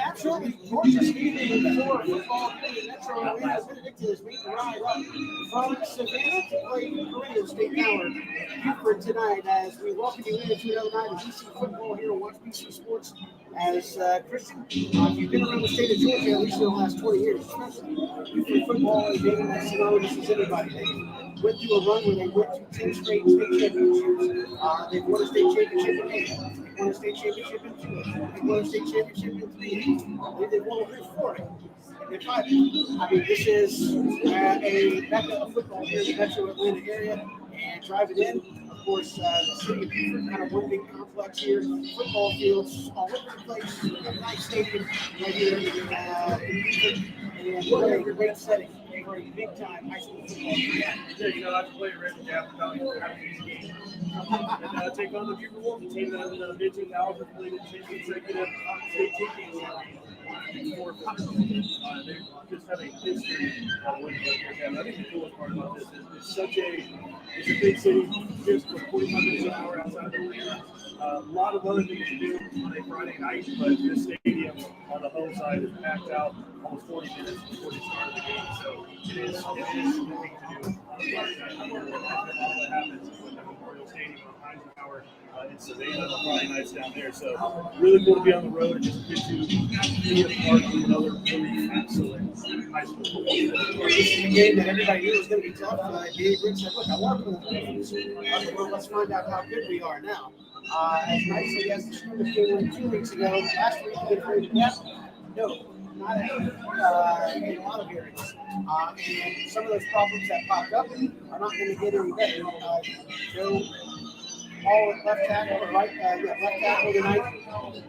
Absolutely gorgeous evening for football here in Metro Atlanta. Benedictine is making the ride up from Savannah to play Meridian State Power Buford tonight as we welcome you into another night of BC football here on Watch BC Sports. As Christian, if you've been around the state of Georgia at least in the last 20 years, especially Buford football is a game that's synonymous as anybody. They went through a run where they went to 10 straight state championships. They've won a state championship in 8. They've won a state championship in 2. They've won a state championship in 3. I believe they've won a 4. And they're 5. I mean, this is a mecca of football here in the Metro Atlanta area. And drive it in. Of course, the city of Buford, kind of one big complex here. Football fields all over the place. A nice stadium right here in Buford. And really a great setting for a big-time high school football game. Yeah, I have to play Red Gap County for having these games. And take on the Buford Wolves, a team that in the mid-2000s played in 10 consecutive state championships. They just have a history of winning those games. I think the coolest part about this is it's a big city, just 45 minutes an hour outside of Atlanta. A lot of other things to do on a Friday night, but this stadium on the home side is packed out almost 40 minutes before the start of the game. So it is something to do on a Friday night. All that happens is when the Memorial Stadium on Eisenhower in Savannah on Friday nights down there. So really cool to be on the road and just get to be a part of another really excellent high school football. This is a game that everybody knew was going to be tough. Dave Rick said, look, I want to win this. Well, let's find out how good we are now. As nicely as the scrimmage game went 2 weeks ago, last week we did that. No, not in a lot of areas. And some of those problems that popped up are not going to get any better. Joe Hall at left tackle, or left tackle tonight.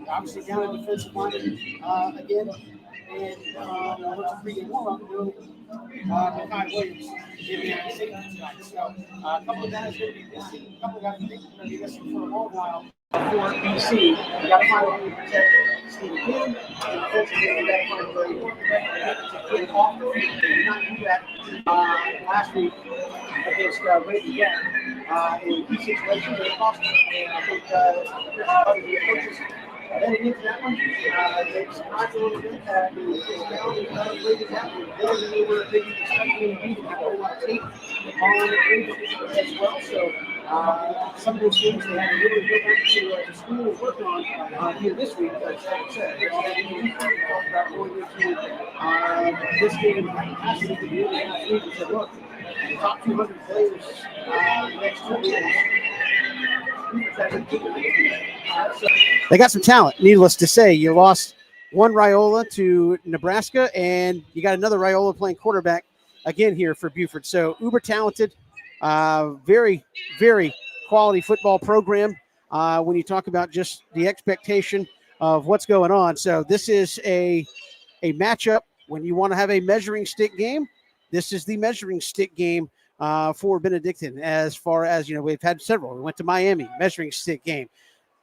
Obviously down at defensive line again. And what's a pregame warm-up? Makai Williams in the safety tonight. So a couple of guys going to be missing. A couple of guys I think are going to be missing for a long while. For BC, you got to find a way to protect Steve Kim. And defensively, you got to find a way to get off the field. They did not do that last week against Brady Gap in key situations. They lost it. And I think the coaches heading into that one, they surprised a little bit. It was down in Brady Gap. More than they were maybe expecting to be. They had a whole lot of tape on Brady as well. So some of those things they had to really go back to school and work on here this week. But like I said, there's we talked about going into this game last week and the other last week and said, look, the top 200 players next 2 years. They got some talent, needless to say. You lost one Raiola to Nebraska, and you got another Raiola playing quarterback again here for Buford. So uber talented, very, very quality football program when you talk about just the expectation of what's going on. So this is a matchup when you want to have a measuring stick game. This is the measuring stick game for Benedictine. As far as, we've had several. We went to Miami, measuring stick game.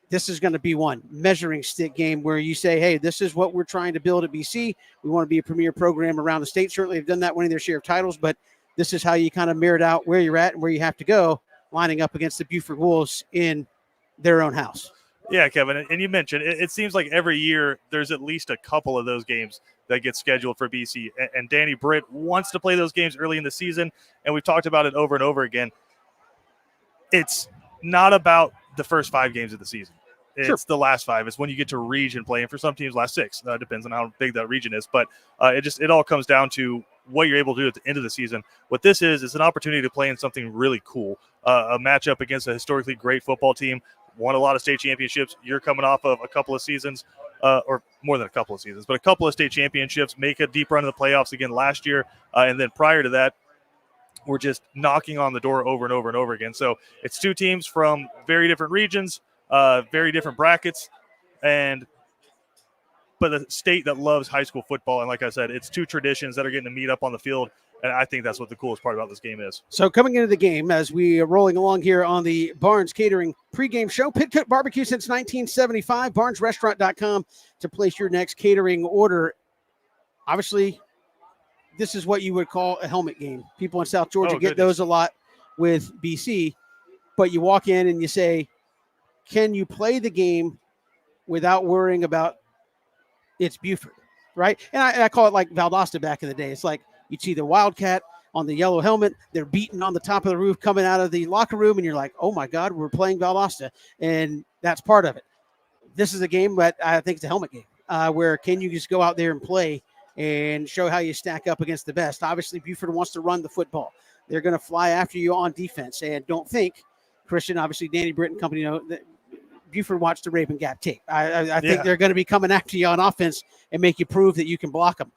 This is going to be one measuring stick game where you say, hey, this is what we're trying to build at BC. We want to be a premier program around the state. Certainly have done that, winning their share of titles, but this is how you kind of merit out where you're at and where you have to go, lining up against the Buford Wolves in their own house. Yeah, Kevin, and you mentioned it seems like every year there's at least a couple of those games that get scheduled for BC, and Danny Britt wants to play those games early in the season, and we've talked about it over and over again. It's not about the first 5 games of the season. It's the last 5. It's when you get to region play, and for some teams, last 6. Depends on how big that region is, but it all comes down to what you're able to do at the end of the season. What this is an opportunity to play in something really cool, a matchup against a historically great football team, won a lot of state championships. You're coming off of a couple of seasons, or more than a couple of seasons, but a couple of state championships, make a deep run in the playoffs again last year, and then prior to that, we're just knocking on the door over and over and over again. So it's 2 teams from very different regions, very different brackets, but a state that loves high school football. And like I said, it's 2 traditions that are getting to meet up on the field. And I think that's what the coolest part about this game is. So coming into the game, as we are rolling along here on the Barnes Catering pregame show, Pit Cook Barbecue since 1975, barnesrestaurant.com to place your next catering order. Obviously, this is what you would call a helmet game. People in South Georgia get those a lot with BC, but you walk in and you say, can you play the game without worrying about it's Buford, right? And I call it like Valdosta back in the day. It's like you'd see the Wildcat on the yellow helmet. They're beating on the top of the roof coming out of the locker room, and you're like, oh, my God, we're playing Valdosta, and that's part of it. This is a game, but I think it's a helmet game where can you just go out there and play and show how you stack up against the best. Obviously, Buford wants to run the football. They're going to fly after you on defense, and don't think, Christian, obviously Danny Britt and company know that Buford watched the Raven Gap tape. I think they're going to be coming after you on offense and make you prove that you can block them.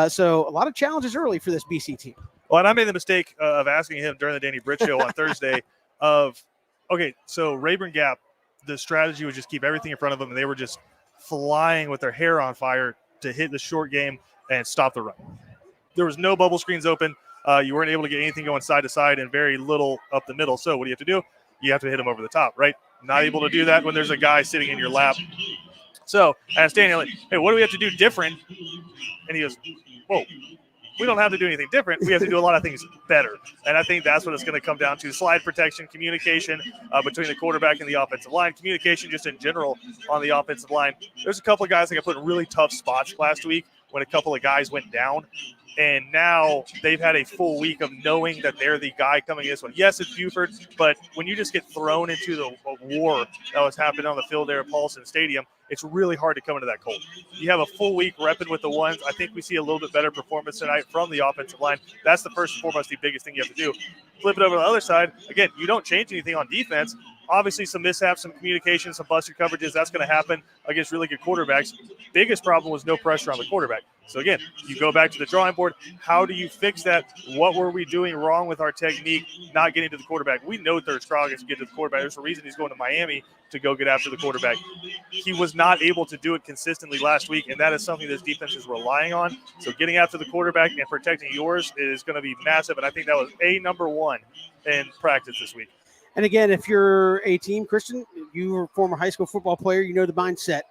So a lot of challenges early for this BC team. Well, and I made the mistake of asking him during the Danny Britt show on Thursday of, okay, so Rayburn Gap, the strategy was just keep everything in front of them, and they were just flying with their hair on fire to hit the short game and stop the run. There was no bubble screens open. You weren't able to get anything going side to side and very little up the middle. So what do you have to do? You have to hit them over the top, right? Not able to do that when there's a guy sitting in your lap. So I asked Danny, like, hey, what do we have to do different? And he goes, whoa, we don't have to do anything different. We have to do a lot of things better. And I think that's what it's going to come down to. Slide protection, communication between the quarterback and the offensive line, communication just in general on the offensive line. There's a couple of guys that got put in really tough spots last week when a couple of guys went down. And now they've had a full week of knowing that they're the guy coming in this one. Yes, it's Buford, but when you just get thrown into the war that was happening on the field there at Paulson Stadium, it's really hard to come into that cold. You have a full week repping with the ones. I think we see a little bit better performance tonight from the offensive line. That's the first and foremost, the biggest thing you have to do. Flip it over to the other side. Again, you don't change anything on defense. Obviously, some mishaps, some communication, some busted coverages. That's going to happen against really good quarterbacks. Biggest problem was no pressure on the quarterback. So, again, you go back to the drawing board. How do you fix that? What were we doing wrong with our technique, not getting to the quarterback? We know Third Scroggs can get to the quarterback. There's a reason he's going to Miami to go get after the quarterback. He was not able to do it consistently last week, and that is something this defense is relying on. So getting after the quarterback and protecting yours is going to be massive, and I think that was number one in practice this week. And again, if you're a team, Christian, you were a former high school football player, you know the mindset.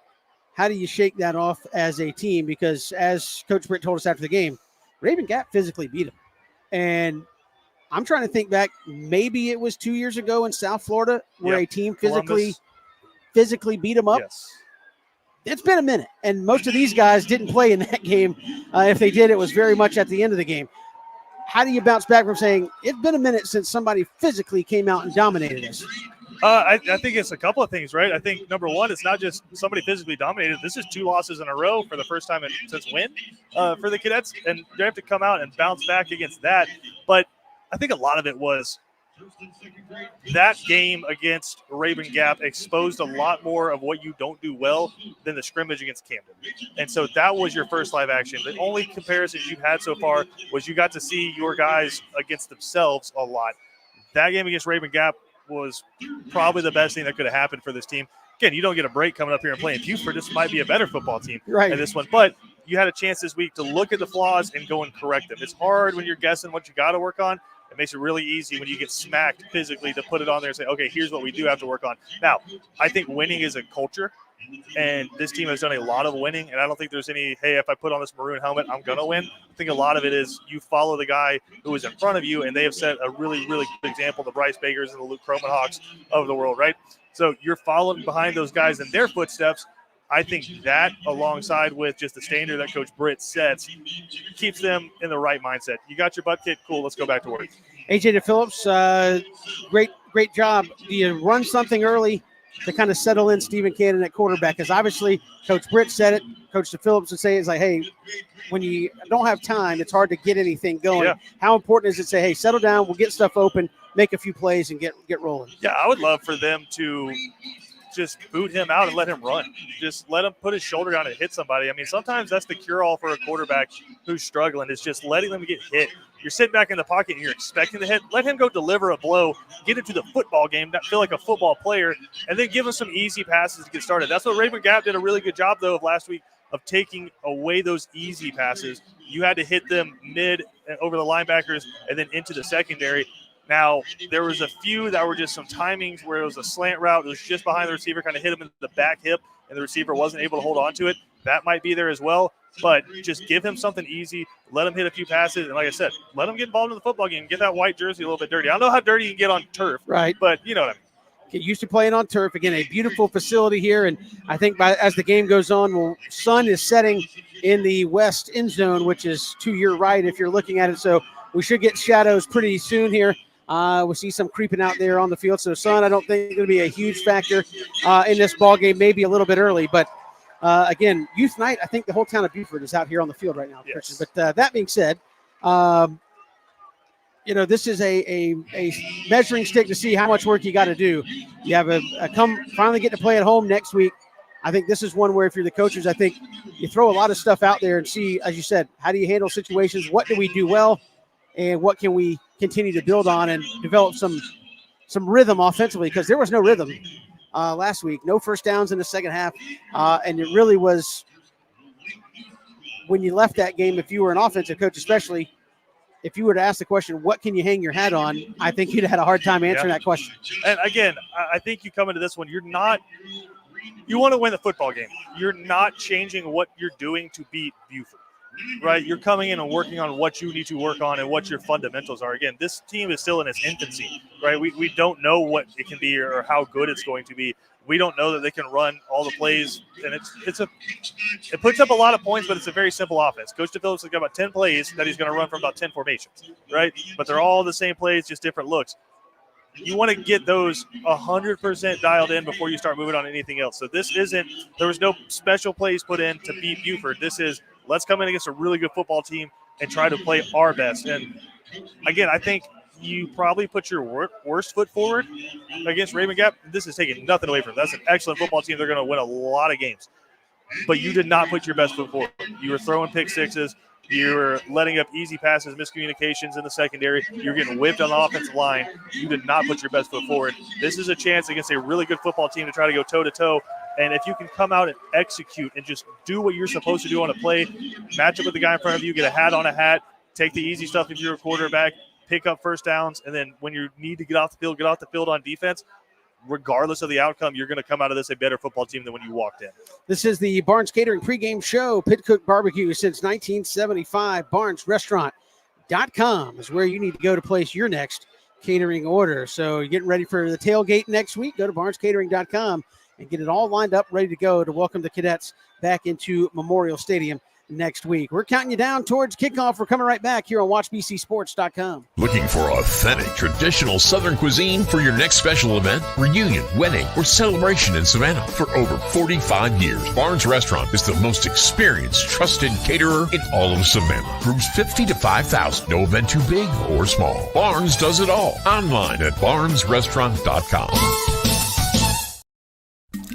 How do you shake that off as a team? Because as Coach Britt told us after the game, Raven Gap physically beat him. And I'm trying to think back, maybe it was 2 years ago in South Florida where a team physically beat them up. Yes. It's been a minute. And most of these guys didn't play in that game. If they did, it was very much at the end of the game. How do you bounce back from saying it's been a minute since somebody physically came out and dominated us? I think it's a couple of things, right? I think, number one, it's not just somebody physically dominated. This is 2 losses in a row for the first time since when for the Cadets, and they have to come out and bounce back against that. But I think a lot of it was that game against Raven Gap exposed a lot more of what you don't do well than the scrimmage against Camden. And so that was your first live action. The only comparisons you've had so far was you got to see your guys against themselves a lot. That game against Raven Gap was probably the best thing that could have happened for this team. Again, you don't get a break coming up here and playing Buford. This might be a better football team than this one. But you had a chance this week to look at the flaws and go and correct them. It's hard when you're guessing what you got to work on. It makes it really easy when you get smacked physically to put it on there and say, okay, here's what we do have to work on. Now, I think winning is a culture, and this team has done a lot of winning, and I don't think there's any, hey, if I put on this maroon helmet, I'm going to win. I think a lot of it is you follow the guy who is in front of you, and they have set a really, really good example, the Bryce Bakers and the Luke Cromanhawks of the world, right? So you're following behind those guys in their footsteps. I think that, alongside with just the standard that Coach Britt sets, keeps them in the right mindset. You got your butt kicked, cool, let's go back to work. AJ DePhillips, great job. Do you run something early to kind of settle in Stephen Cannon at quarterback? Because obviously Coach Britt said it, Coach DePhillips would say it's like, hey, when you don't have time, it's hard to get anything going. Yeah. How important is it to say, hey, settle down, we'll get stuff open, make a few plays, and get rolling? Yeah, I would love for them to just boot him out and let him run. Just let him put his shoulder down and hit somebody. I mean, sometimes that's the cure-all for a quarterback who's struggling, is just letting them get hit. You're sitting back in the pocket and you're expecting the hit. Let him go deliver a blow, get into the football game, feel like a football player, and then give him some easy passes to get started. That's what Raven Gap did a really good job, though, of last week, of taking away those easy passes. You had to hit them mid and over the linebackers and then into the secondary. Now, there was a few that were just some timings where it was a slant route. It was just behind the receiver, kind of hit him in the back hip, and the receiver wasn't able to hold on to it. That might be there as well. But just give him something easy. Let him hit a few passes. And like I said, let him get involved in the football game. Get that white jersey a little bit dirty. I don't know how dirty you can get on turf. Right. But you know what I mean. get used to playing on turf. Again, a beautiful facility here. And I think as the game goes on, sun is setting in the west end zone, which is to your right if you're looking at it. So we should get shadows pretty soon here. We see some creeping out there on the field. So sun, I don't think is going to be a huge factor in this ball game, maybe a little bit early. But, again, youth night, I think the whole town of Buford is out here on the field right now, Yes. Christian. But that being said, this is a measuring stick to see how much work you got to do. You have finally get to play at home next week. I think this is one where if you're the coaches, I think you throw a lot of stuff out there and see, as you said, how do you handle situations? What do we do well? And what can we continue to build on and develop some rhythm offensively? Because there was no rhythm last week. No first downs in the second half. And it really was, when you left that game, if you were an offensive coach especially, if you were to ask the question, what can you hang your hat on? I think you'd had a hard time answering that question. And again, I think you come into this one, you want to win the football game. You're not changing what you're doing to beat Buford, right? You're coming in and working on what you need to work on and what your fundamentals are. Again, this team is still in its infancy, right? We don't know what it can be or how good it's going to be. We don't know that they can run all the plays, and it puts up a lot of points, but it's a very simple offense. Coach DePhillips has got about 10 plays that he's going to run from about 10 formations, right? But they're all the same plays, just different looks. You want to get those 100% dialed in before you start moving on anything else. So there was no special plays put in to beat Buford. This is, let's come in against a really good football team and try to play our best. And again, I think you probably put your worst foot forward against Raven Gap. This is taking nothing away from them. That's an excellent football team. They're going to win a lot of games. But you did not put your best foot forward. You were throwing pick sixes. You were letting up easy passes, miscommunications in the secondary. You're getting whipped on the offensive line. You did not put your best foot forward. This is a chance against a really good football team to try to go toe-to-toe. And if you can come out and execute and just do what you're supposed to do on a play, match up with the guy in front of you, get a hat on a hat, take the easy stuff if you're a quarterback, pick up first downs, and then when you need to get off the field on defense, regardless of the outcome, you're going to come out of this a better football team than when you walked in. This is the Barnes Catering pregame show. Pit Cook Barbecue since 1975. BarnesRestaurant.com is where you need to go to place your next catering order. So you're getting ready for the tailgate next week. Go to BarnesCatering.com and get it all lined up, ready to go to welcome the cadets back into Memorial Stadium next week. We're counting you down towards kickoff. We're coming right back here on WatchBCSports.com. Looking for authentic, traditional Southern cuisine for your next special event, reunion, wedding, or celebration in Savannah? For over 45 years, Barnes Restaurant is the most experienced, trusted caterer in all of Savannah. Groups 50 to 5,000. No event too big or small. Barnes does it all. Online at barnesrestaurant.com.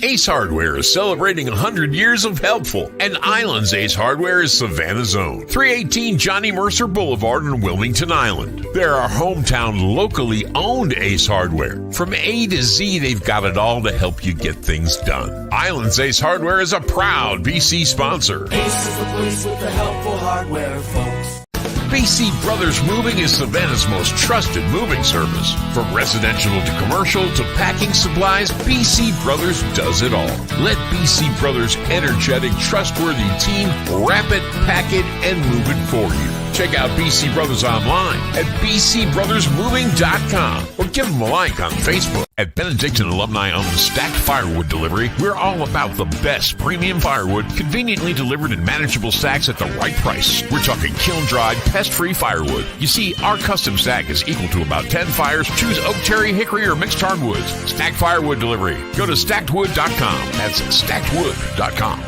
Ace Hardware is celebrating 100 years of helpful, and Island's Ace Hardware is Savannah's own. 318 Johnny Mercer Boulevard in Wilmington Island. They're our hometown, locally owned Ace Hardware. From A to Z, they've got it all to help you get things done. Island's Ace Hardware is a proud BC sponsor. Ace is the place with the helpful hardware, folks. BC Brothers Moving is Savannah's most trusted moving service. From residential to commercial to packing supplies, BC Brothers does it all. Let BC Brothers' energetic, trustworthy team wrap it, pack it, and move it for you. Check out BC Brothers online at bcbrothersmoving.com or give them a like on Facebook. At Benedictine Alumni owned Stacked Firewood Delivery, we're all about the best premium firewood, conveniently delivered in manageable stacks at the right price. We're talking kiln-dried, pest-free firewood. You see, our custom stack is equal to about 10 fires. Choose oak, cherry, hickory, or mixed hardwoods. Stacked Firewood Delivery. Go to stackedwood.com. That's stackedwood.com.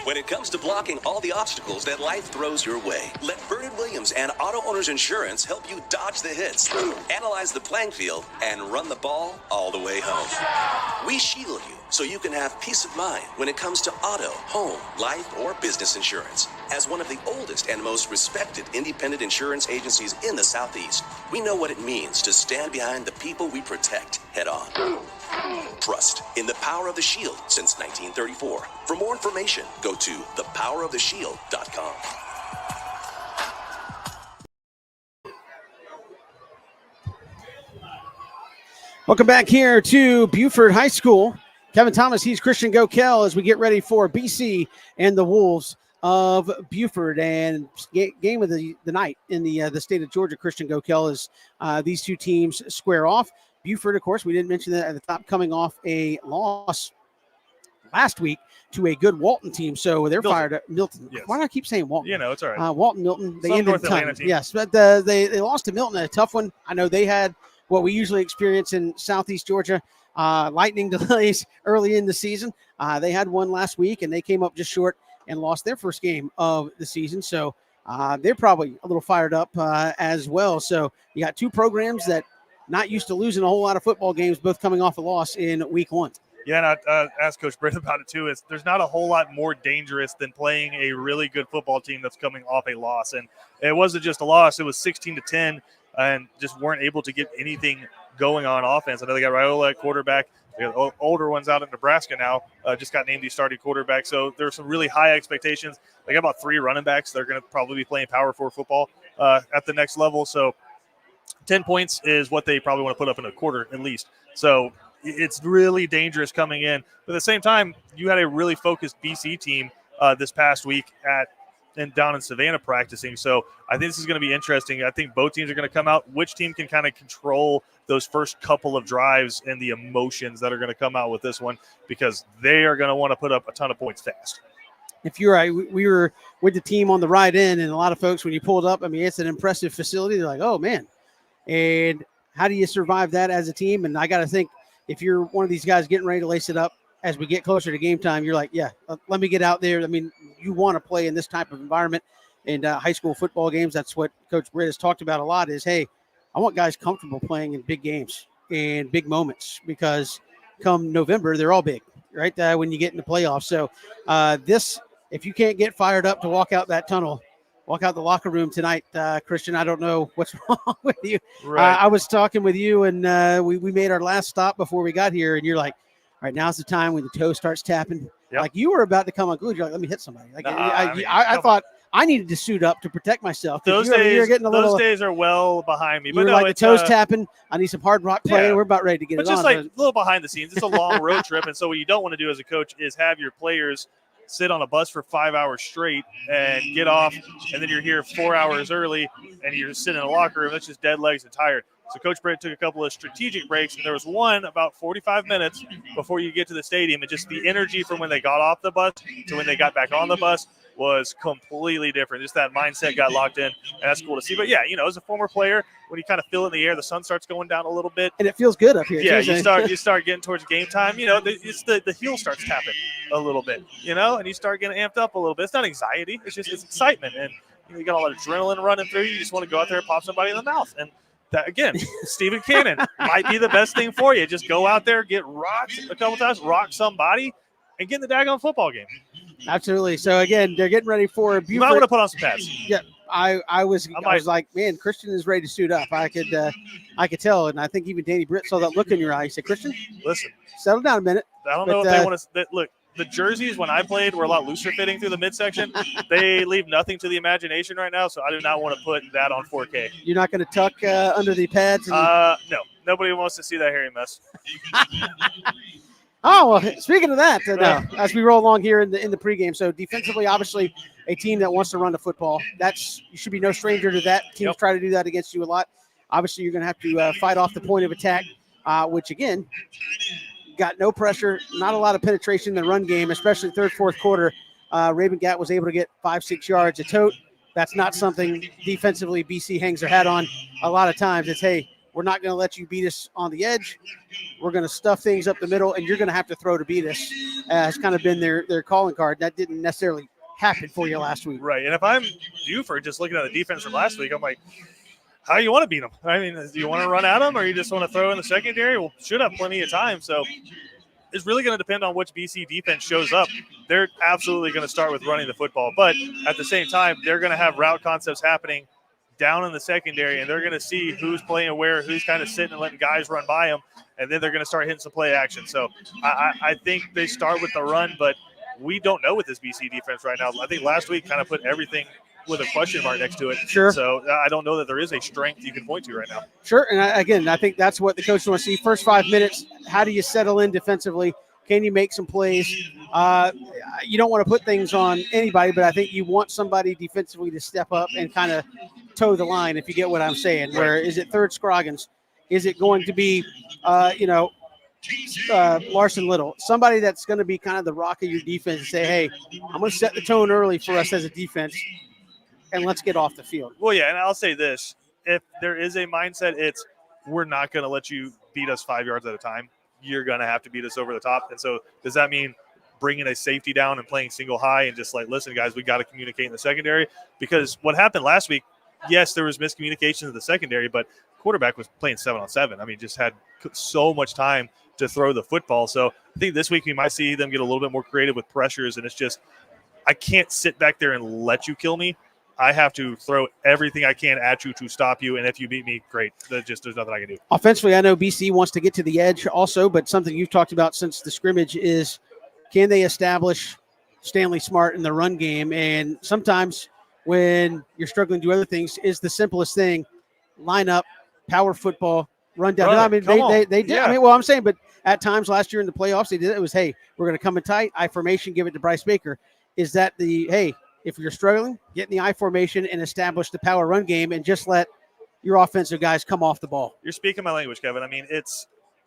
When it comes to blocking all the obstacles that life throws your way, let Vernon Williams and Auto Owners Insurance help you dodge the hits, analyze the playing field, and run the ball all the way home. We shield you so you can have peace of mind when it comes to auto, home, life, or business insurance. As one of the oldest and most respected independent insurance agencies in the Southeast, we know what it means to stand behind the people we protect head on. Trust in the power of the shield since 1934. For more information, go to thepoweroftheshield.com. Welcome back here to Buford High School. Kevin Thomas, he's Christian Gokel as we get ready for BC and the Wolves of Buford, and game of the night in the state of Georgia. Christian Gokel, as these two teams square off. Buford, of course, we didn't mention that at the top, coming off a loss last week to a good Walton team. So they're fired up. Milton. Yes. Why do I keep saying Walton? It's all right. Walton, Milton. They Some ended North the Atlanta time. team. Yes, but they lost to Milton, a tough one. I know they had what we usually experience in Southeast Georgia, lightning delays early in the season. They had one last week, and they came up just short and lost their first game of the season. So they're probably a little fired up as well. So you got two programs that not used to losing a whole lot of football games, both coming off a loss in week one. Yeah, and I asked Coach Britt about it too. Is there's not a whole lot more dangerous than playing a really good football team that's coming off a loss, and it wasn't just a loss; it was 16-10, and just weren't able to get anything going on offense. I know they got Raiola at quarterback. They got older ones out in Nebraska now. Just got named the starting quarterback, so there's some really high expectations. They got about 3 running backs. They're going to probably be playing Power 4 football at the next level. So 10 points is what they probably want to put up in a quarter at least. So it's really dangerous coming in. But at the same time, you had a really focused BC team this past week down in Savannah practicing. So I think this is going to be interesting. I think both teams are going to come out. Which team can kind of control those first couple of drives and the emotions that are going to come out with this one, because they are going to want to put up a ton of points fast. If you're right, we were with the team on the ride in, and a lot of folks, when you pulled up, I mean, it's an impressive facility. They're like, oh, man. And how do you survive that as a team? And I got to think, if you're one of these guys getting ready to lace it up as we get closer to game time, you're like, yeah, let me get out there. I mean, you want to play in this type of environment in high school football games. That's what Coach Britt has talked about a lot is, hey, I want guys comfortable playing in big games and big moments, because come November, they're all big, right? When you get into playoffs. So if you can't get fired up to walk out that tunnel, walk out the locker room tonight, Christian, I don't know what's wrong with you. Right. I was talking with you, and we made our last stop before we got here, and you're like, all right, now's the time when the toe starts tapping. Yep. Like you were about to come unglued. You're like, let me hit somebody. Like, Nah, I thought I needed to suit up to protect myself. Those days are well behind me. But no, like the toes tapping. I need some hard rock playing. Yeah. We're about ready to get But it just on. like a little behind the scenes. It's a long road trip, and so what you don't want to do as a coach is have your players sit on a bus for 5 hours straight and get off, and then you're here 4 hours early, and you're just sitting in a locker room. That's just dead legs and tired. So Coach Britt took a couple of strategic breaks, and there was one about 45 minutes before you get to the stadium, and just the energy from when they got off the bus to when they got back on the bus was completely different. Just that mindset got locked in, and that's cool to see. But, yeah, as a former player, when you kind of feel it in the air, the sun starts going down a little bit. And it feels good up here. Yeah, you start getting towards game time. The heel starts tapping a little bit, and you start getting amped up a little bit. It's not anxiety. It's excitement. And you got a lot of adrenaline running through you. You just want to go out there and pop somebody in the mouth. And that, again, Stephen Cannon might be the best thing for you. Just go out there, get rocked a couple times, rock somebody, and get in the daggone football game. Absolutely. So, again, they're getting ready for Buford. You might want to put on some pads. Yeah, I was like, man, Christian is ready to suit up. I could tell, and I think even Danny Britt saw that look in your eye. He said, Christian, listen, settle down a minute. I don't know if they want to – look, the jerseys when I played were a lot looser fitting through the midsection. They leave nothing to the imagination right now, so I do not want to put that on 4K. You're not going to tuck under the pads? No. Nobody wants to see that hairy mess. Oh, well, speaking of that, as we roll along here in the pregame, so defensively, obviously, a team that wants to run the football. You should be no stranger to that. Teams try to do that against you a lot. Obviously, you're going to have to fight off the point of attack, which, again, got no pressure, not a lot of penetration in the run game, especially third, fourth quarter. Raven Gatt was able to get 5-6 yards a tote. That's not something defensively BC hangs their hat on a lot of times. It's, hey, we're not going to let you beat us on the edge. We're going to stuff things up the middle, and you're going to have to throw to beat us. Has kind of been their calling card. That didn't necessarily happen for you last week. Right, and if I'm Buford, just looking at the defense from last week, I'm like, how do you want to beat them? I mean, do you want to run at them, or you just want to throw in the secondary? Well, should have plenty of time. So it's really going to depend on which BC defense shows up. They're absolutely going to start with running the football. But at the same time, they're going to have route concepts happening down in the secondary, and they're going to see who's playing where, who's kind of sitting and letting guys run by them, and then they're going to start hitting some play action. So I think they start with the run, but we don't know with this BC defense right now. I think last week kind of put everything with a question mark next to it. Sure. So I don't know that there is a strength you can point to right now. Sure. And I think that's what the coach wants to see. First 5 minutes, how do you settle in defensively? Can you make some plays? You don't want to put things on anybody, but I think you want somebody defensively to step up and kind of toe the line, if you get what I'm saying. Where is it third Scroggins? Is it going to be, Larson Little, somebody that's going to be kind of the rock of your defense and say, hey, I'm going to set the tone early for us as a defense, and let's get off the field? Well, yeah, and I'll say this. If there is a mindset, it's we're not going to let you beat us 5 yards at a time. You're going to have to beat us over the top. And so does that mean bringing a safety down and playing single high and just like, listen, guys, we got to communicate in the secondary? Because what happened last week, yes, there was miscommunication in the secondary, but quarterback was playing 7-on-7. I mean, just had so much time to throw the football. So I think this week we might see them get a little bit more creative with pressures, and it's just I can't sit back there and let you kill me. I have to throw everything I can at you to stop you, and if you beat me, great. There's nothing I can do. Offensively, I know BC wants to get to the edge also, but something you've talked about since the scrimmage is can they establish Stanley Smart in the run game? And sometimes when you're struggling to do other things, is the simplest thing, line up, power football, run down. Brother, I mean, they did. Yeah. I mean, well, I'm saying, but at times last year in the playoffs, they did it. It was, hey, we're going to come in tight, I formation, give it to Bryce Baker. Is that hey, if you're struggling, get in the I formation and establish the power run game and just let your offensive guys come off the ball? You're speaking my language, Kevin. I mean,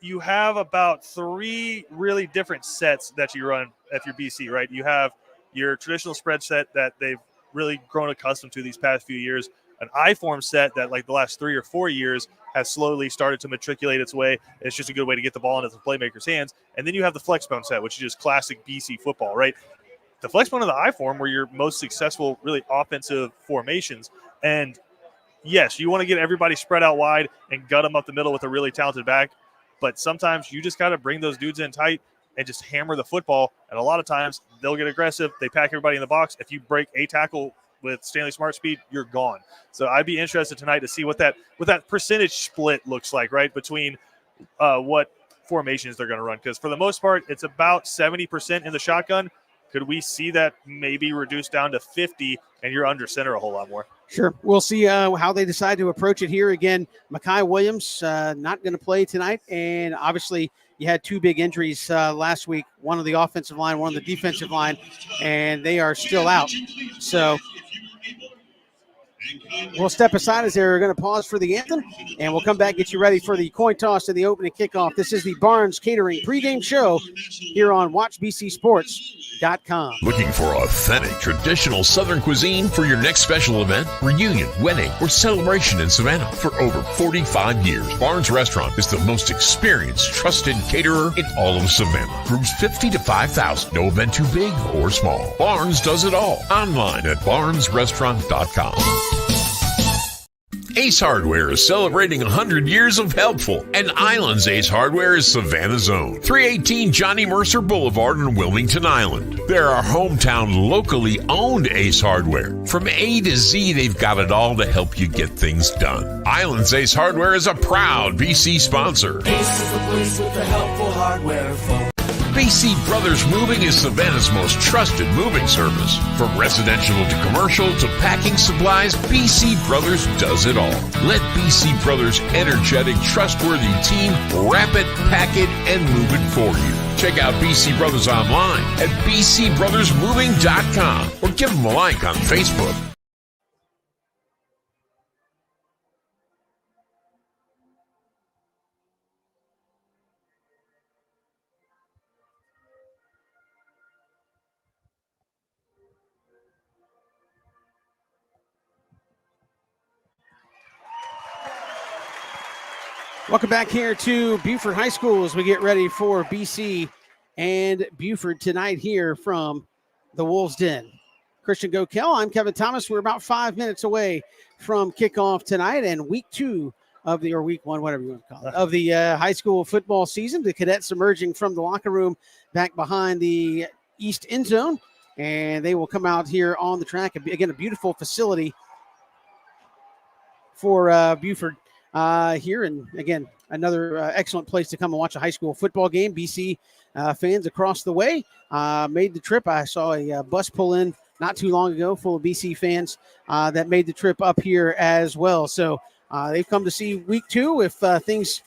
you have about 3 really different sets that you run if you're BC, right? You have your traditional spread set that they've really grown accustomed to these past few years, an I-form set that like the last 3 or 4 years has slowly started to matriculate its way. It's just a good way to get the ball into the playmaker's hands. And then you have the flex bone set, which is just classic BC football, right? The flex bone of the I-form were your most successful, really offensive formations. And yes, you want to get everybody spread out wide and gut them up the middle with a really talented back. But sometimes you just got to bring those dudes in tight and just hammer the football. And a lot of times they'll get aggressive. They pack everybody in the box. If you break a tackle with Stanley Smart speed, you're gone. So I'd be interested tonight to see what that percentage split looks like, right, between what formations they're going to run. Because for the most part, it's about 70% in the shotgun. Could we see that maybe reduced down to 50 and you're under center a whole lot more? Sure. We'll see how they decide to approach it here. Again, Mekhi Williams not going to play tonight. And obviously you had 2 big injuries last week, one on the offensive line, one on the defensive line, and they are still out. So we'll step aside as they're going to pause for the anthem, and we'll come back, get you ready for the coin toss and the opening kickoff. This is the Barnes Catering pregame show here on WatchBCSports.com. Looking for authentic, traditional Southern cuisine for your next special event, reunion, wedding, or celebration in Savannah? For over 45 years, Barnes Restaurant is the most experienced, trusted caterer in all of Savannah. Rooms 50 to 5,000. No event too big or small. Barnes does it all. Online at barnesrestaurant.com. Ace Hardware is celebrating 100 years of helpful, and Island's Ace Hardware is Savannah's own. 318 Johnny Mercer Boulevard in Wilmington Island. They're our hometown, locally owned Ace Hardware. From A to Z, they've got it all to help you get things done. Island's Ace Hardware is a proud BC sponsor. Ace is the place with the helpful hardware, folks. BC Brothers Moving is Savannah's most trusted moving service. From residential to commercial to packing supplies, BC Brothers does it all. Let BC Brothers' energetic, trustworthy team wrap it, pack it, and move it for you. Check out BC Brothers online at bcbrothersmoving.com or give them a like on Facebook. Welcome back here to Buford High School as we get ready for BC and Buford tonight here from the Wolves' Den. Christian Gokel, I'm Kevin Thomas. We're about 5 minutes away from kickoff tonight and week 2 of the, or week 1, whatever you want to call it, of the high school football season. The cadets emerging from the locker room back behind the east end zone, and they will come out here on the track. Again, a beautiful facility for Buford. Here, and again, another excellent place to come and watch a high school football game. BC fans across the way made the trip. I saw a bus pull in not too long ago full of BC fans that made the trip up here as well. So they've come to see week 2 if things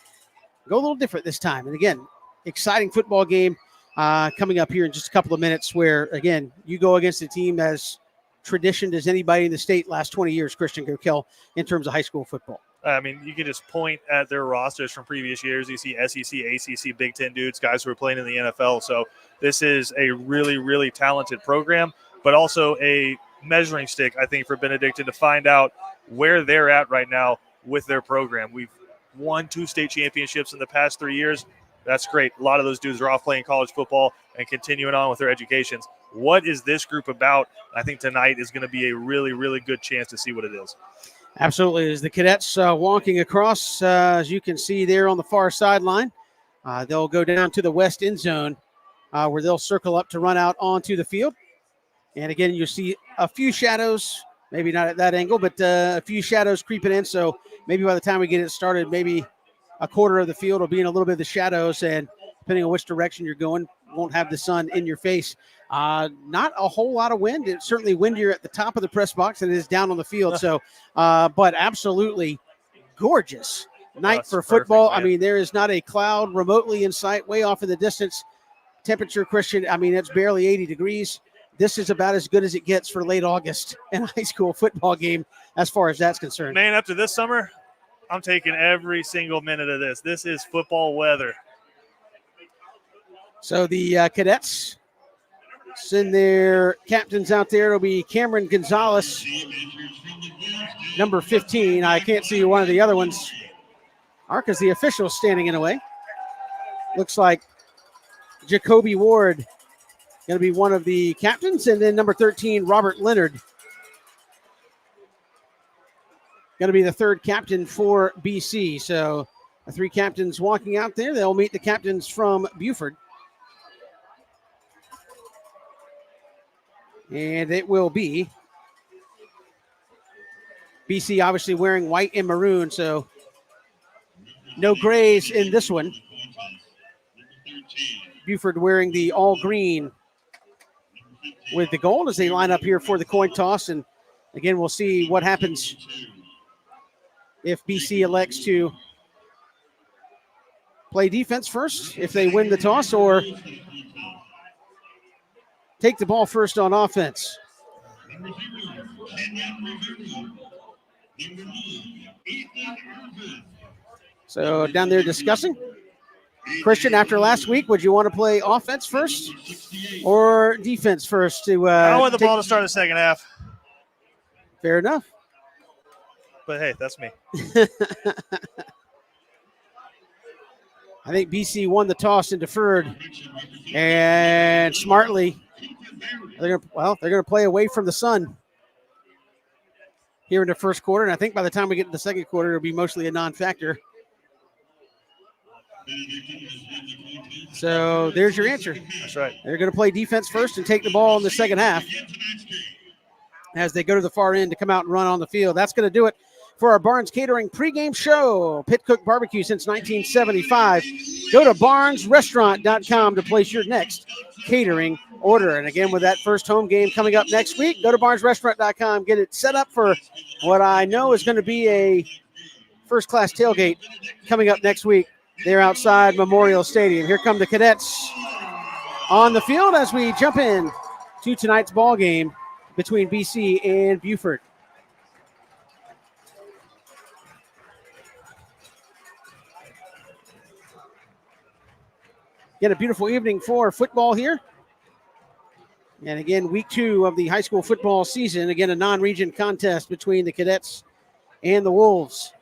go a little different this time. And again, exciting football game coming up here in just a couple of minutes where, again, you go against a team as traditioned as anybody in the state last 20 years, Christian Gokel, in terms of high school football. I mean, you can just point at their rosters from previous years. You see SEC, ACC, Big Ten dudes, guys who are playing in the NFL. So this is a really, really talented program, but also a measuring stick, I think, for Benedictine to find out where they're at right now with their program. We've won 2 state championships in the past 3 years. That's great. A lot of those dudes are off playing college football and continuing on with their educations. What is this group about? I think tonight is going to be a really, really good chance to see what it is. Absolutely. As the cadets walking across, as you can see there on the far sideline, they'll go down to the west end zone where they'll circle up to run out onto the field. And again, you see a few shadows, maybe not at that angle, but a few shadows creeping in. So maybe by the time we get it started, maybe a quarter of the field will be in a little bit of the shadows. And depending on which direction you're going, won't have the sun in your face. Not a whole lot of wind. It's certainly windier at the top of the press box than it is down on the field. So, but absolutely gorgeous night for football. Perfect, I mean, there is not a cloud remotely in sight, way off in the distance. Temperature, Christian, I mean, it's barely 80 degrees. This is about as good as it gets for late August in a high school football game as far as that's concerned. Man, after this summer, I'm taking every single minute of this. This is football weather. So the cadets send their captains out there. It'll be Cameron Gonzalez, number 15. I can't see who one of the other ones are because the official's standing in the way. Looks like Jacoby Ward going to be one of the captains. And then number 13, Robert Leonard, going to be the third captain for BC. So the 3 captains walking out there. They'll meet the captains from Buford. And it will be BC obviously wearing white and maroon, so no grays in this one. Buford wearing the all green with the gold as they line up here for the coin toss. And again, we'll see what happens if BC elects to play defense first, if they win the toss, or take the ball first on offense. So down there discussing. Christian, after last week, would you want to play offense first or defense first? I want the ball to start the second half. Fair enough. But hey, that's me. I think BC won the toss and deferred. And smartly, they're going to play away from the sun here in the first quarter. And I think by the time we get to the second quarter, it'll be mostly a non-factor. So there's your answer. That's right. They're going to play defense first and take the ball in the second half as they go to the far end to come out and run on the field. That's going to do it for our Barnes Catering pregame show. Pit Cook Barbecue since 1975. Go to barnesrestaurant.com to place your next catering order. And again, with that first home game coming up next week, go to barnesrestaurant.com, get it set up for what I know is going to be a first-class tailgate coming up next week. They're outside Memorial Stadium. Here come the cadets on the field as we jump in to tonight's ball game between BC and Buford. Again, a beautiful evening for football here. And again, week 2 of the high school football season. Again, a non-region contest between the cadets and the Wolves.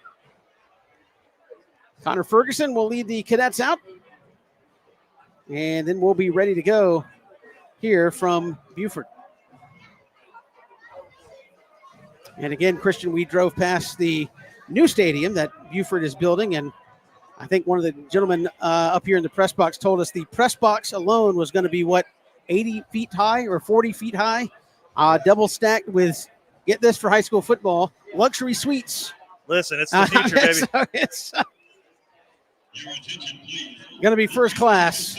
Connor Ferguson will lead the cadets out. And then we'll be ready to go here from Buford. And again, Christian, we drove past the new stadium that Buford is building. And I think one of the gentlemen up here in the press box told us the press box alone was going to be, 80 feet high or 40 feet high, double stacked with, get this for high school football, luxury suites. Listen, it's the future, baby. So it's going to be first class,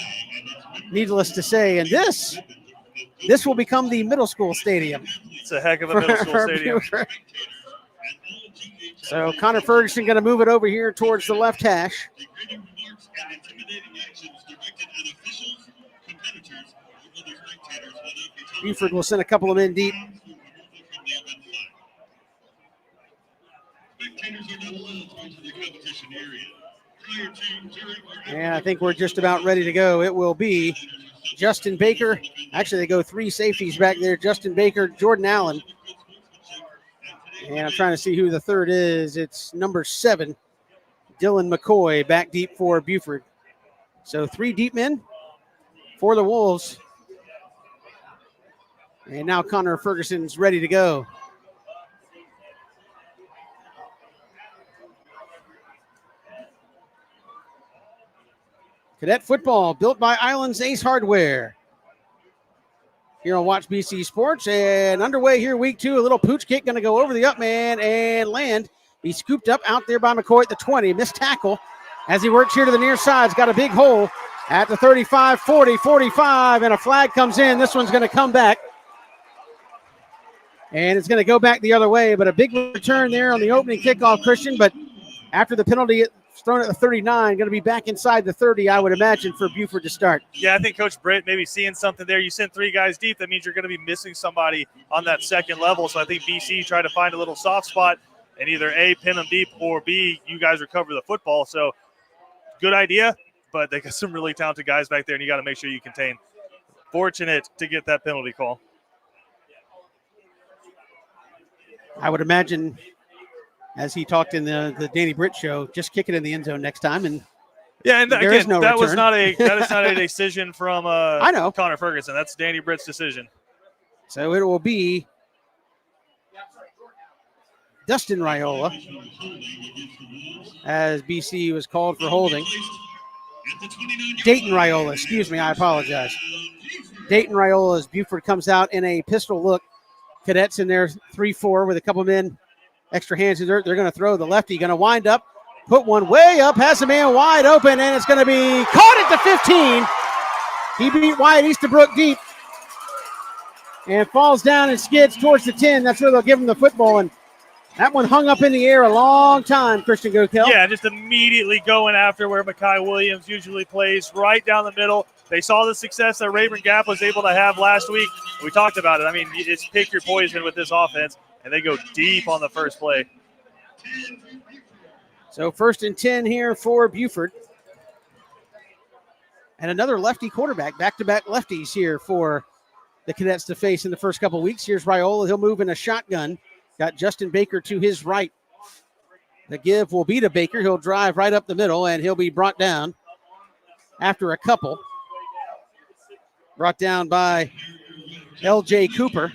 needless to say. And this will become the middle school stadium. It's a heck of a middle school stadium. So Connor Ferguson going to move it over here towards the left hash. Buford will send a couple of men deep. And I think we're just about ready to go. It will be Justin Baker. Actually, they go 3 safeties back there. Justin Baker, Jordan Allen. And I'm trying to see who the third is. It's number 7, Dylan McCoy, back deep for Buford. So 3 deep men for the Wolves. And now Connor Ferguson's ready to go. Cadet football built by Islands Ace Hardware. Here on Watch BC Sports, and underway here week 2. A little pooch kick going to go over the up man and land. He's scooped up out there by McCoy at the 20. Missed tackle as he works here to the near side. He's got a big hole at the 35, 40, 45, and a flag comes in. This one's going to come back. And it's going to go back the other way, but a big return there on the opening kickoff, Christian. But after the penalty, it's thrown at the 39, going to be back inside the 30, I would imagine, for Buford to start. Yeah, I think Coach Britt maybe seeing something there. You send 3 guys deep, that means you're going to be missing somebody on that second level. So I think BC tried to find a little soft spot and either A, pin them deep, or B, you guys recover the football. So good idea, but they got some really talented guys back there, and you got to make sure you contain. Fortunate to get that penalty call. I would imagine, as he talked in the Danny Britt show, just kick it in the end zone next time. And yeah, and there is no that return. that is not a decision from I know Connor Ferguson. That's Danny Britt's decision. So it will be Dustin Raiola, as BC was called for holding. Dayton Raiola, excuse me, I apologize. Dayton Raiola, as Buford comes out in a pistol look. Cadets in there 3-4 with a couple men, extra hands in dirt. They're going to throw the lefty, going to wind up, put one way up, has a man wide open, and it's going to be caught at the 15. He beat Wyatt Easterbrook deep and falls down and skids towards the 10. That's where they'll give him the football, and that one hung up in the air a long time, Christian Gokel. Yeah, just immediately going after where Mekhi Williams usually plays, right down the middle. They saw the success that Rayburn Gap was able to have last week. We talked about it. I mean, it's pick your poison with this offense, and they go deep on the first play. So 1st and 10 here for Buford. And another lefty quarterback, back-to-back lefties here for the Cadets to face in the first couple weeks. Here's Raiola. He'll move in a shotgun. Got Justin Baker to his right. The give will be to Baker. He'll drive right up the middle, and he'll be brought down after a couple. Brought down by L.J. Cooper.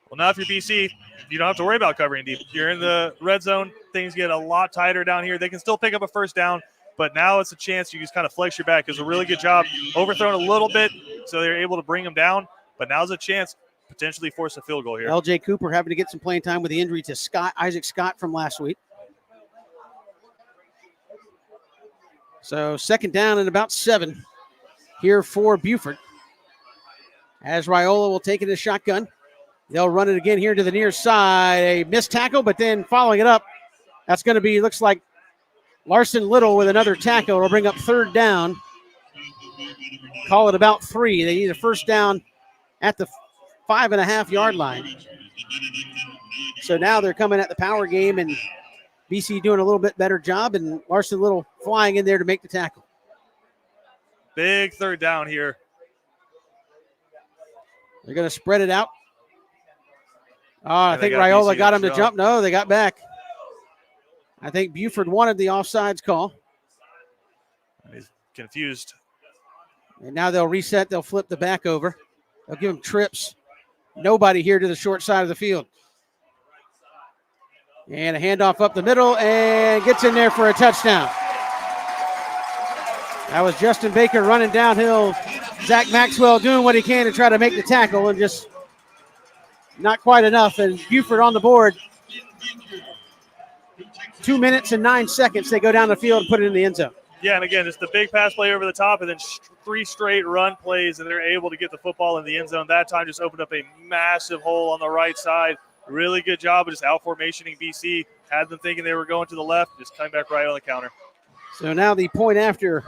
Well, now if you're BC, you don't have to worry about covering deep. You're in the red zone. Things get a lot tighter down here. They can still pick up a first down, but now it's a chance you just kind of flex your back. It's a really good job. Overthrown a little bit, so they're able to bring them down, but now's a chance potentially force a field goal here. L.J. Cooper having to get some playing time with the injury to Isaac Scott from last week. So 2nd down and about 7 here for Buford. As Raiola will take it as shotgun. They'll run it again here to the near side. A missed tackle, but then following it up, that's going to be, looks like Larson Little with another tackle. It'll bring up 3rd down. Call it about 3. They need a first down at the 5.5-yard line. So now they're coming at the power game, and BC doing a little bit better job, and Larson Little flying in there to make the tackle. Big 3rd down here. They're going to spread it out. I think Raiola got him to jump. No, they got back. I think Buford wanted the offsides call. He's confused. And now they'll reset. They'll flip the back over. They'll give him trips. Nobody here to the short side of the field. And a handoff up the middle and gets in there for a touchdown. That was Justin Baker running downhill. Zach Maxwell doing what he can to try to make the tackle, and just not quite enough. And Buford on the board. 2 minutes and 9 seconds. They go down the field and put it in the end zone. Yeah, and again, it's the big pass play over the top, and then 3 straight run plays, and they're able to get the football in the end zone. That time just opened up a massive hole on the right side. Really good job of just out-formationing BC. Had them thinking they were going to the left, just coming back right on the counter. So now the point after.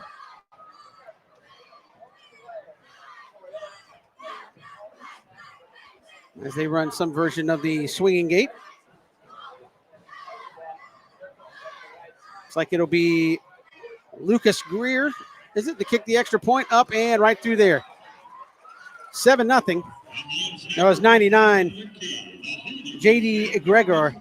As they run some version of the swinging gate. Looks like it'll be Lucas Greer, is it, to kick the extra point up and right through there. 7-0. That was 99. J.D. Gregor.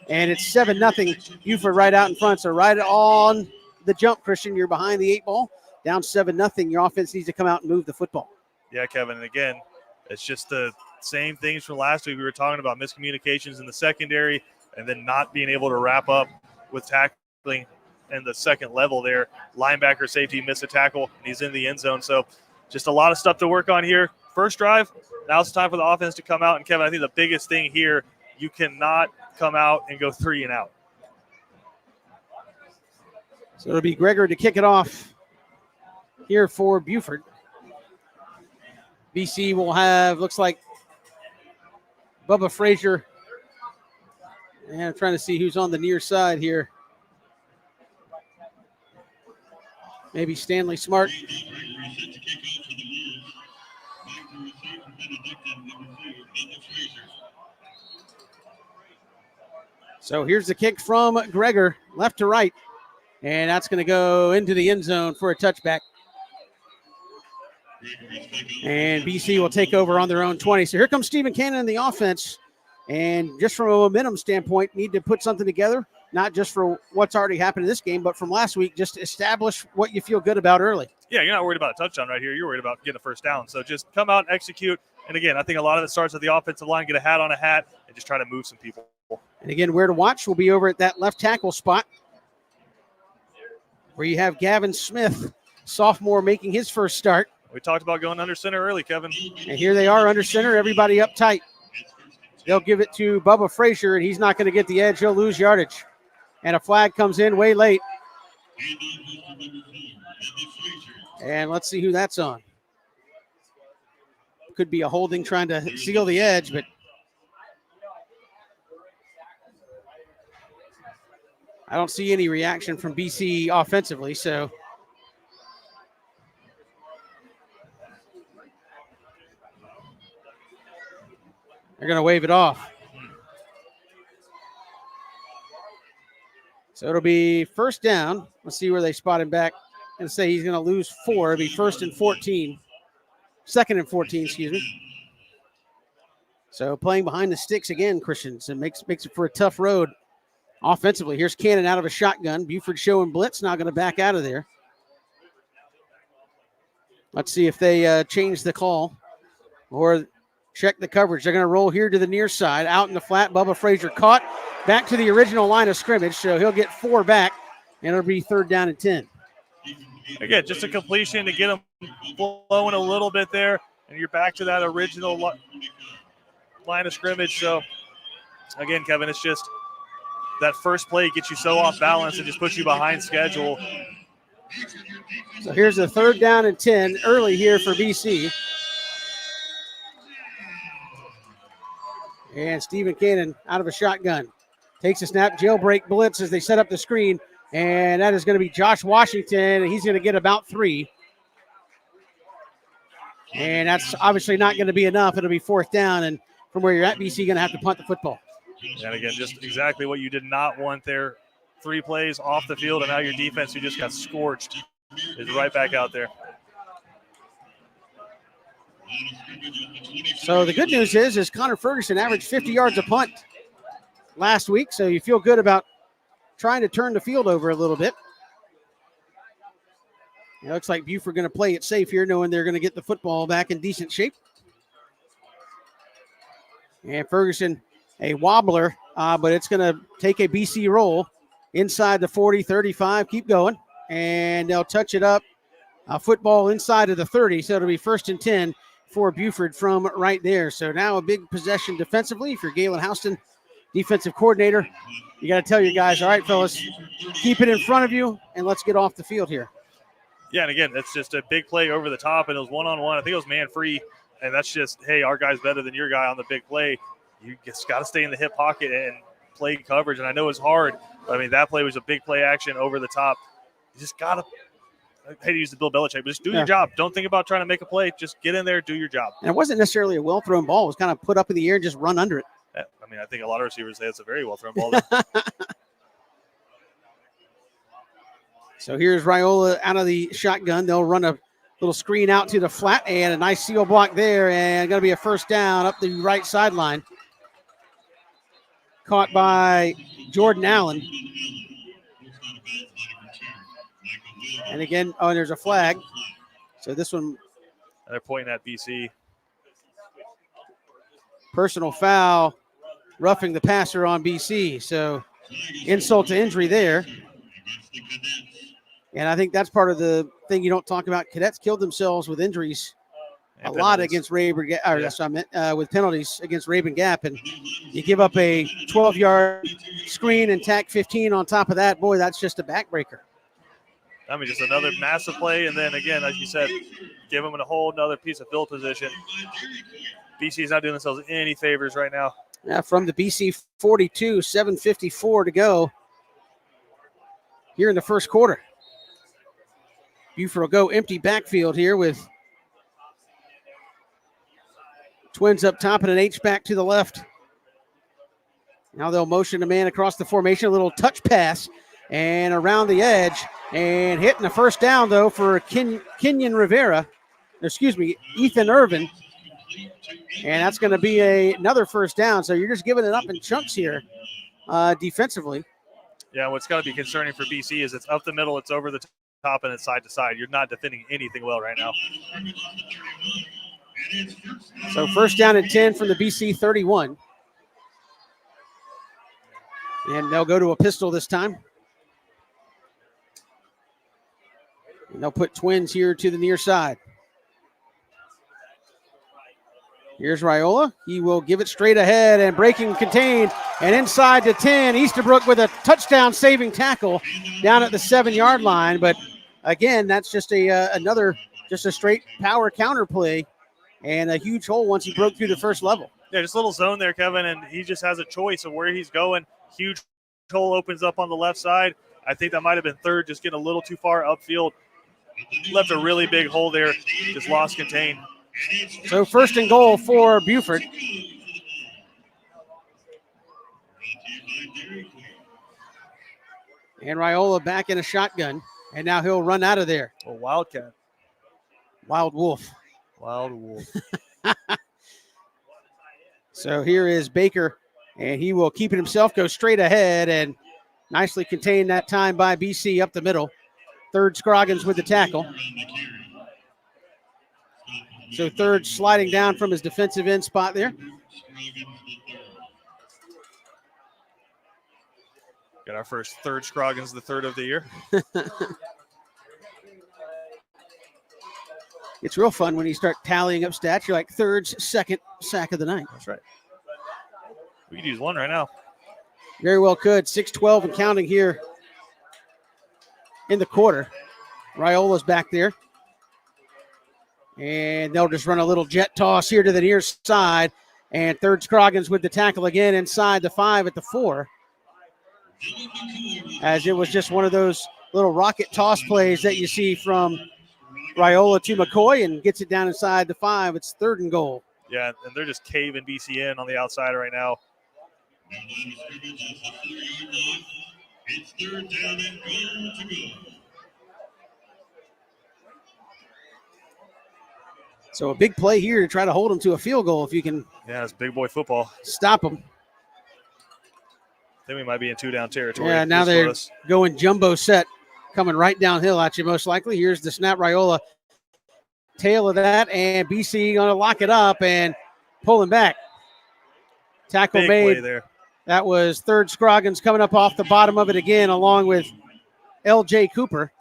And it's 7-0. Buford right out in front. So right on the jump, Christian, you're behind the 8 ball. Down 7-0. Your offense needs to come out and move the football. Yeah, Kevin. And again, it's just the same things from last week. We were talking about miscommunications in the secondary and then not being able to wrap up with tackling in the second level there. Linebacker safety missed a tackle, and he's in the end zone. So just a lot of stuff to work on here. First drive, now it's time for the offense to come out. And, Kevin, I think the biggest thing here, you cannot come out and go 3 and out. So it'll be Gregor to kick it off here for Buford. BC will have, looks like, Bubba Frazier. And I'm trying to see who's on the near side here. Maybe Stanley Smart. So here's the kick from Gregor, left to right. And that's going to go into the end zone for a touchback. And BC will take over on their own 20. So here comes Stephen Cannon in the offense. And just from a momentum standpoint, need to put something together, not just for what's already happened in this game, but from last week, just establish what you feel good about early. Yeah, you're not worried about a touchdown right here. You're worried about getting a first down. So just come out and execute. And, again, I think a lot of it starts with the offensive line, get a hat on a hat, and just try to move some people. And, again, where to watch will be over at that left tackle spot where you have Gavin Smith, sophomore, making his first start. We talked about going under center early, Kevin. And here they are under center, everybody up tight. They'll give it to Bubba Frazier, and he's not going to get the edge. He'll lose yardage. And a flag comes in way late. And let's see who that's on. Could be a holding trying to seal the edge, but I don't see any reaction from BC offensively, so they're going to wave it off. So it'll be first down. Let's see where they spot him back and say he's going to lose 4. It'll be 2nd and 14, excuse me. So playing behind the sticks again, Christians, and makes it for a tough road offensively. Here's Cannon out of a shotgun. Buford showing blitz, now going to back out of there. Let's see if they change the call or check the coverage. They're going to roll here to the near side, out in the flat. Bubba Frazier caught, back to the original line of scrimmage, so he'll get 4 back, and it'll be 3rd down and 10. Again, just a completion to get them flowing a little bit there, and you're back to that original line of scrimmage. So, again, Kevin, it's just that first play gets you so off balance and just puts you behind schedule. So here's a 3rd down and 10 early here for BC. And Stephen Cannon out of a shotgun. Takes a snap, jailbreak blitz as they set up the screen. And that is going to be Josh Washington, and he's going to get about 3. And that's obviously not going to be enough. It'll be 4th down, and from where you're at, BC going to have to punt the football. And again, just exactly what you did not want there. 3 plays off the field, and now your defense, who just got scorched, is right back out there. So the good news is Connor Ferguson averaged 50 yards a punt last week, so you feel good about trying to turn the field over a little bit. It looks like Buford going to play it safe here, knowing they're going to get the football back in decent shape. And Ferguson, a wobbler, but it's going to take a BC roll inside the 40, 35, keep going. And they'll touch it up, football inside of the 30, so it'll be 1st and 10 for Buford from right there. So now a big possession defensively for Galen Houston, defensive coordinator. You got to tell your guys, all right, fellas, keep it in front of you, and let's get off the field here. Yeah, and again, it's just a big play over the top, and it was one-on-one. I think it was man-free, and that's just, hey, our guy's better than your guy on the big play. You just got to stay in the hip pocket and play coverage, and I know it's hard, but, I mean, that play was a big play action over the top. You just got to – I hate to use the Bill Belichick, but just do your job. Don't think about trying to make a play. Just get in there, do your job. And it wasn't necessarily a well-thrown ball. It was kind of put up in the air and just run under it. Yeah, I mean, I think a lot of receivers say it's a very well-thrown ball. So here's Raiola out of the shotgun. They'll run a little screen out to the flat and a nice seal block there, and going to be a first down up the right sideline. Caught by Jordan Allen. And again, there's a flag. So this one. They're pointing at BC. Personal foul, roughing the passer on BC. So insult to injury there. And I think that's part of the thing you don't talk about. Cadets killed themselves with injuries a lot against Rayburn, or that's what I meant, with penalties against Rayburn Gap. And you give up a 12-yard screen and tack 15 on top of that. Boy, that's just a backbreaker. I mean, just another massive play. And then again, like you said, give them a whole another piece of field position. BC's not doing themselves any favors right now. Yeah, from the BC 42, 7:54 to go here in the first quarter. Buford will go empty backfield here with Twins up top and an H-back to the left. Now they'll motion a man across the formation, a little touch pass, and around the edge, and hitting the first down, though, for Ethan Irvin. And that's going to be another first down. So you're just giving it up in chunks here defensively. Yeah, what's got to be concerning for BC is it's up the middle, it's over the top, and it's side to side. You're not defending anything well right now. So first down and 10 from the BC 31. And they'll go to a pistol this time. And they'll put Twins here to the near side. Here's Raiola. He will give it straight ahead and breaking contained. And inside to 10, Easterbrook with a touchdown saving tackle down at the 7-yard line. But again, that's just another straight power counter play and a huge hole once he broke through the first level. Yeah, just a little zone there, Kevin, and he just has a choice of where he's going. Huge hole opens up on the left side. I think that might have been third, just getting a little too far upfield. Left a really big hole there, just lost contain. So first and goal for Buford. And Raiola back in a shotgun, and now he'll run out of there. A wildcat. Wild Wolf. Wild Wolf. So here is Baker, and he will keep it himself, go straight ahead, and nicely contained that time by BC up the middle. Third Scroggins with the tackle. So Third sliding down from his defensive end spot there. Got our first Third Scroggins, the third of the year. It's real fun when you start tallying up stats. You're like Third's second sack of the night. That's right. We could use one right now. Very well could. 6:12 and counting here in the quarter. Raiola's back there. And they'll just run a little jet toss here to the near side. And Third Scroggins with the tackle again inside the 5 at the 4. As it was just one of those little rocket toss plays that you see from Raiola to McCoy and gets it down inside the 5. It's third and goal. Yeah, and they're just caving BC in on the outside right now. It's third down and goal to go. So a big play here to try to hold them to a field goal if you can. Yeah, it's big boy football. Stop them. I think we might be in 2-down territory. Yeah, now they're going jumbo set, coming right downhill at you most likely. Here's the snap. Raiola, tail of that, and BC going to lock it up and pulling back. Tackle big made. Play there. That was Third Scroggins coming up off the bottom of it again, along with L.J. Cooper,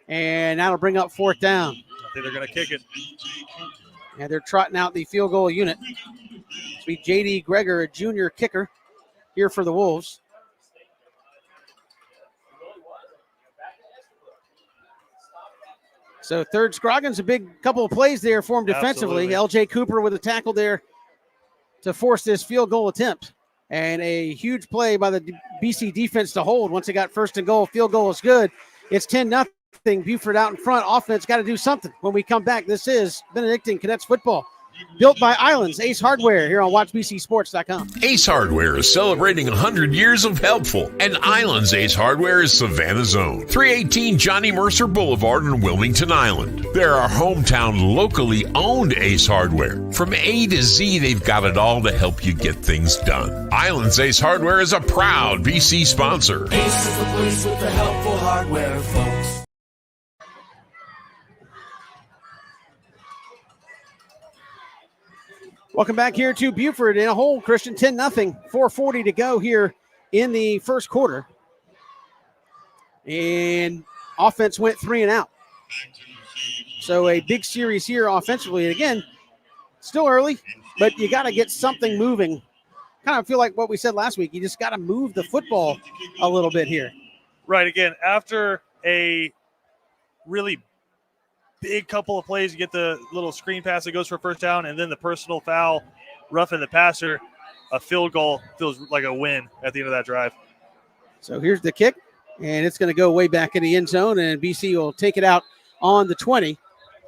and that'll bring up fourth down. I think they're going to kick it. And they're trotting out the field goal unit. It'll be J.D. Gregor, a junior kicker, here for the Wolves. So Third Scroggins, a big couple of plays there for him defensively. Absolutely. L.J. Cooper with a tackle there to force this field goal attempt. And a huge play by the BC defense to hold. Once they got first and goal, field goal is good. It's 10-0. Buford out in front. Offense got to do something. When we come back, this is Benedictine Cadets football built by Islands Ace Hardware here on WatchBCSports.com. Ace Hardware is celebrating 100 years of helpful, and Islands Ace Hardware is Savannah's own. 318 Johnny Mercer Boulevard in Wilmington Island. They're our hometown, locally owned Ace Hardware. From A to Z, they've got it all to help you get things done. Islands Ace Hardware is a proud BC sponsor. Ace is the place with the helpful hardware, folks. Welcome back here to Buford in a hole, Christian, 10-0, 4:40 to go here in the first quarter. And offense went 3 and out. So a big series here offensively. And again, still early, but you got to get something moving. Kind of feel like what we said last week. You just got to move the football a little bit here. Right, again, after a really big couple of plays, you get the little screen pass that goes for first down, and then the personal foul, roughing the passer, a field goal feels like a win at the end of that drive. So here's the kick, and it's going to go way back in the end zone, and BC will take it out on the 20,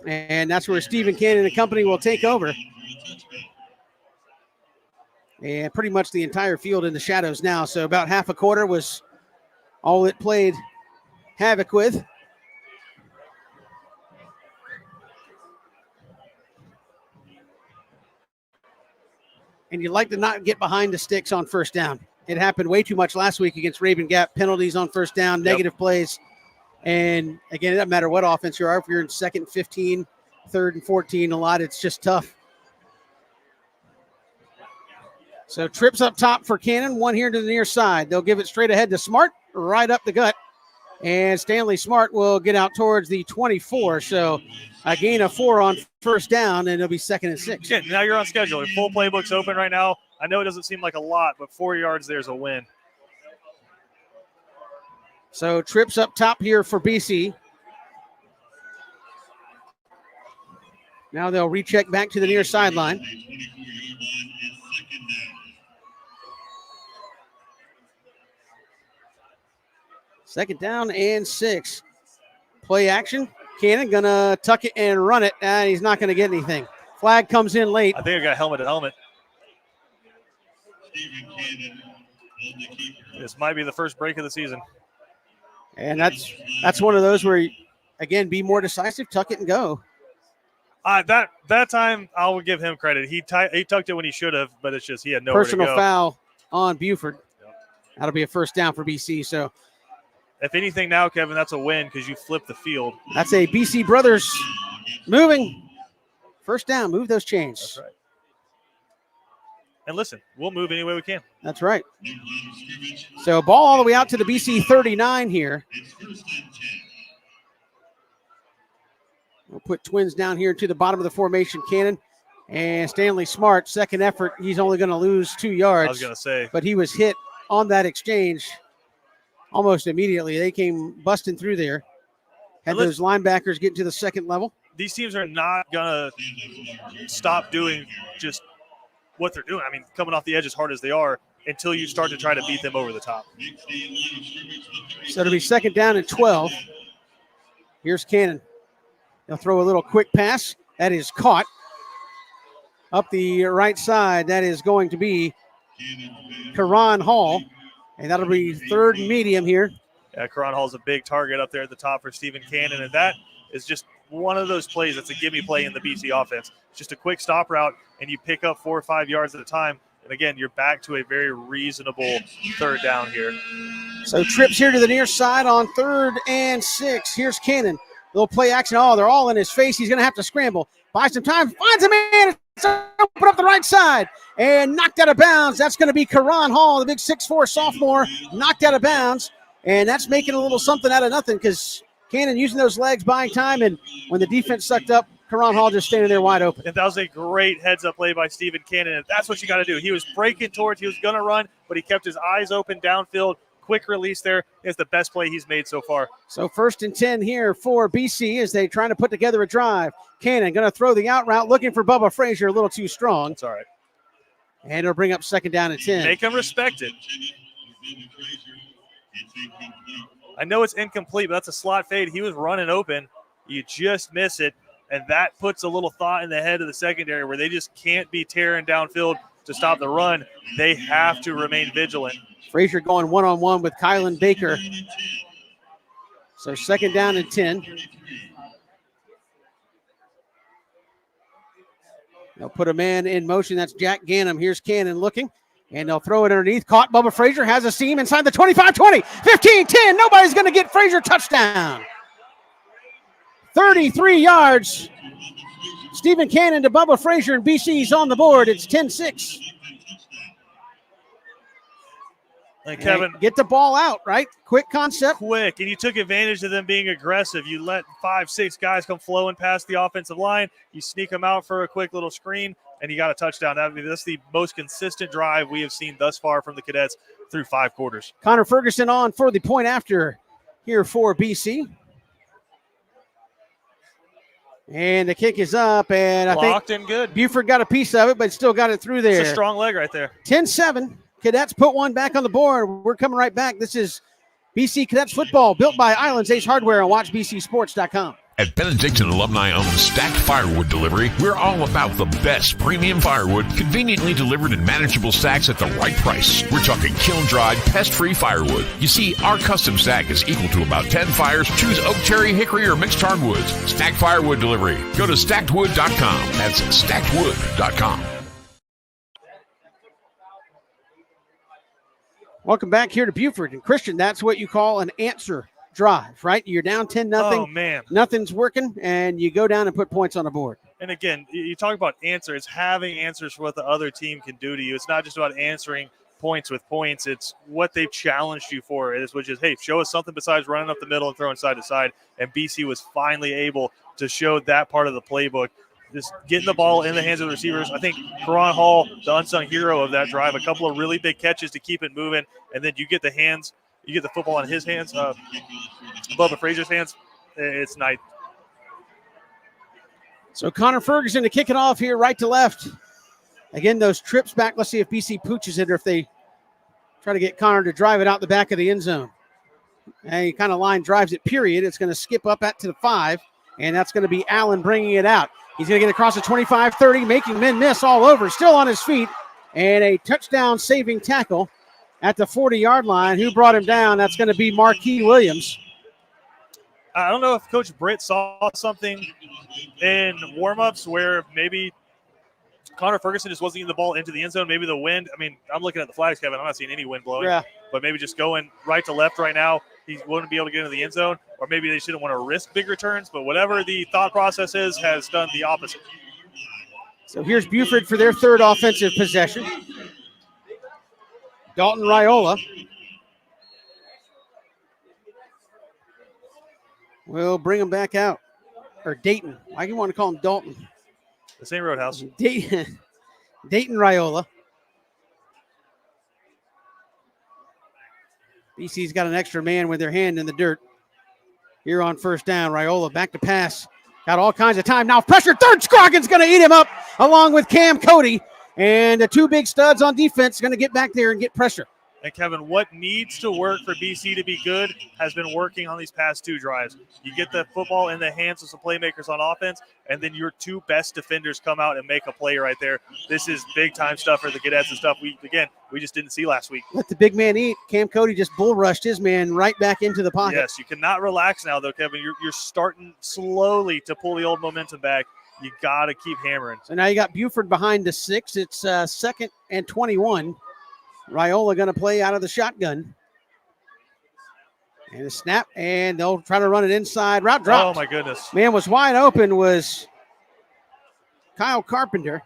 and that's where Stephen Cannon and company will take over. And pretty much the entire field in the shadows now, so about half a quarter was all it played havoc with. And you like to not get behind the sticks on first down. It happened way too much last week against Raven Gap. Penalties on first down, negative plays. And, again, it doesn't matter what offense you are. If you're in 2nd and 15, 3rd and 14, a lot, it's just tough. So trips up top for Cannon, one here to the near side. They'll give it straight ahead to Smart, right up the gut. And Stanley Smart will get out towards the 24. So a gain of 4 on first down, and it'll be 2nd and 6. Yeah, now you're on schedule. Your full playbook's open right now. I know it doesn't seem like a lot, but 4 yards there's a win. So trips up top here for BC. Now they'll recheck back to the near sideline. Second down and 6. Play action. Cannon gonna tuck it and run it, and he's not gonna get anything. Flag comes in late. I think I got helmet to helmet. This might be the first break of the season. And that's one of those where, again, be more decisive, tuck it and go. That time, I will give him credit. He tucked it when he should have, but it's just he had nowhere to go. Personal foul on Buford. That'll be a first down for BC. So if anything now, Kevin, that's a win because you flipped the field. that's a BC Brothers moving. First down, move those chains. That's right. And listen, we'll move any way we can. That's right. So ball all the way out to the BC 39 here. We'll put Twins down here to the bottom of the formation. Cannon and Stanley Smart, second effort. He's only going to lose 2 yards. I was going to say. But he was hit on that exchange almost immediately. They came busting through there. Had those linebackers get to the second level. These teams are not going to stop doing just what they're doing. I mean, coming off the edge as hard as they are until you start to try to beat them over the top. So it'll be second down and 12. Here's Cannon. He'll throw a little quick pass. That is caught. Up the right side, that is going to be Karan Hall. And that'll be third and medium here. Yeah, Karan Hall's a big target up there at the top for Stephen Cannon. And that is just one of those plays that's a gimme play in the BC offense. It's just a quick stop route, and you pick up 4 or 5 yards at a time. And, again, you're back to a very reasonable third down here. So trips here to the near side on 3rd and 6. Here's Cannon. Little play action. Oh, they're all in his face. He's going to have to scramble. Buy some time. Finds a man. Open up the right side. And knocked out of bounds. That's going to be Karan Hall, the big 6'4 sophomore. Knocked out of bounds. And that's making a little something out of nothing because Cannon using those legs, buying time. And when the defense sucked up, Karan Hall just standing there wide open. And that was a great heads-up play by Stephen Cannon. And that's what you got to do. He was breaking towards, he was going to run, but he kept his eyes open downfield. Quick release there is the best play he's made so far. So 1st and 10 here for BC as they trying to put together a drive. Cannon going to throw the out route, looking for Bubba Frazier, a little too strong. That's all right. And it'll bring up second down and 10. Make him respect it. I know it's incomplete, but that's a slot fade. He was running open. You just miss it. And that puts a little thought in the head of the secondary where they just can't be tearing downfield to stop the run. They have to remain vigilant. Frazier going one-on-one with Kylan Baker. So 2nd down and 10. They'll put a man in motion. That's Jack Ganem. Here's Cannon looking. And they'll throw it underneath. Caught. Bubba Frazier has a seam inside the 25, 20, 15, 10. Nobody's going to get Frazier. Touchdown. 33 yards. Stephen Cannon to Bubba Frazier, and BC's on the board. It's 10-6. And Kevin, get the ball out, right? Quick concept. Quick, and you took advantage of them being aggressive. You let 5-6 guys come flowing past the offensive line. You sneak them out for a quick little screen, and you got a touchdown. That's the most consistent drive we have seen thus far from the Cadets through 5 quarters. Connor Ferguson on for the point after here for BC. And the kick is up, and Blocked I think and good. Buford got a piece of it, but still got it through there. It's a strong leg right there. 10-7. Cadets put one back on the board. We're coming right back. This is BC Cadets football, built by Islands Ace Hardware on WatchBCSports.com. At Benedictine alumni-owned Stacked Firewood Delivery, we're all about the best premium firewood, conveniently delivered in manageable stacks at the right price. We're talking kiln-dried, pest-free firewood. You see, our custom stack is equal to about 10 fires. Choose oak, cherry, hickory, or mixed hardwoods. Stacked Firewood Delivery. Go to stackedwood.com. That's stackedwood.com. Welcome back here to Buford. And Christian, that's what you call an answer drive, right? You're down 10-0. Oh, man. Nothing's working, and you go down and put points on the board. And again, you talk about answer. It's having answers for what the other team can do to you. It's not just about answering points with points. It's what they've challenged you for, which is, hey, show us something besides running up the middle and throwing side to side. And BC was finally able to show that part of the playbook. Just getting the ball in the hands of the receivers. I think Karan Hall, the unsung hero of that drive, a couple of really big catches to keep it moving, and then you get the football in his hands, Bubba Frazier's hands. It's nice. So Connor Ferguson to kick it off here, right to left. Again, those trips back. Let's see if BC pooches it or if they try to get Connor to drive it out the back of the end zone. And he kind of line drives it, period. It's going to skip up to the 5, and that's going to be Allen bringing it out. He's going to get across the 25-30, making men miss all over. Still on his feet, and a touchdown-saving tackle at the 40-yard line. Who brought him down? That's going to be Marquis Williams. I don't know if Coach Britt saw something in warm-ups where maybe Connor Ferguson just wasn't getting the ball into the end zone. Maybe the wind. I mean, I'm looking at the flags, Kevin. I'm not seeing any wind blowing. Yeah. But maybe just going right to left right now, he wouldn't be able to get into the end zone. Or maybe they shouldn't want to risk big returns. But whatever the thought process is, has done the opposite. So here's Buford for their 3rd offensive possession. Dalton Raiola will bring him back out. Or Dayton. Why do you want to call him Dalton? The same Roadhouse. Dayton Raiola. BC's got an extra man with their hand in the dirt. Here on 1st down, Raiola back to pass. Got all kinds of time. Now pressure. 3rd, Scroggins going to eat him up along with Cam Cody. And the 2 big studs on defense going to get back there and get pressure. And, Kevin, what needs to work for BC to be good has been working on these past 2 drives. You get the football in the hands of some playmakers on offense, and then your 2 best defenders come out and make a play right there. This is big-time stuff for the Cadets and stuff we just didn't see last week. Let the big man eat. Cam Cody just bull rushed his man right back into the pocket. Yes, you cannot relax now, though, Kevin. You're starting slowly to pull the old momentum back. You got to keep hammering. So now you got Buford behind the 6. It's 2nd and 21. Raiola going to play out of the shotgun. And a snap, and they'll try to run it inside. Route drop. Oh, my goodness. Man was wide open was Kyle Carpenter.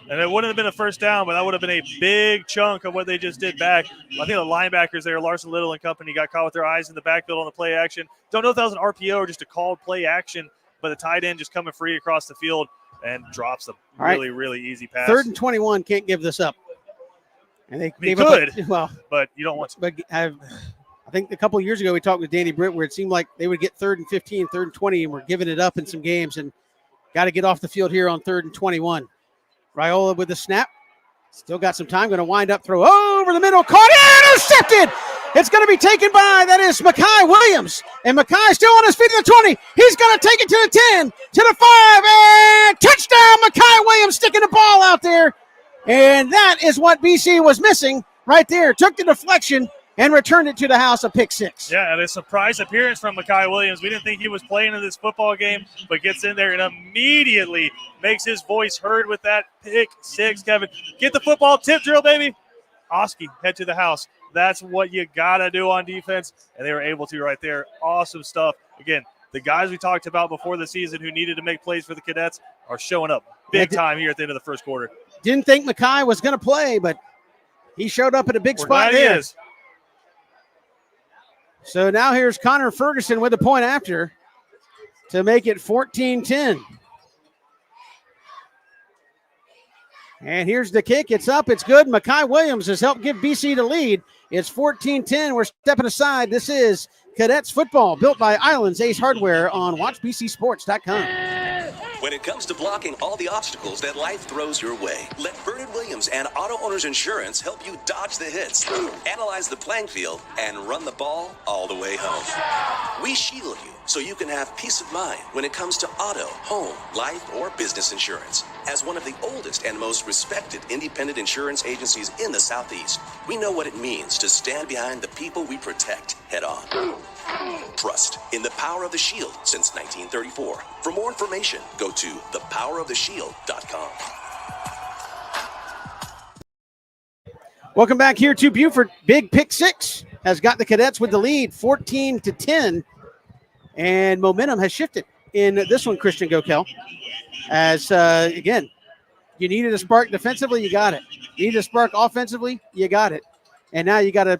And it wouldn't have been a 1st down, but that would have been a big chunk of what they just did back. I think the linebackers there, Larson Little and company, got caught with their eyes in the backfield on the play action. Don't know if that was an RPO or just a called play action, but the tight end just coming free across the field and drops a really, really easy pass. 3rd and 21, can't give this up. And they gave could, up but you don't want to. But I think a couple of years ago we talked with Danny Britt where it seemed like they would get 3rd and 15, 3rd and 20, and we're giving it up in some games and got to get off the field here on 3rd and 21. Raiola with the snap. Still got some time. Going to wind up, throw over the middle. Caught, intercepted. It's going to be taken by, that is Mekhi Williams. And Mekhi still on his feet to the 20. He's going to take it to the 10, to the 5, and touchdown, Mekhi Williams sticking the ball out there. And that is what BC was missing right there. Took the deflection and returned it to the house, a pick 6. Yeah, and a surprise appearance from Mekhi Williams. We didn't think he was playing in this football game, but gets in there and immediately makes his voice heard with that pick 6, Kevin. Get the football tip drill, baby. Oski, head to the house. That's what you got to do on defense, and they were able to right there. Awesome stuff. Again, the guys we talked about before the season who needed to make plays for the Cadets are showing up big time here at the end of the first quarter. Didn't think Mekhi was going to play, but he showed up at a big spot there. So now here's Connor Ferguson with the point after to make it 14-10. And here's the kick. It's up. It's good. Mekhi Williams has helped give BC the lead. It's 14-10. We're stepping aside. This is Cadets football, built by Islands Ace Hardware on WatchBCSports.com. When it comes to blocking all the obstacles that life throws your way, let Bernard Williams and Auto Owners Insurance help you dodge the hits, analyze the playing field, and run the ball all the way home. We shield you so you can have peace of mind when it comes to auto, home, life, or business insurance. As one of the oldest and most respected independent insurance agencies in the Southeast, we know what it means to stand behind the people we protect head on. Trust in the power of the shield since 1934. For more information, go to thepoweroftheshield.com. Welcome back here to Buford. Big pick 6 has got the Cadets with the lead, 14-10, and momentum has shifted in this one, Christian Gokel. As, again, you needed a spark defensively, you got it. You needed a spark offensively, you got it. And now you got to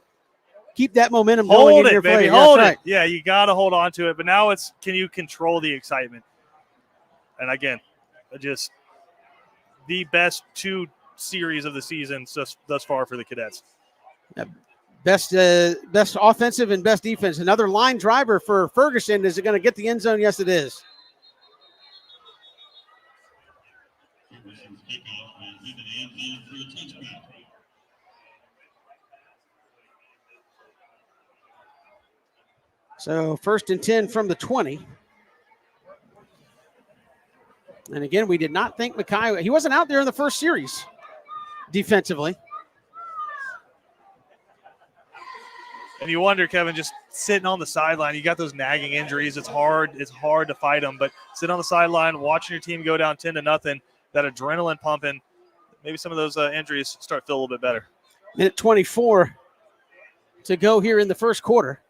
keep that momentum going in your play. Baby, hold it. Yeah, you got to hold on to it. But now it's, can you control the excitement? And again, just the best 2 series of the season thus far for the Cadets. Best offensive and best defense. Another line driver for Ferguson. Is it going to get the end zone? Yes, it is. So 1st and 10 from the 20. And again, we did not think Mekhi, he wasn't out there in the first series defensively. And you wonder, Kevin, just sitting on the sideline, you got those nagging injuries. It's hard to fight them, but sitting on the sideline, watching your team go down 10-0, that adrenaline pumping, maybe some of those injuries start to feel a little bit better. Minute 24 to go here in the first quarter.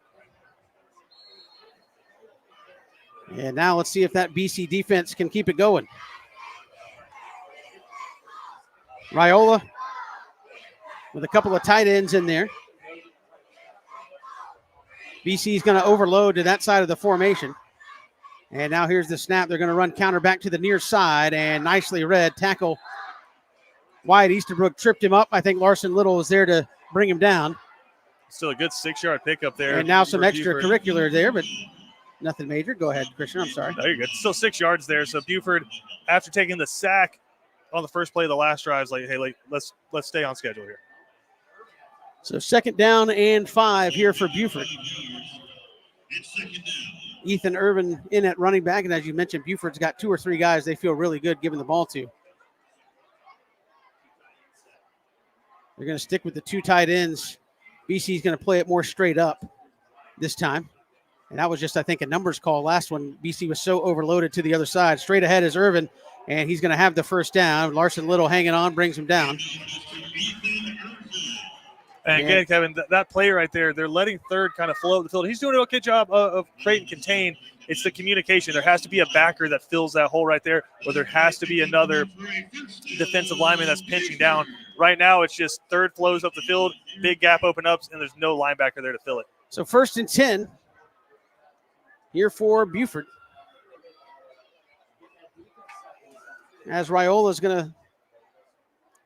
And now let's see if that BC defense can keep it going. Raiola with a couple of tight ends in there. BC's going to overload to that side of the formation. And now here's the snap. They're going to run counter back to the near side, and nicely read. Tackle Wyatt Easterbrook tripped him up. I think Larson Little was there to bring him down. Still a good 6-yard pickup there. And now some extracurricular there, but nothing major. Go ahead, Christian. I'm sorry. No, you're good. Still 6 yards there. So Buford, after taking the sack on the first play of the last drive, is like, hey, let's stay on schedule here. So 2nd down and 5 here for Buford. Ethan Irvin in at running back, and as you mentioned, Buford's got 2 or 3 guys they feel really good giving the ball to. They're going to stick with the 2 tight ends. BC's going to play it more straight up this time. And that was just, I think, a numbers call. Last one, BC was so overloaded to the other side. Straight ahead is Irvin, and he's going to have the first down. Larson Little hanging on, brings him down. And again, Kevin, that play right there, they're letting third kind of float the field. He's doing an okay job of create and contain. It's the communication. There has to be a backer that fills that hole right there, or there has to be another defensive lineman that's pinching down. Right now, it's just third flows up the field, big gap open ups, and there's no linebacker there to fill it. So 1st and 10 here for Buford. As Raiola's going to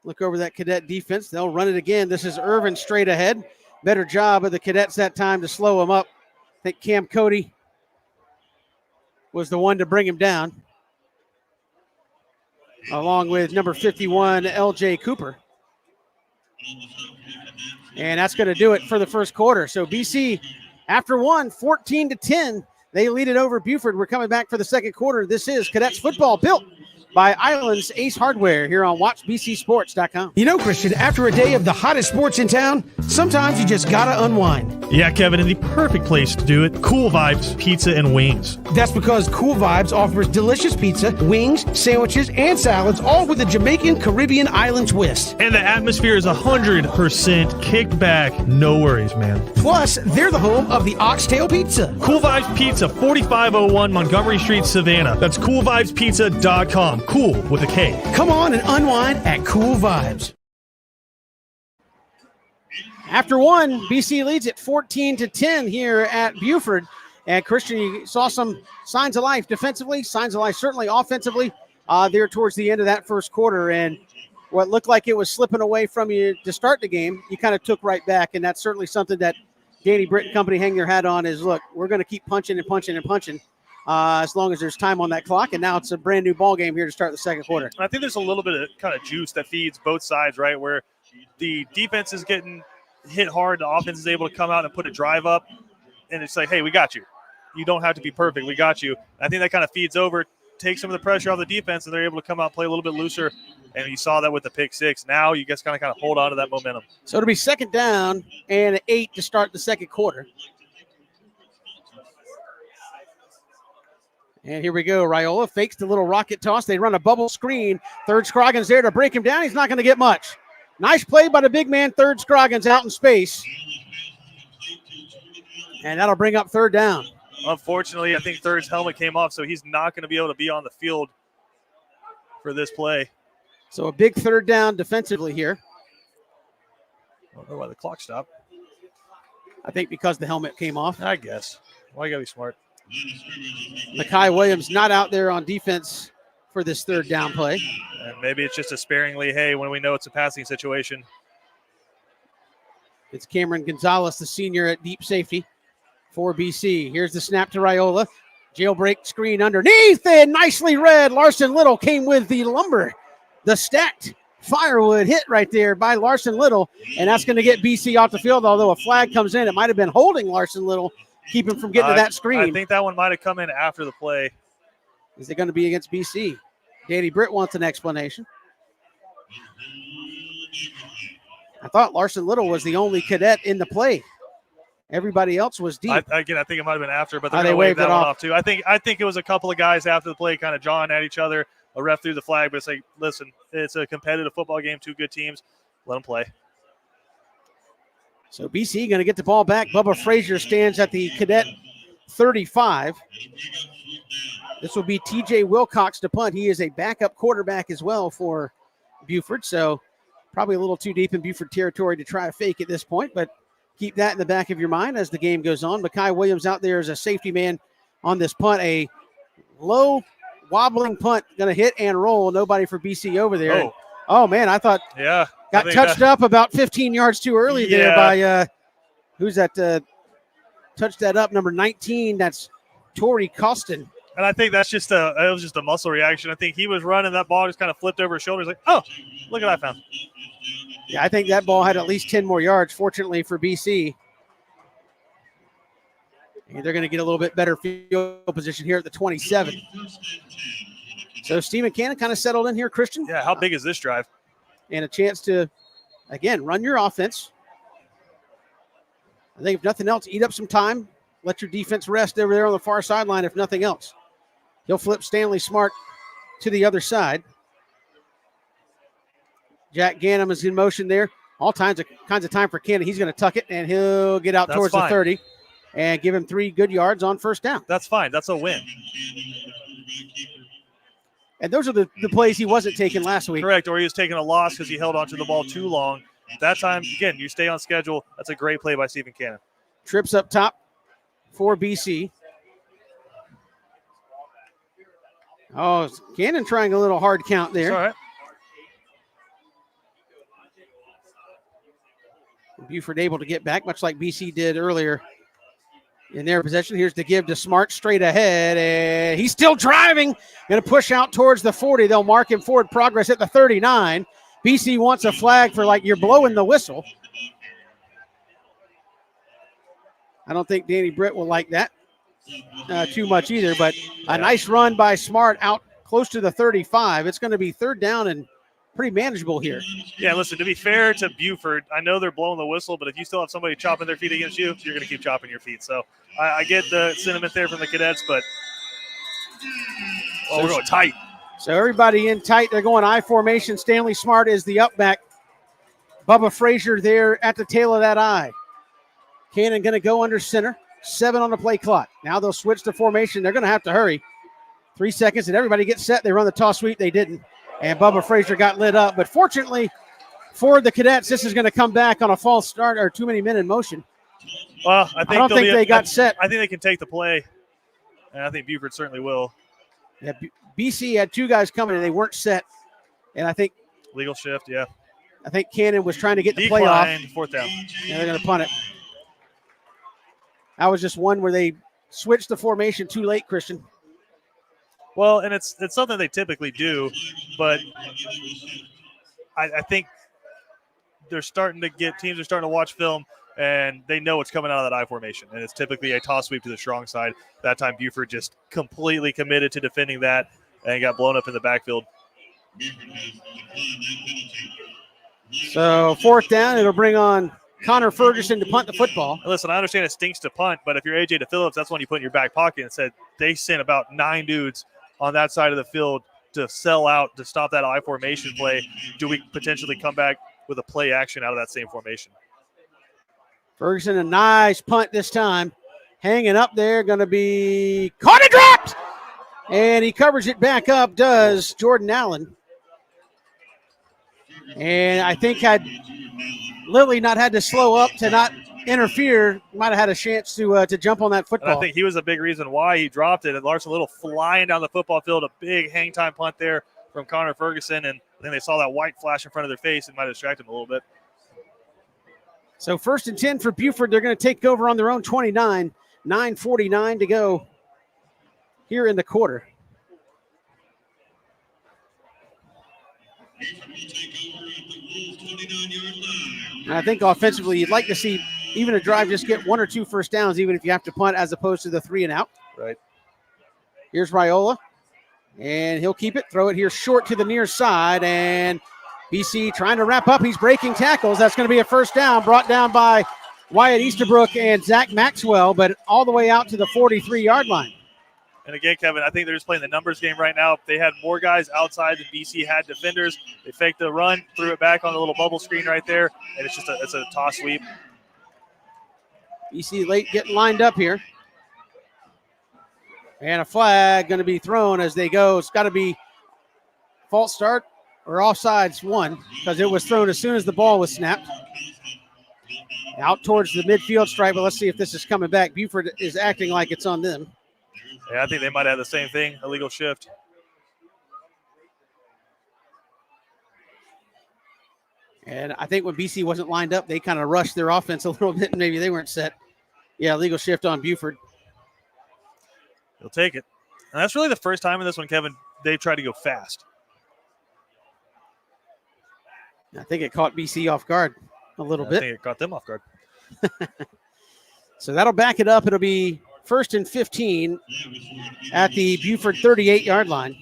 look over that Cadet defense. They'll run it again. This is Irvin straight ahead. Better job of the Cadets that time to slow him up. I think Cam Cody was the one to bring him down, along with number 51, L.J. Cooper. And that's going to do it for the first quarter. So BC, after one, 14-10, they lead it over Buford. We're coming back for the second quarter. This is Cadets football built by Island's Ace Hardware here on WatchBCSports.com. You know, Christian, after a day of the hottest sports in town, sometimes you just gotta unwind. Yeah, Kevin, and the perfect place to do it, Cool Vibes Pizza and Wings. That's because Cool Vibes offers delicious pizza, wings, sandwiches, and salads, all with a Jamaican Caribbean island twist. And the atmosphere is 100% kickback. No worries, man. Plus, they're the home of the Oxtail Pizza. Cool Vibes Pizza, 4501 Montgomery Street, Savannah. That's coolvibespizza.com. Cool with a K. Come on and unwind at Cool Vibes. After one, BC leads it 14-10 here at Buford. And Christian, you saw some signs of life defensively, signs of life certainly offensively there towards the end of that first quarter. And what looked like it was slipping away from you to start the game, you kind of took right back. And that's certainly something that Danny Britt and company hang their hat on is, look, we're going to keep punching and punching and punching. As long as there's time on that clock, and now it's a brand new ball game here to start the second quarter. I think there's a little bit of kind of juice that feeds both sides, right? Where the defense is getting hit hard, the offense is able to come out and put a drive up, and it's like, hey, we got you. You don't have to be perfect. We got you. I think that kind of feeds over, takes some of the pressure off the defense, and they're able to come out and play a little bit looser. And you saw that with the pick six. Now you guys kind of hold on to that momentum. So it'll be second down and 8 to start the second quarter. And here we go. Raiola fakes the little rocket toss. They run a bubble screen. Third Scroggins there to break him down. He's not going to get much. Nice play by the big man, Third Scroggins, out in space. And that'll bring up third down. Unfortunately, I think Third's helmet came off, so he's not going to be able to be on the field for this play. So a big third down defensively here. I don't know why the clock stopped. I think because the helmet came off. I guess. Why you got to be smart? Makai Williams not out there on defense for this third down play. And maybe it's just a sparingly, hey, when we know it's a passing situation. It's Cameron Gonzalez, the senior at deep safety for BC. Here's the snap to Raiola. Jailbreak screen underneath and nicely read. Larson Little came with the lumber. The stacked firewood hit right there by Larson Little, and that's going to get BC off the field, although a flag comes in. It might have been holding Larson Little, keep him from getting to that screen. I think that one might have come in after the play. Is it going to be against BC? Danny Britt wants an explanation. I thought Larson Little was the only cadet in the play. Everybody else was deep. I think it might have been after, but they waved that it one off. off too. I think it was a couple of guys after the play kind of jawing at each other. A ref threw the flag, but it's like, listen, it's a competitive football game, two good teams. Let them play. So BC going to get the ball back. Bubba Frazier stands at the cadet 35. This will be TJ Wilcox to punt. He is a backup quarterback as well for Buford, so probably a little too deep in Buford territory to try to fake at this point, but keep that in the back of your mind as the game goes on. Makai Williams out there as a safety man on this punt. A low wobbling punt, going to hit and roll. Nobody for BC over there. Oh man, I thought got touched up about 15 yards too early there by who's that? Touched that up, number 19. That's Torrey Costin. And I think that's just it was just a muscle reaction. I think he was running, that ball just kind of flipped over his shoulders. Like, oh, look at that I found. Yeah, I think that ball had at least 10 more yards, fortunately for BC. And they're going to get a little bit better field position here at the 27. So Stephen Cannon kind of settled in here, Christian. Yeah, how big is this drive? And a chance to, again, run your offense. I think if nothing else, eat up some time. Let your defense rest over there on the far sideline, if nothing else. He'll flip Stanley Smart to the other side. Jack Ganem is in motion there. All kinds of time for Cannon. He's going to tuck it, and he'll get out towards the 30 and give him 3 good yards on first down. That's fine. That's a win. And those are the plays he wasn't taking last week. Correct, or he was taking a loss because he held onto the ball too long. That time, again, you stay on schedule. That's a great play by Stephen Cannon. Trips up top for BC. Oh, Cannon trying a little hard count there. It's all right. Buford able to get back, much like BC did earlier in their possession. Here's the give to Smart straight ahead, and he's still driving. Going to push out towards the 40. They'll mark him forward progress at the 39. BC wants a flag for like you're blowing the whistle. I don't think Danny Britt will like that too much either, but a nice run by Smart out close to the 35. It's going to be third down and pretty manageable here. Yeah, listen, to be fair to Buford, I know they're blowing the whistle, but if you still have somebody chopping their feet against you, you're going to keep chopping your feet. So I get the sentiment there from the Cadets, but we're going tight. So everybody in tight. They're going I formation. Stanley Smart is the up back. Bubba Frazier there at the tail of that I. Cannon going to go under center. 7 on the play clock. Now they'll switch the formation. They're going to have to hurry. 3 seconds, and everybody gets set. They run the toss sweep. They didn't. And Bubba Frazier got lit up. But fortunately for the Cadets, this is going to come back on a false start or too many men in motion. Well, I don't think they got set. I think they can take the play, and I think Buford certainly will. Yeah, BC had 2 guys coming, and they weren't set. And I think legal shift, yeah. I think Cannon was trying to get the play off. 4th down. Yeah, they're going to punt it. That was just one where they switched the formation too late, Christian. Well, and it's something they typically do, but I think teams are starting to watch film, and they know what's coming out of that I formation, and it's typically a toss sweep to the strong side. That time Buford just completely committed to defending that and got blown up in the backfield. So 4th down, it'll bring on Connor Ferguson to punt the football. Listen, I understand it stinks to punt, but if you're AJ DePhillips, that's one you put in your back pocket and said they sent about 9 dudes on that side of the field to sell out to stop that I formation play. Do we potentially come back with a play action out of that same formation? Ferguson, a nice punt this time. Hanging up there, going to be caught and dropped. And he covers it back up, does Jordan Allen. And I think had Lilly not had to slow up to not interfere, might have had a chance to jump on that football. And I think he was a big reason why he dropped it. And Larson Little flying down the football field, a big hang time punt there from Connor Ferguson. And then they saw that white flash in front of their face and might have distracted him a little bit. So 1st and 10 for Buford. They're going to take over on their own 29. 9:49 to go here in the quarter. And I think offensively, you'd like to see even a drive just get 1 or 2 first downs, even if you have to punt, as opposed to the 3 and out. Right. Here's Raiola, and he'll keep it. Throw it here short to the near side, and BC trying to wrap up. He's breaking tackles. That's going to be a first down, brought down by Wyatt Easterbrook and Zach Maxwell, but all the way out to the 43-yard line. And again, Kevin, I think they're just playing the numbers game right now. They had more guys outside than BC had defenders. They faked the run, threw it back on the little bubble screen right there, and it's a toss sweep. BC late getting lined up here. And a flag going to be thrown as they go. It's got to be false start or offsides 1, because it was thrown as soon as the ball was snapped. Out towards the midfield stripe, but let's see if this is coming back. Buford is acting like it's on them. Yeah, I think they might have the same thing, illegal shift. And I think when BC wasn't lined up, they kind of rushed their offense a little bit, and maybe they weren't set. Yeah, illegal shift on Buford. He'll take it. And that's really the first time in this one, Kevin, they tried to go fast. I think it caught BC off guard a little bit. I think it caught them off guard. So that'll back it up. It'll be 1st and 15 at the Buford 38-yard line.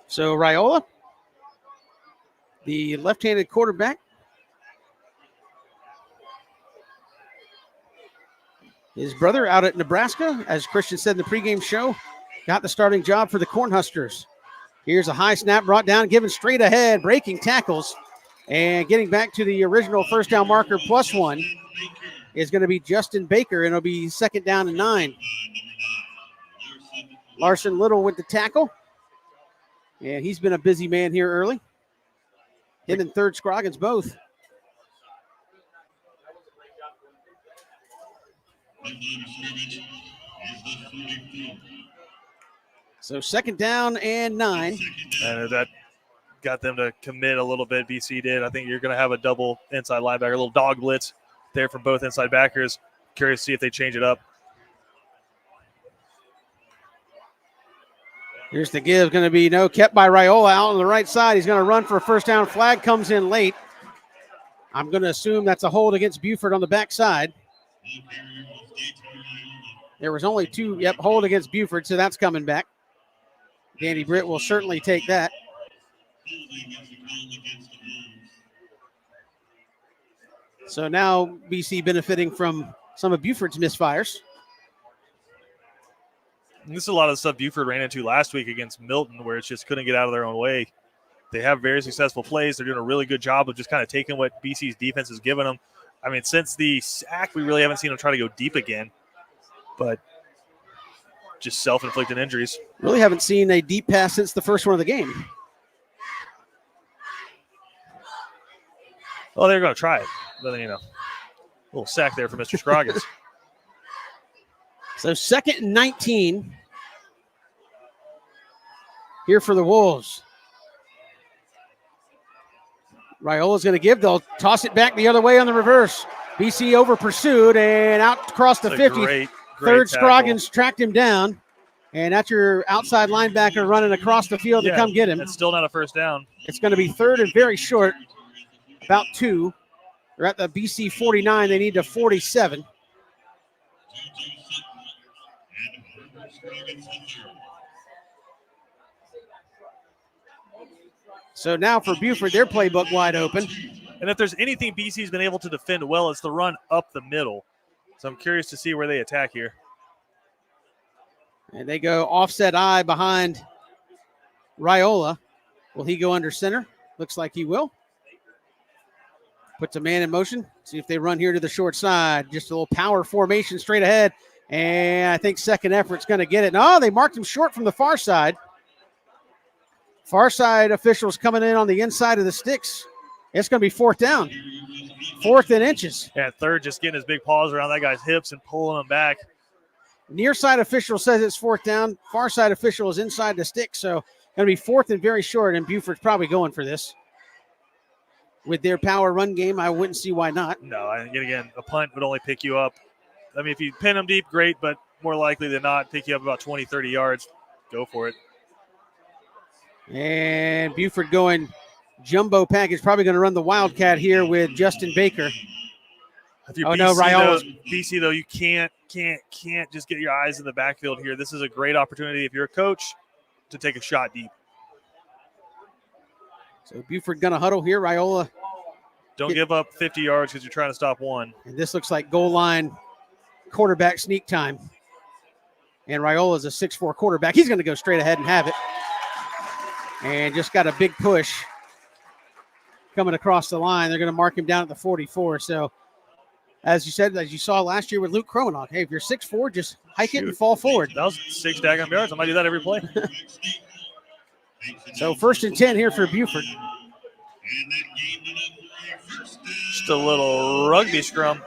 So Raiola, the left-handed quarterback. His brother out at Nebraska, as Christian said in the pregame show, got the starting job for the Cornhuskers. Here's a high snap brought down, given straight ahead, breaking tackles, and getting back to the original first down marker +1 is going to be Justin Baker, and it'll be 2nd down and 9. Larson Little with the tackle, and he's been a busy man here early. Him and 3rd Scroggins both. So 2nd down and 9. And that got them to commit a little bit. BC did. I think you're going to have a double inside linebacker, a little dog blitz there from both inside backers. Curious to see if they change it up. Here's the give, going to be kept by Raiola out on the right side. He's going to run for a first down. Flag comes in late. I'm going to assume that's a hold against Buford on the backside. There was only two, hold against Buford, so that's coming back. Danny Britt will certainly take that. So now BC benefiting from some of Buford's misfires. And this is a lot of the stuff Buford ran into last week against Milton, where it just couldn't get out of their own way. They have very successful plays. They're doing a really good job of just kind of taking what BC's defense has given them. I mean, since the sack, we really haven't seen them try to go deep again, but just self-inflicted injuries. Really haven't seen a deep pass since the first one of the game. Well, they're going to try it. But then, a little sack there for Mr. Scroggins. So 2nd and 19 here for the Wolves. Raiola's going to give. They'll toss it back the other way on the reverse. BC over pursued and out across the 50. Great Third, tackle. Scroggins tracked him down. And that's your outside linebacker running across the field to come get him. It's still not a first down. It's going to be 3rd and very short, about 2. They're at the BC 49. They need to 47. So now for Buford, their playbook wide open. And if there's anything BC's been able to defend well, it's the run up the middle. So I'm curious to see where they attack here. And they go offset eye behind Raiola. Will he go under center? Looks like he will. Puts a man in motion. See if they run here to the short side. Just a little power formation straight ahead. And I think second effort's going to get it. No, they marked him short from the far side. Far side officials coming in on the inside of the sticks. It's going to be 4th down. 4th and inches. Yeah, third just getting his big paws around that guy's hips and pulling him back. Near side official says it's 4th down. Far side official is inside the stick. So going to be 4th and very short, and Buford's probably going for this. With their power run game, I wouldn't see why not. No, and again, a punt would only pick you up. I mean, if you pin them deep, great, but more likely than not, pick you up about 20, 30 yards. Go for it. And Buford going jumbo package, probably going to run the Wildcat here with Justin Baker. If you're BC, though, you can't just get your eyes in the backfield here. This is a great opportunity if you're a coach to take a shot deep. So Buford going to huddle here. Raiola. Don't give up 50 yards because you're trying to stop one. And this looks like goal line quarterback sneak time. And Raiola is a 6'4 quarterback. He's going to go straight ahead and have it. And just got a big push coming across the line. They're going to mark him down at the 44. So, as you said, as you saw last year with Luke Kromenhoff, hey, if you're 6'4", just hike it and fall forward. That was 6 daggum yards. I might do that every play. So 1st and 10 here for Buford. Just a little rugby scrum.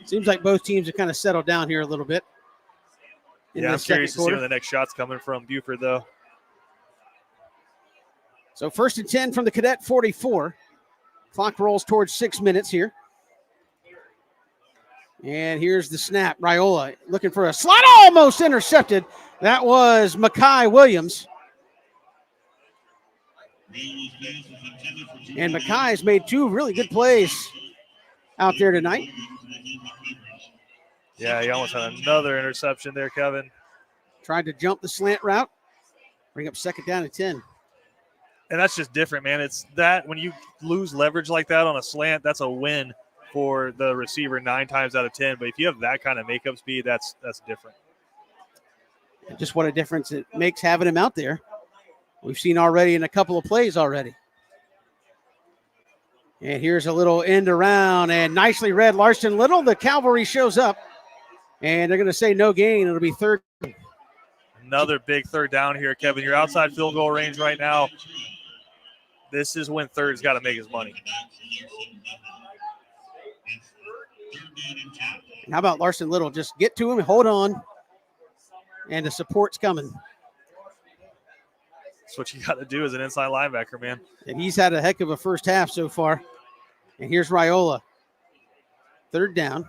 Seems like both teams have kind of settled down here a little bit. Yeah, I'm curious to see where the next shot's coming from Buford, though. So 1st and 10 from the Cadet 44. Clock rolls towards 6 minutes here. And here's the snap. Raiola looking for a slot, almost intercepted. That was Makai Williams. And Makai has made 2 really good plays out there tonight. Yeah, he almost had another interception there, Kevin. Tried to jump the slant route. Bring up 2nd down and 10. And that's just different, man. It's that when you lose leverage like that on a slant, that's a win for the receiver 9 times out of 10. But if you have that kind of makeup speed, that's different. Just what a difference it makes having him out there. We've seen already in a couple of plays already. And here's a little end around and nicely read Larson Little. The cavalry shows up and they're going to say no gain. It'll be 3rd. Another big 3rd down here, Kevin. You're outside field goal range right now. This is when 3rd's got to make his money. And how about Larson Little? Just get to him, hold on, and the support's coming. That's what you got to do as an inside linebacker, man. And he's had a heck of a first half so far. And here's Raiola. 3rd down.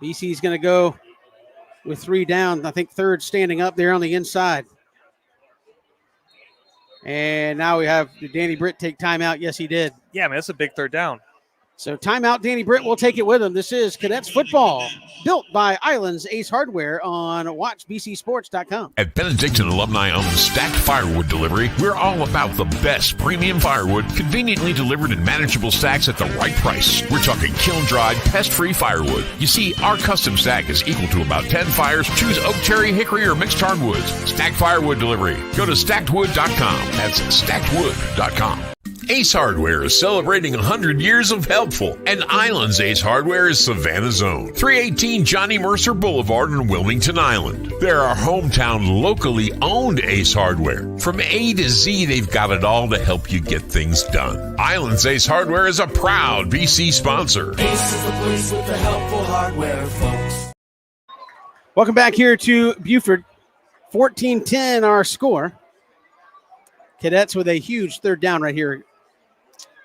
BC's going to go with 3 down. I think third standing up there on the inside. And now we have Danny Britt take timeout. Yes, he did. Yeah, man, that's a big third down. So timeout, Danny Britt will take it with him. This is Cadets Football, built by Islands Ace Hardware on WatchBCSports.com. At Benedictine alumni owned Stacked Firewood Delivery, we're all about the best premium firewood, conveniently delivered in manageable stacks at the right price. We're talking kiln-dried, pest-free firewood. You see, our custom stack is equal to about 10 fires. Choose oak, cherry, hickory, or mixed hardwoods. Stacked Firewood Delivery. Go to stackedwood.com. That's stackedwood.com. Ace Hardware is celebrating 100 years of helpful, and Islands Ace Hardware is Savannah's own. 318 Johnny Mercer Boulevard in Wilmington Island. They're our hometown, locally owned Ace Hardware. From A to Z, they've got it all to help you get things done. Islands Ace Hardware is a proud BC sponsor. Ace is the place with the helpful hardware, folks. Welcome back here to Buford. 14-10 our score. Cadets with a huge third down right here.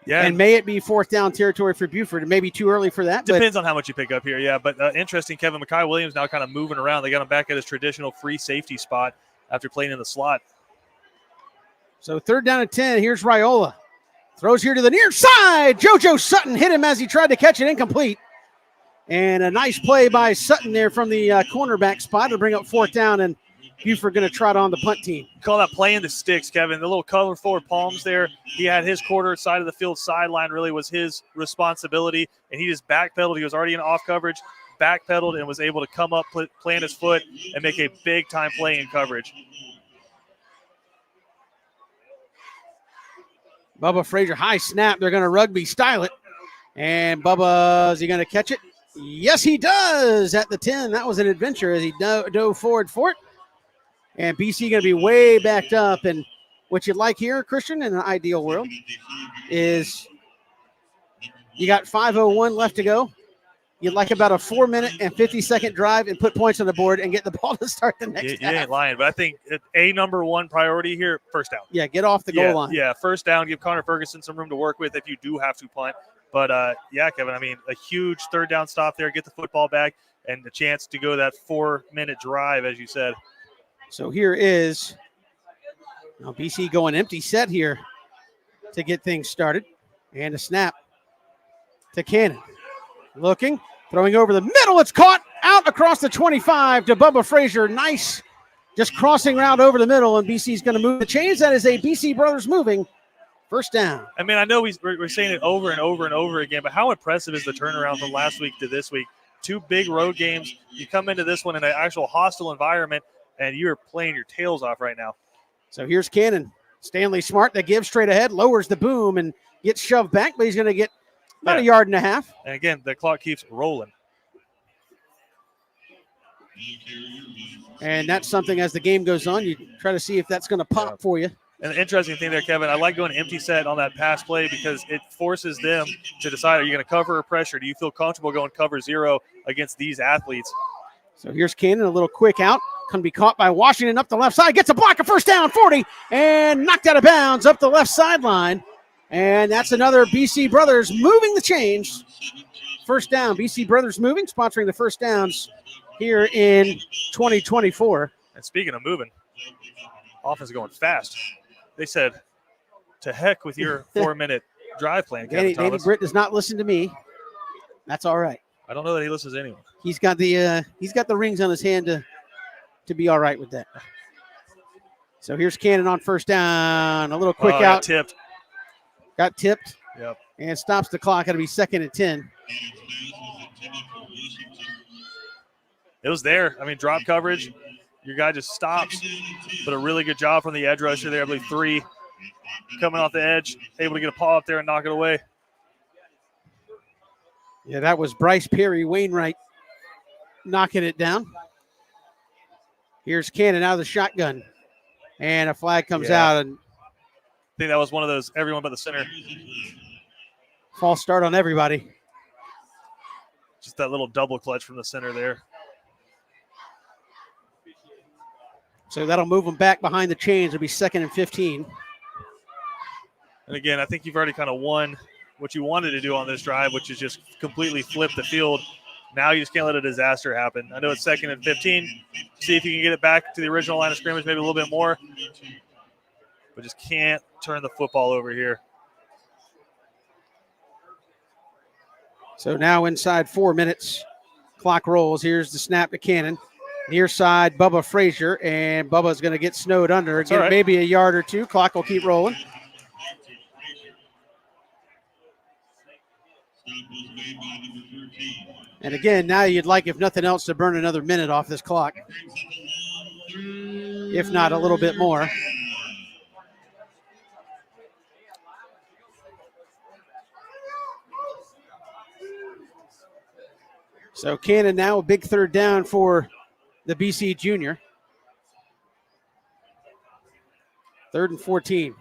Yeah. And may it be fourth down territory for Buford. It may be too early for that. Depends on how much you pick up here, yeah. But interesting, Kevin Mackay Williams now kind of moving around. They got him back at his traditional free safety spot after playing in the slot. So third down and 10. Here's Raiola. Throws here to the near side. JoJo Sutton hit him as he tried to catch it, incomplete. And a nice play by Sutton there from the cornerback spot to bring up fourth down, and Buford going to trot on the punt team. Call that playing the sticks, Kevin. The little cover forward palms there. He had his quarter side of the field sideline really was his responsibility, and he just backpedaled. He was already in off coverage, backpedaled, and was able to come up, plant his foot, and make a big-time play in coverage. Bubba Frazier, high snap. They're going to rugby style it. And Bubba, is he going to catch it? Yes, he does at the 10. That was an adventure as he dove forward for it. And BC going to be way backed up. And what you'd like here, Christian, in an ideal world, is you got 5:01 left to go. You'd like about a 4-minute and 50-second drive and put points on the board and get the ball to start the next half. You ain't lying, but I think number one priority here, first down. Yeah, get off the goal line. Yeah, first down, give Connor Ferguson some room to work with if you do have to punt. But, yeah, Kevin, I mean, a huge third down stop there, get the football back, and the chance to go that 4-minute drive, as you said. So here is now BC going empty set here to get things started. And a snap to Cannon. Looking, throwing over the middle. It's caught out across the 25 to Bubba Frazier. Nice, just crossing route over the middle, and BC's going to move the chains. That is a BC Brothers moving first down. I mean, I know we're saying it over and over and over again, but how impressive is the turnaround from last week to this week? 2 big road games. You come into this one in an actual hostile environment, and you're playing your tails off right now. So here's Cannon. Stanley Smart that gives straight ahead, lowers the boom, and gets shoved back, but he's going to get about a yard and a half. And again, the clock keeps rolling. And that's something as the game goes on, you try to see if that's going to pop for you. And the interesting thing there, Kevin, I like going empty set on that pass play because it forces them to decide, are you going to cover or pressure? Do you feel comfortable going cover 0 against these athletes? So here's Cannon, a little quick out. Can be caught by Washington up the left side. Gets a block, a first down, 40, and knocked out of bounds up the left sideline. And that's another BC Brothers moving the chains. First down, BC Brothers moving, sponsoring the first downs here in 2024. And speaking of moving, offense is going fast. They said, to heck with your 4-minute drive plan, Kevin Thomas. Danny Britt does not listen to me. That's all right. I don't know that he listens to anyone. He's got the rings on his hand to be all right with that. So here's Cannon on first down. A little quick out. Got tipped. Yep. And stops the clock. It'll be 2nd and 10. It was there. I mean, drop coverage. Your guy just stops. But a really good job from the edge rusher there. I believe 3 coming off the edge, able to get a paw up there and knock it away. Yeah, that was Bryce Perry Wainwright knocking it down. Here's Cannon out of the shotgun. And a flag comes out. And I think that was one of those everyone but the center. False start on everybody. Just that little double clutch from the center there. So that'll move them back behind the chains. It'll be 2nd and 15. And again, I think you've already kind of won what you wanted to do on this drive, which is just completely flip the field Now you just can't let a disaster happen. I know it's 2nd and 15. See if you can get it back to the original line of scrimmage, maybe a little bit more. But just can't turn the football over here. So now inside 4 minutes, clock rolls. Here's the snap to Cannon. Near side, Bubba Frazier, and Bubba's going to get snowed under. Again, right. Maybe a yard or two. Clock will keep rolling. And again, now you'd like, if nothing else, to burn another minute off this clock. If not a little bit more. So Cannon now a big 3rd down for the BC junior. 3rd and 14.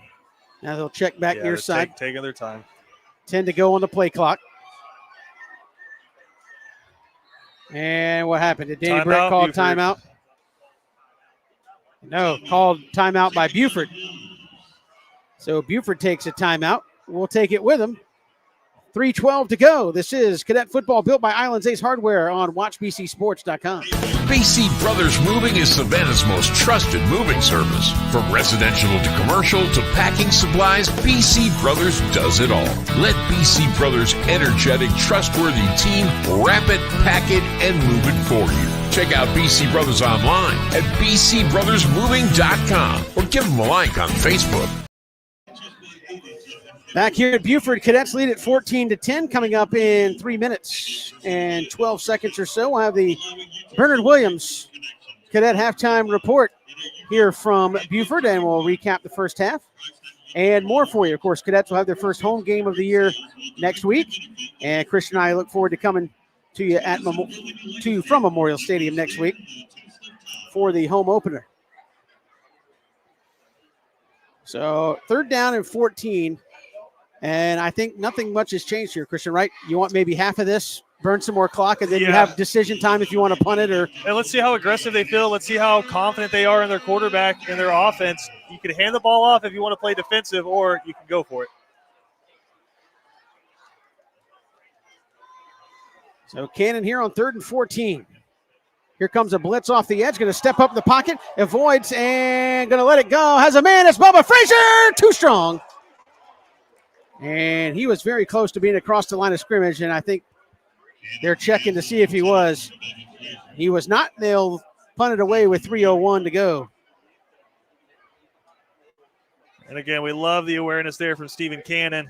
Now they'll check back near side. Taking their time. 10 to go on the play clock. And what happened? Did Danny Britt call timeout? No, called timeout by Buford. So Buford takes a timeout. We'll take it with him. 3:12 to go. This is Cadet Football built by Islands Ace Hardware on WatchBCSports.com. BC Brothers Moving is Savannah's most trusted moving service. From residential to commercial to packing supplies, BC Brothers does it all. Let BC Brothers' energetic, trustworthy team wrap it, pack it, and move it for you. Check out BC Brothers online at bcbrothersmoving.com or give them a like on Facebook. Back here at Buford, Cadets lead at 14-10, coming up in 3 minutes and 12 seconds or so. We'll have the Bernard Williams Cadet halftime report here from Buford, and we'll recap the first half and more for you. Of course, Cadets will have their first home game of the year next week, and Christian and I look forward to coming to you from Memorial Stadium next week for the home opener. So 3rd down and 14. And I think nothing much has changed here, Christian, right? You want maybe half of this, burn some more clock, and then you have decision time if you want to punt it. And let's see how aggressive they feel. Let's see how confident they are in their quarterback and their offense. You can hand the ball off if you want to play defensive, or you can go for it. So Cannon here on 3rd and 14. Here comes a blitz off the edge. Going to step up in the pocket, avoids, and going to let it go. Has a man. It's Bubba Frazier. Too strong. And he was very close to being across the line of scrimmage, and I think they're checking to see if he was. He was not. They'll punt it away with 3:01 to go. And again, we love the awareness there from Stephen Cannon.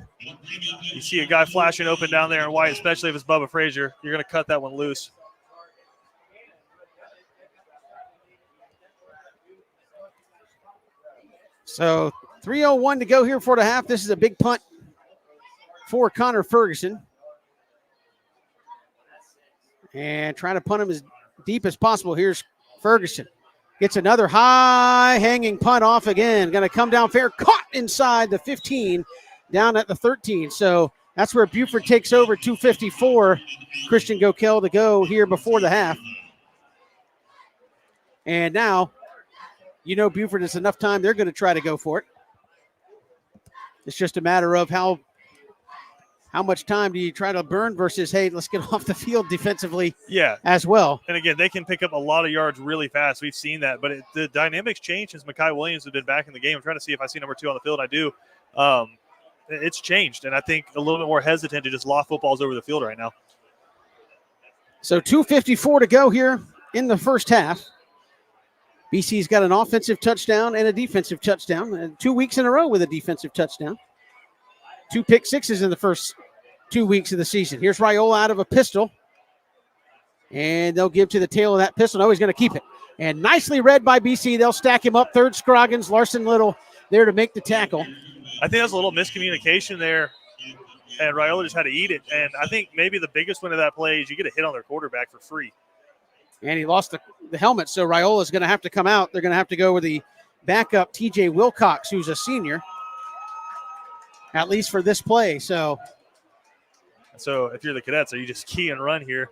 You see a guy flashing open down there in white, especially if it's Bubba Frazier. You're going to cut that one loose. So 3:01 to go here for the half. This is a big punt for Connor Ferguson. And trying to punt him as deep as possible. Here's Ferguson. Gets another high-hanging punt off again. Going to come down fair. Caught inside the 15, down at the 13. So that's where Buford takes over. 2:54. Christian Gokel to go here before the half. And now, Buford has enough time. They're going to try to go for it. It's just a matter of how much time do you try to burn versus, hey, let's get off the field defensively as well. And again, they can pick up a lot of yards really fast. We've seen that. But the dynamics change since Mekhi Williams has been back in the game. I'm trying to see if I see number 2 on the field. I do. It's changed, and I think a little bit more hesitant to just loft footballs over the field right now. So 2:54 to go here in the first half. BC's got an offensive touchdown and a defensive touchdown. 2 weeks in a row with a defensive touchdown. 2 pick sixes in the first 2 weeks of the season. Here's Raiola out of a pistol. And they'll give to the tail of that pistol. No, he's going to keep it. And nicely read by BC. They'll stack him up. 3rd, Scroggins, Larson Little there to make the tackle. I think that's a little miscommunication there. And Raiola just had to eat it. And I think maybe the biggest win of that play is you get a hit on their quarterback for free. And he lost the helmet, so Raiola's going to have to come out. They're going to have to go with the backup, TJ Wilcox, who's a senior, at least for this play. So if you're the Cadets, are you just key and run here?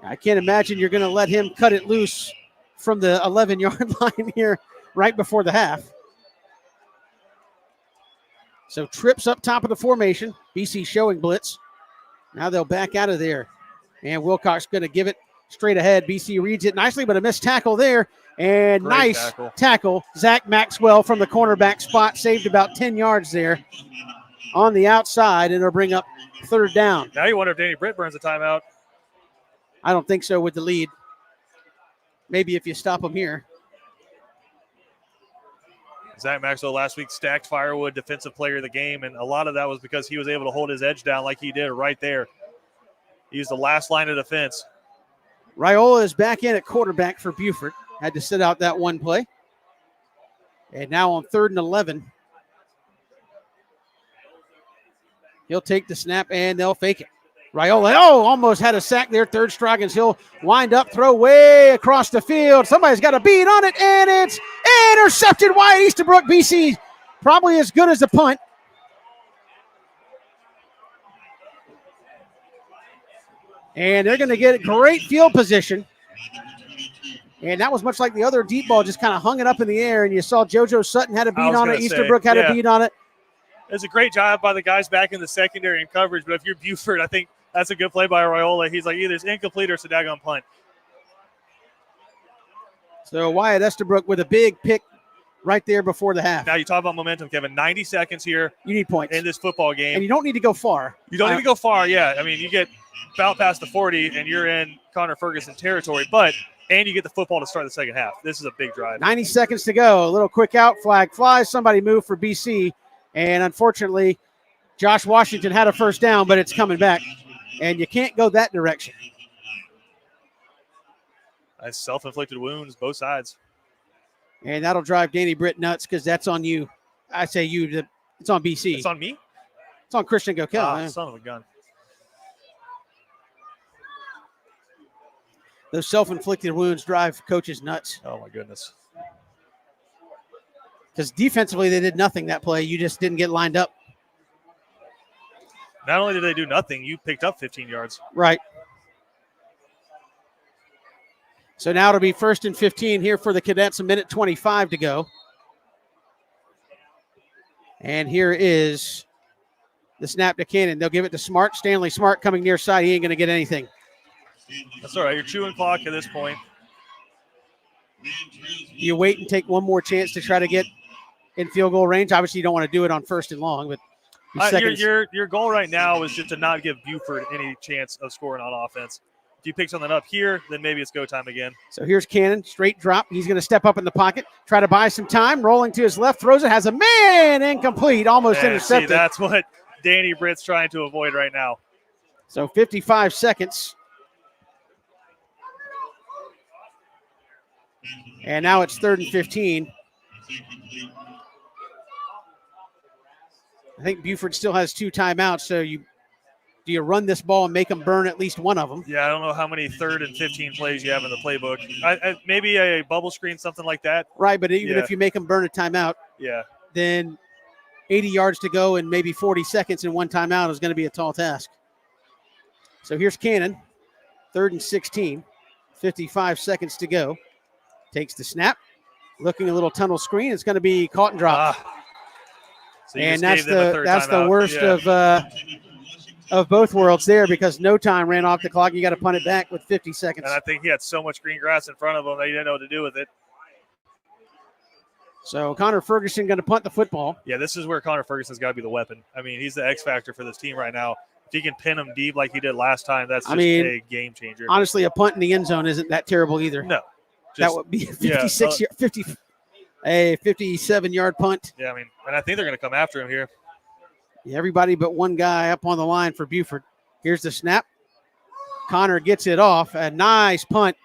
I can't imagine you're going to let him cut it loose from the 11-yard line here right before the half. So trips up top of the formation. BC showing blitz. Now they'll back out of there. And Wilcox going to give it straight ahead. BC reads it nicely, but a missed tackle there. And Great nice tackle. Zach Maxwell from the cornerback spot saved about 10 yards there on the outside, and it'll bring up third down. Now you wonder if Danny Britt burns a timeout. I don't think so with the lead. Maybe if you stop him here. Zach Maxwell last week stacked firewood, defensive player of the game, and a lot of that was because he was able to hold his edge down like he did right there. He used the last line of defense. Raiola is back in at quarterback for Buford. Had to sit out that one play. And now on 3rd and 11. He'll take the snap and they'll fake it. Raiola, almost had a sack there. Third Stroggins. He'll wind up, throw way across the field. Somebody's got a beat on it, and it's intercepted. Wyatt Easterbrook. BC probably as good as a punt. And they're going to get great field position. And that was much like the other deep ball, just kind of hung it up in the air, and you saw JoJo Sutton had a beat on it. Easterbrook had a beat on it. It's a great job by the guys back in the secondary and coverage, but if you're Buford, I think that's a good play by Raiola. He's like, either it's incomplete or it's a daggone punt. So Wyatt Estabrook with a big pick right there before the half. Now you talk about momentum, Kevin. 90 seconds here. You need points in this football game. And you don't need to go far. You don't need to go far, yeah. I mean, you get about past the 40 and you're in Connor Ferguson territory, and you get the football to start the second half. This is a big drive. 90 seconds to go. A little quick out, flag flies. Somebody moved for BC. And unfortunately, Josh Washington had a first down, but it's coming back. And you can't go that direction. Nice self-inflicted wounds, both sides. And that'll drive Danny Britt nuts because that's on you. I say you. It's on BC. It's on me? It's on Christian Gokel. Son of a gun. Those self-inflicted wounds drive coaches nuts. Oh, my goodness. Because defensively, they did nothing that play. You just didn't get lined up. Not only did they do nothing, you picked up 15 yards. Right. So now it'll be 1st and 15 here for the Cadets. 1:25 to go. And here is the snap to Cannon. They'll give it to Smart. Stanley Smart coming near side. He ain't going to get anything. That's all right. You're chewing clock at this point. You wait and take one more chance to try to get in field goal range. Obviously, you don't want to do it on 1st and long, but your goal right now is just to not give Buford any chance of scoring on offense. If you pick something up here, then maybe it's go time again. So here's Cannon, straight drop. He's going to step up in the pocket, try to buy some time, rolling to his left, throws it, has a man, incomplete, almost intercepted. See, that's what Danny Britt's trying to avoid right now. So 55 seconds. And now it's 3rd and 15. I think Buford still has 2 timeouts, so do you run this ball and make them burn at least one of them? Yeah, I don't know how many 3rd and 15 plays you have in the playbook. Maybe a bubble screen, something like that. Right, but even if you make them burn a timeout, then 80 yards to go and maybe 40 seconds in one timeout is going to be a tall task. So here's Cannon, 3rd and 16, 55 seconds to go. Takes the snap, looking a little tunnel screen. It's going to be caught and dropped. So and that's the worst of both worlds there because no time ran off the clock. You got to punt it back with 50 seconds. And I think he had so much green grass in front of him that he didn't know what to do with it. So Connor Ferguson going to punt the football. Yeah, this is where Connor Ferguson's got to be the weapon. I mean, he's the X factor for this team right now. If he can pin him deep like he did last time, that's just a game changer. Honestly, a punt in the end zone isn't that terrible either. No. That would be a 57-yard punt. Yeah, I mean, and I think they're going to come after him here. Everybody but one guy up on the line for Buford. Here's the snap. Connor gets it off. A nice punt.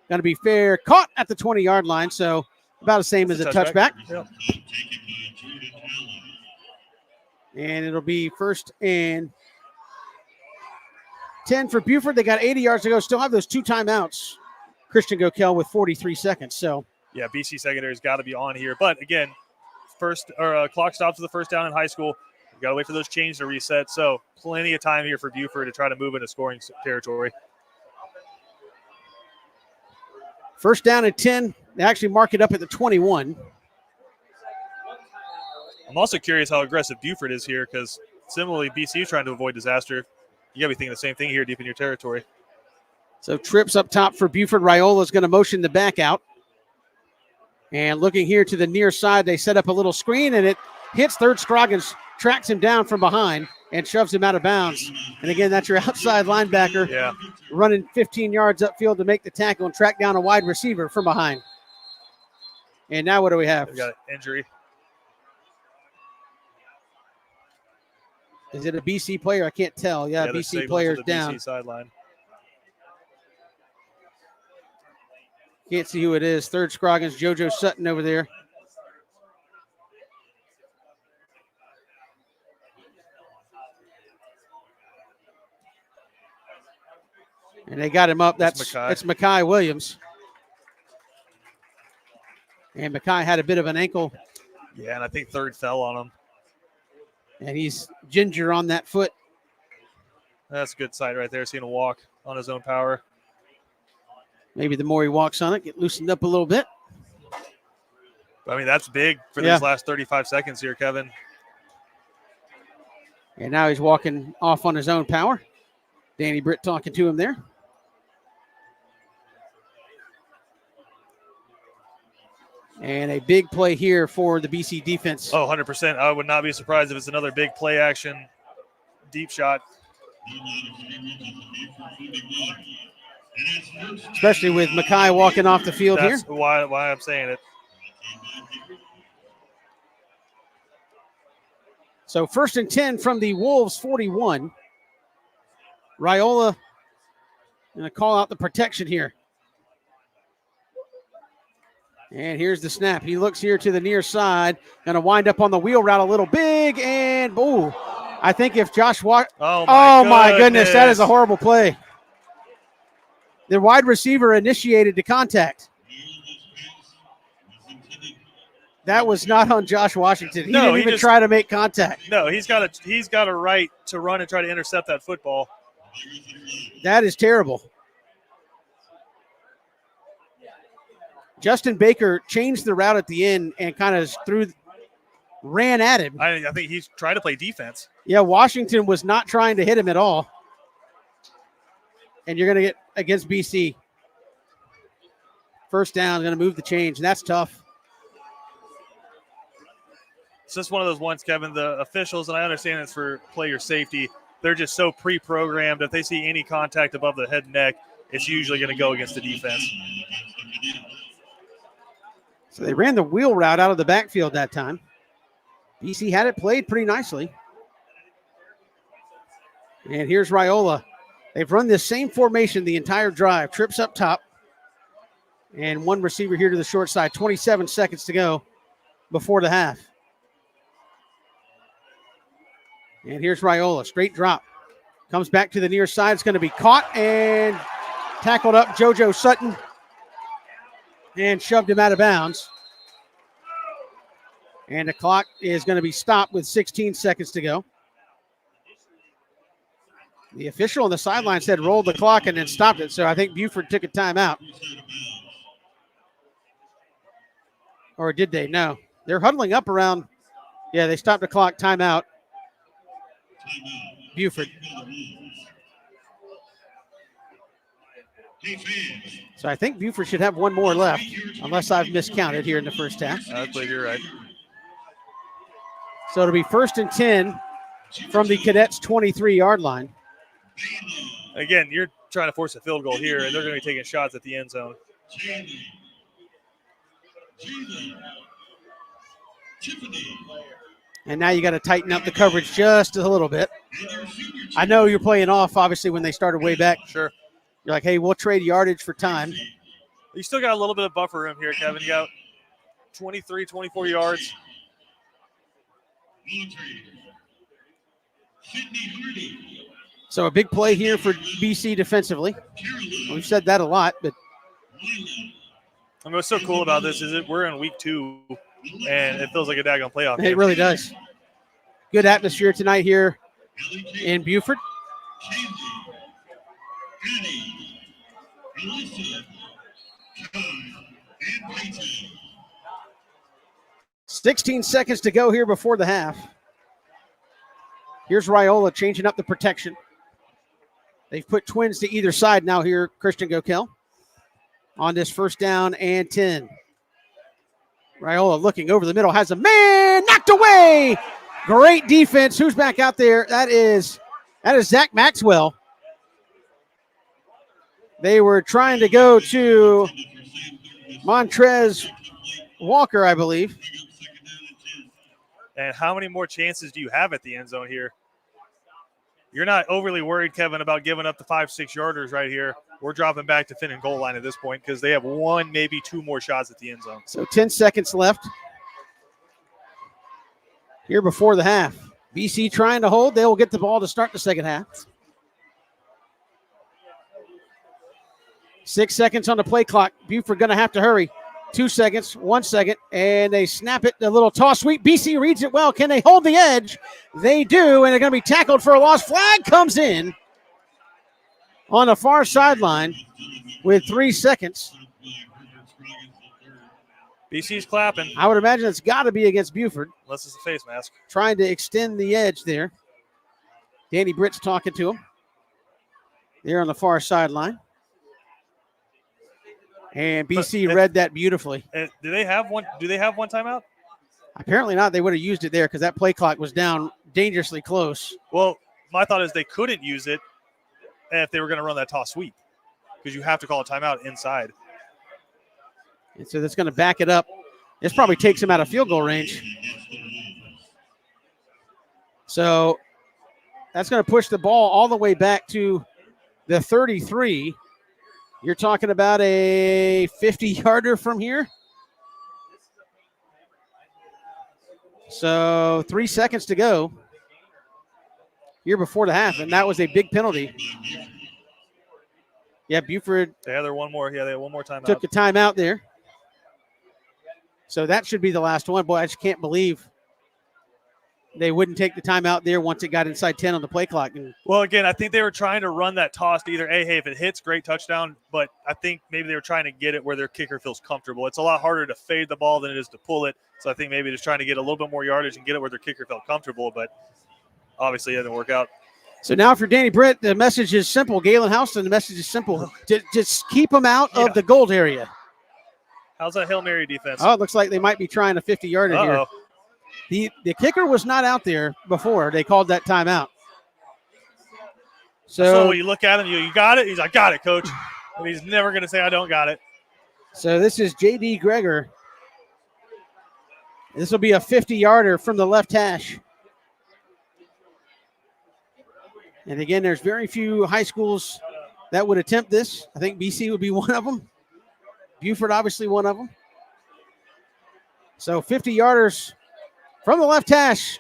Going to be fair. Caught at the 20-yard line, so about the same as a touchback. Yep. And it'll be 1st and 10 for Buford. They got 80 yards to go. Still have those 2 timeouts. Christian Gokel with 43 seconds. So yeah, BC secondary's got to be on here. But again, clock stops for the first down in high school. You got to wait for those chains to reset. So plenty of time here for Buford to try to move into scoring territory. 1st down and 10. They actually mark it up at the 21. I'm also curious how aggressive Buford is here because similarly, BC is trying to avoid disaster. You got to be thinking the same thing here deep in your territory. So trips up top for Buford. Raiola is going to motion the back out. And looking here to the near side, they set up a little screen, and it hits third. Scroggins tracks him down from behind and shoves him out of bounds. And again, that's your outside linebacker running 15 yards upfield to make the tackle and track down a wide receiver from behind. And now what do we have? We got an injury. Is it a BC player? I can't tell. Yeah, BC player's down. BC sideline. Can't see who it is. Third Scroggins, JoJo Sutton over there. And they got him up. That's Mackay Williams. And Mackay had a bit of an ankle. Yeah, and I think third fell on him. And he's ginger on that foot. That's a good sight right there, seeing him walk on his own power. Maybe the more he walks on it, get loosened up a little bit. I mean, that's big for these last 35 seconds here, Kevin. And now he's walking off on his own power. Danny Britt talking to him there. And a big play here for the BC defense. Oh, 100%. I would not be surprised if it's another big play action, deep shot. Especially with Mackay walking off the field here. That's why I'm saying it. So 1st and 10 from the Wolves 41. Raiola going to call out the protection here. And here's the snap. He looks here to the near side. Going to wind up on the wheel route a little big. And, I think if Josh Oh, my goodness. That is a horrible play. The wide receiver initiated the contact. That was not on Josh Washington. He didn't even try to make contact. No, he's got a right to run and try to intercept that football. That is terrible. Justin Baker changed the route at the end and kind of ran at him. I think he's trying to play defense. Yeah, Washington was not trying to hit him at all. And you're going to get against BC. First down, going to move the change, and that's tough. It's just one of those ones, Kevin, the officials, and I understand it's for player safety, they're just so pre-programmed. If they see any contact above the head and neck, it's usually going to go against the defense. So they ran the wheel route out of the backfield that time. BC had it played pretty nicely. And here's Raiola. They've run this same formation the entire drive. Trips up top. And one receiver here to the short side. 27 seconds to go before the half. And here's Raiola. Straight drop. Comes back to the near side. It's going to be caught and tackled up JoJo Sutton. And shoved him out of bounds. And the clock is going to be stopped with 16 seconds to go. The official on the sideline said roll the clock and then stopped it. So I think Buford took a timeout. Or did they? No. They're huddling up around. Yeah, they stopped the clock. Timeout. Buford. So I think Buford should have one more left, unless I've miscounted here in the first half. I believe you're right. So it'll be 1st and 10 from the Cadets' 23-yard line. Again, you're trying to force a field goal here, and they're going to be taking shots at the end zone. And now you got to tighten up the coverage just a little bit. I know you're playing off, obviously, when they started way back. Sure. You're like, hey, we'll trade yardage for time. You still got a little bit of buffer room here, Kevin. You got 23, 24 yards. So a big play here for BC defensively. We've said that a lot, but I mean, what's so cool about this is that we're in week 2, and it feels like a daggone playoff game. It really does. Good atmosphere tonight here in Buford. 16 seconds to go here before the half. Here's Raiola changing up the protection. They've put twins to either side now here, Christian Gokel, on this 1st down and 10. Raiola looking over the middle, has a man knocked away. Great defense. Who's back out there? That is Zach Maxwell. They were trying to go to Montrez Walker, I believe. And how many more chances do you have at the end zone here? You're not overly worried, Kevin, about giving up the 5-6 yarders right here. We're dropping back to Finn and goal line at this point because they have 1, maybe 2 more shots at the end zone. So 10 seconds left here before the half. BC trying to hold. They will get the ball to start the second half. 6 seconds on the play clock. Buford going to have to hurry. 2 seconds, 1 second, and they snap it. A little toss sweep. BC reads it well. Can they hold the edge? They do, and they're going to be tackled for a loss. Flag comes in on the far sideline with 3 seconds. BC's clapping. I would imagine it's got to be against Buford. Unless it's a face mask. Trying to extend the edge there. Danny Britt's talking to him. There on the far sideline. And BC read that beautifully. Do they have one timeout? Apparently not. They would have used it there because that play clock was down dangerously close. Well, my thought is they couldn't use it if they were going to run that toss sweep because you have to call a timeout inside. And so that's going to back it up. This probably takes him out of field goal range. So that's going to push the ball all the way back to the 33. You're talking about a 50-yarder from here. So 3 seconds to go here before the half, and that was a big penalty. Yeah, Buford. They had one more. Yeah, they had one more timeout. Took a timeout there. So that should be the last one. Boy, I just can't believe they wouldn't take the timeout there once it got inside 10 on the play clock. Well, again, I think they were trying to run that toss to either, hey, if it hits, great touchdown, but I think maybe they were trying to get it where their kicker feels comfortable. It's a lot harder to fade the ball than it is to pull it, so I think maybe just trying to get a little bit more yardage and get it where their kicker felt comfortable, but obviously it didn't work out. So now for Danny Britt, the message is simple. Galen Houston, the message is simple. Just keep them out of the gold area. How's that Hail Mary defense? Oh, it looks like they might be trying a 50-yarder here. The kicker was not out there before they called that timeout. So when you look at him, you got it? He's like, got it, coach. And he's never going to say, I don't got it. So this is J.D. Greger. This will be a 50-yarder from the left hash. And again, there's very few high schools that would attempt this. I think BC would be one of them. Buford, obviously, one of them. So 50-yarders from the left hash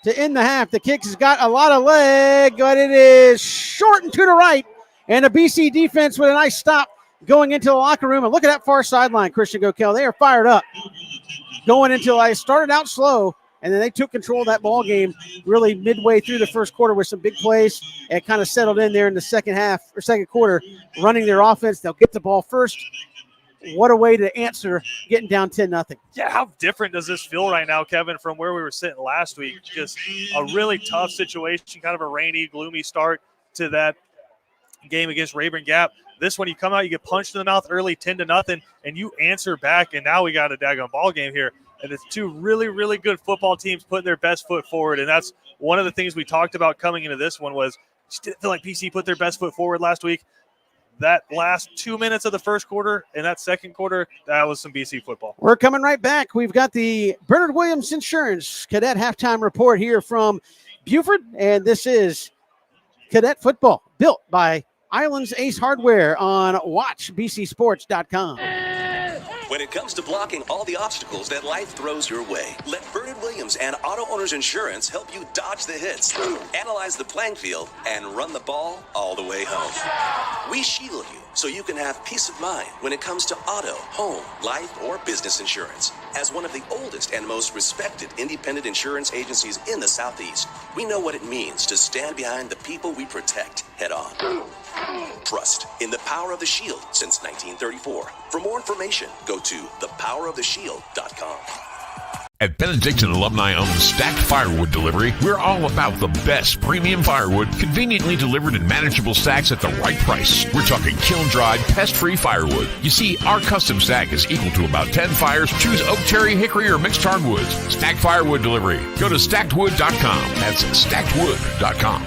to end the half. The kick has got a lot of leg, but it is short and to the right. And the BC defense with a nice stop going into the locker room. And look at that far sideline, Christian Gokel. They are fired up. Going into, I started out slow, and then they took control of that ball game really midway through the first quarter with some big plays and kind of settled in there in the second quarter, running their offense. They'll get the ball first. What a way to answer getting down 10-0. Yeah, how different does this feel right now, Kevin, from where we were sitting last week? Just a really tough situation, kind of a rainy, gloomy start to that game against Rayburn Gap. This one, you come out, you get punched in the mouth early, 10-0, and you answer back, and now we got a daggone ball game here. And it's two really, really good football teams putting their best foot forward, and that's one of the things we talked about coming into this one was just didn't feel like PC put their best foot forward last week. That last 2 minutes of the first quarter and that second quarter, that was some BC football. We're coming right back. We've got the Bernard Williams Insurance Cadet Halftime Report here from Buford, and this is Cadet Football, built by Islands Ace Hardware on WatchBCSports.com. When it comes to blocking all the obstacles that life throws your way, let Bernard Williams and Auto Owners Insurance help you dodge the hits, analyze the playing field, and run the ball all the way home. We shield you so you can have peace of mind when it comes to auto, home, life, or business insurance. As one of the oldest and most respected independent insurance agencies in the Southeast, we know what it means to stand behind the people we protect head on. Trust in the power of the shield since 1934. For more information, go to thepoweroftheshield.com. At Benedictine alumni-owned Stacked Firewood Delivery, we're all about the best premium firewood, conveniently delivered in manageable stacks at the right price. We're talking kiln-dried, pest-free firewood. You see, our custom stack is equal to about 10 fires. Choose oak, cherry, hickory, or mixed hardwoods. Stacked Firewood Delivery. Go to stackedwood.com. That's stackedwood.com.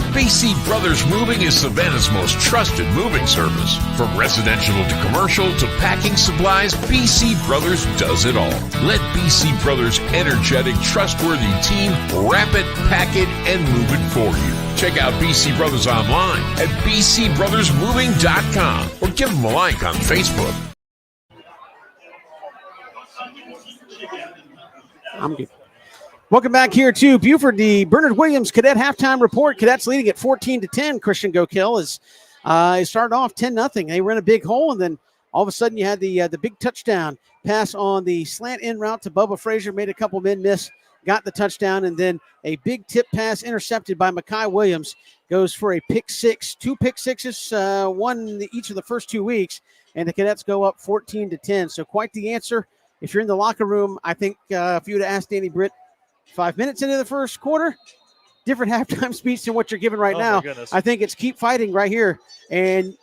BC Brothers Moving is Savannah's most trusted moving service. From residential to commercial to packing supplies, BC Brothers does it all. Let BC Brothers' energetic, trustworthy team wrap it, pack it, and move it for you. Check out BC Brothers online at bcbrothersmoving.com or give them a like on Facebook. I'm good. Welcome back here to Buford, the Bernard Williams Cadet halftime report. Cadets leading at 14-10. Christian Gokill is started off 10-0. They were in a big hole, and then all of a sudden you had the big touchdown pass on the slant in route to Bubba Frazier, made a couple men miss, got the touchdown, and then a big tip pass intercepted by Mekhi Williams goes for a pick six. 2 pick sixes, one each of the first 2 weeks, and the Cadets go up 14-10. So quite the answer. If you're in the locker room, I think if you would have asked Danny Britt 5 minutes into the first quarter, different halftime speech than what you're giving right now. I think it's keep fighting right here and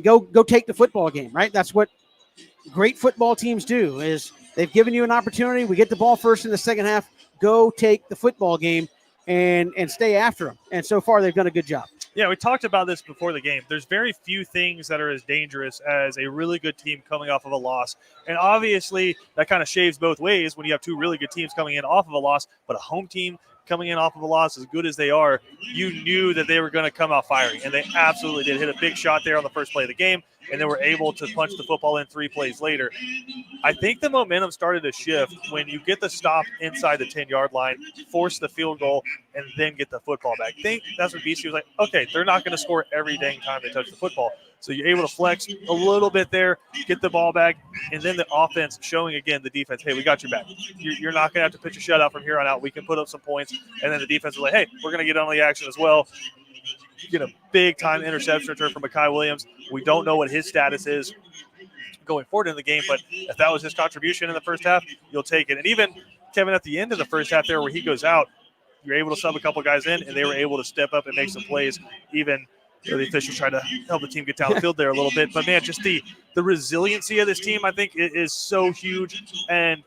go take the football game, right? That's what great football teams do, is they've given you an opportunity. We get the ball first in the second half. Go take the football game and stay after them. And so far, they've done a good job. Yeah, we talked about this before the game. There's very few things that are as dangerous as a really good team coming off of a loss. And obviously, that kind of shaves both ways when you have 2 really good teams coming in off of a loss, but a home team coming in off of a loss, as good as they are, you knew that they were going to come out firing. And they absolutely did. Hit a big shot there on the first play of the game, and they were able to punch the football in 3 plays later. I think the momentum started to shift when you get the stop inside the 10-yard line, force the field goal, and then get the football back. I think that's what BC was like, okay, they're not going to score every dang time they touch the football. So you're able to flex a little bit there, get the ball back, and then the offense showing again the defense, hey, we got your back. You're not going to have to pitch a shutout from here on out. We can put up some points. And then the defense is like, hey, we're going to get on the action as well. Get a big-time interception return from Mekhi Williams. We don't know what his status is going forward in the game, but if that was his contribution in the first half, you'll take it. And even, Kevin, at the end of the first half there where he goes out, you're able to sub a couple guys in, and they were able to step up and make some plays. Even the officials tried to help the team get down the field there a little bit. But, man, just the resiliency of this team, I think, is so huge. And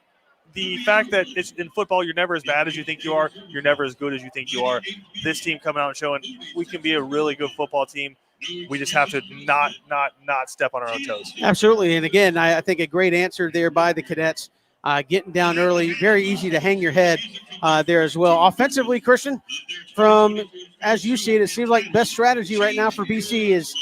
the fact that it's in football, you're never as bad as you think you are. You're never as good as you think you are. This team coming out and showing we can be a really good football team. We just have to not step on our own toes. Absolutely. And again, I think a great answer there by the Cadets, getting down early. Very easy to hang your head there as well. Offensively, Christian, from as you see it, it seems like best strategy right now for BC is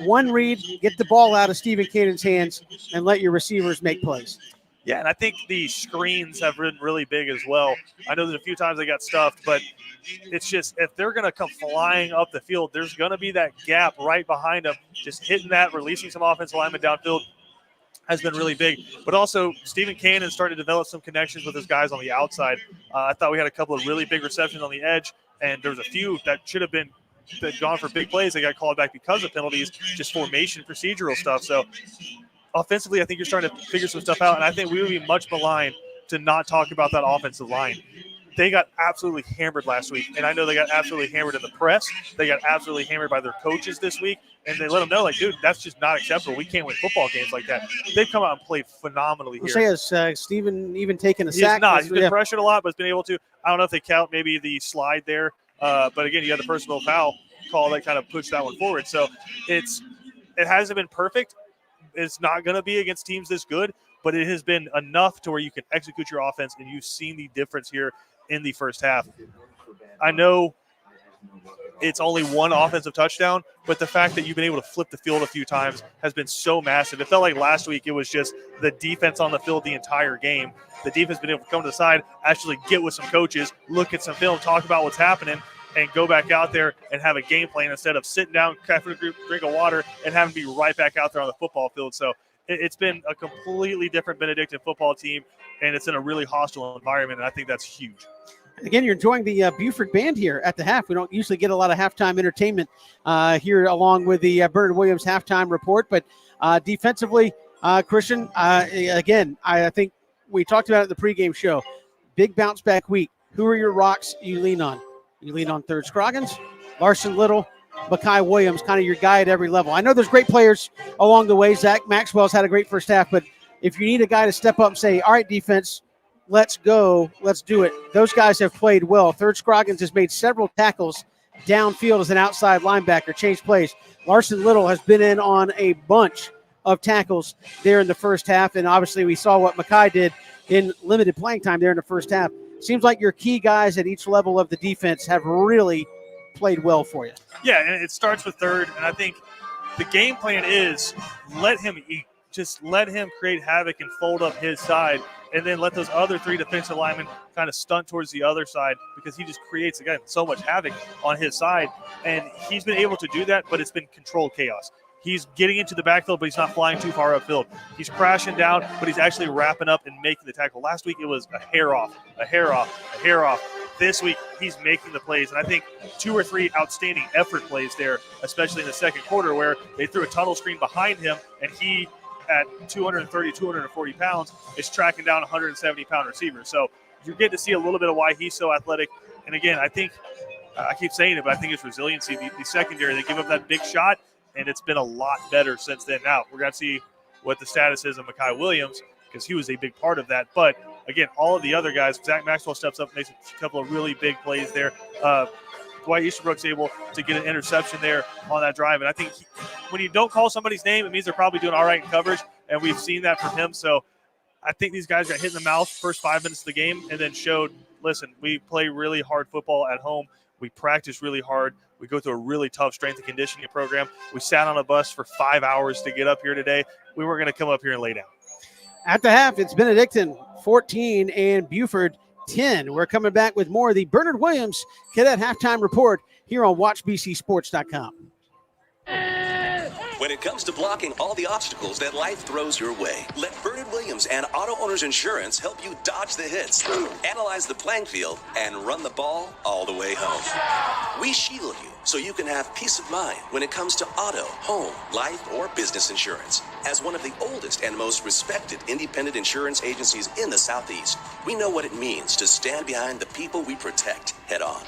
one read, get the ball out of Stephen Cannon's hands, and let your receivers make plays. Yeah, and I think the screens have been really big as well. I know that a few times they got stuffed, but it's just if they're going to come flying up the field, there's going to be that gap right behind them. Just hitting that, releasing some offensive linemen downfield has been really big. But also, Stephen Cannon started to develop some connections with his guys on the outside. I thought we had a couple of really big receptions on the edge, and there was a few that should have been gone for big plays. They got called back because of penalties, just formation, procedural stuff. So offensively, I think you're starting to figure some stuff out, and I think we would be much maligned to not talk about that offensive line. They got absolutely hammered last week, and I know they got absolutely hammered in the press. They got absolutely hammered by their coaches this week, and they let them know, like, dude, that's just not acceptable. We can't win football games like that. They've come out and played phenomenally here. Has Stephen even taken a He's sack? not. He's been pressured a lot, but has been able to. I don't know if they count maybe the slide there, but again, you had the personal foul call that kind of pushed that one forward. So it hasn't been perfect. It's not going to be against teams this good, but it has been enough to where you can execute your offense, and you've seen the difference here in the first half. I know it's only one offensive touchdown, but the fact that you've been able to flip the field a few times has been so massive. It felt like last week it was just the defense on the field the entire game. The defense has been able to come to the side, actually get with some coaches, look at some film, talk about what's happening, and go back out there and have a game plan instead of sitting down, having a drink of water, and having to be right back out there on the football field. So it's been a completely different Benedictine football team, and it's in a really hostile environment, and I think that's huge. Again, you're enjoying the Buford band here at the half. We don't usually get a lot of halftime entertainment here along with the Bernard Williams halftime report, but defensively, Christian, again, I think we talked about it in the pregame show. Big bounce back week. Who are your rocks you lean on? You lean on Third Scroggins, Larson Little, Makai Williams, kind of your guy at every level. I know there's great players along the way. Zach Maxwell's had a great first half, but if you need a guy to step up and say, all right, defense, let's go, let's do it, those guys have played well. Third Scroggins has made several tackles downfield as an outside linebacker, changed plays. Larson Little has been in on a bunch of tackles there in the first half, and obviously we saw what Makai did in limited playing time there in the first half. Seems like your key guys at each level of the defense have really played well for you. Yeah, and it starts with third, and I think the game plan is let him eat. Just let him create havoc and fold up his side, and then let those other three defensive linemen kind of stunt towards the other side, because he just creates, again, so much havoc on his side. And he's been able to do that, but it's been controlled chaos. He's getting into the backfield, but he's not flying too far upfield. He's crashing down, but he's actually wrapping up and making the tackle. Last week, it was a hair off, a hair off, a hair off. This week, he's making the plays. And I think 2 or 3 outstanding effort plays there, especially in the second quarter, where they threw a tunnel screen behind him, and he, at 230, 240 pounds, is tracking down 170-pound receivers. So you're getting to see a little bit of why he's so athletic. And again, I think, I keep saying it, but I think it's resiliency. The secondary, they give up that big shot, and it's been a lot better since then. Now, we're going to see what the status is of Makai Williams, because he was a big part of that. But, again, all of the other guys, Zach Maxwell steps up, makes a couple of really big plays there. Dwight Easterbrook's able to get an interception there on that drive. And I think when you don't call somebody's name, it means they're probably doing all right in coverage, and we've seen that from him. So I think these guys got hit in the mouth first 5 minutes of the game and then showed, listen, we play really hard football at home. We practice really hard. We go through a really tough strength and conditioning program. We sat on a bus for 5 hours to get up here today. We weren't going to come up here and lay down. At the half, it's Benedictine 14 and Buford 10. We're coming back with more of the Bernard Williams Cadet Halftime Report here on WatchBCSports.com. When it comes to blocking all the obstacles that life throws your way, let Bernard Williams and Auto Owners Insurance help you dodge the hits, analyze the playing field, and run the ball all the way home. We shield you so you can have peace of mind when it comes to auto, home, life, or business insurance. As one of the oldest and most respected independent insurance agencies in the Southeast, we know what it means to stand behind the people we protect head on.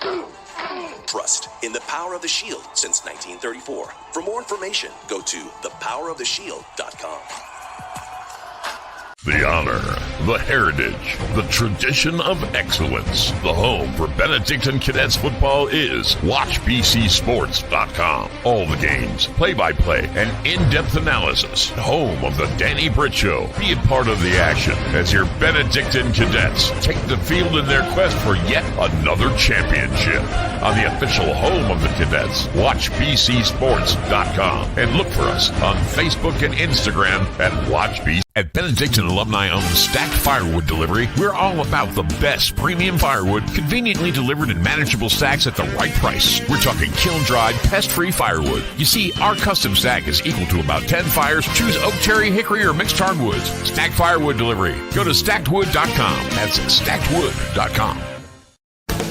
Trust in the power of the Shield since 1934. For more information, go to thepoweroftheshield.com. The honor, the heritage, the tradition of excellence. The home for Benedictine Cadets football is WatchBCSports.com. All the games, play-by-play, and in-depth analysis. Home of the Danny Britt Show. Be a part of the action as your Benedictine Cadets take the field in their quest for yet another championship. On the official home of the Cadets, WatchBCSports.com. And look for us on Facebook and Instagram at WatchBC. At Benedictine alumni-owned Stacked Firewood Delivery, we're all about the best premium firewood, conveniently delivered in manageable stacks at the right price. We're talking kiln-dried, pest-free firewood. You see, our custom stack is equal to about 10 fires. Choose oak, cherry, hickory, or mixed hardwoods. Stacked Firewood Delivery. Go to stackedwood.com. That's stackedwood.com.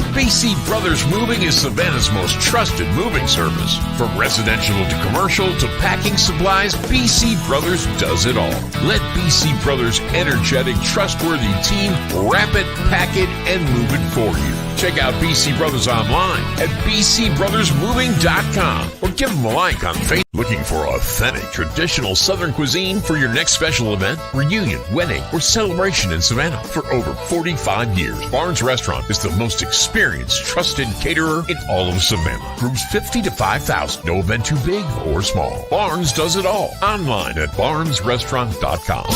BC Brothers Moving is Savannah's most trusted moving service. From residential to commercial to packing supplies, BC Brothers does it all. Let BC Brothers' energetic, trustworthy team wrap it, pack it, and move it for you. Check out BC Brothers online at bcbrothersmoving.com or give them a like on Facebook. Looking for authentic, traditional Southern cuisine for your next special event, reunion, wedding, or celebration in Savannah? For over 45 years, Barnes Restaurant is the most experienced, trusted caterer in all of Savannah. Groups 50 to 5,000. No event too big or small. Barnes does it all. Online at barnesrestaurant.com.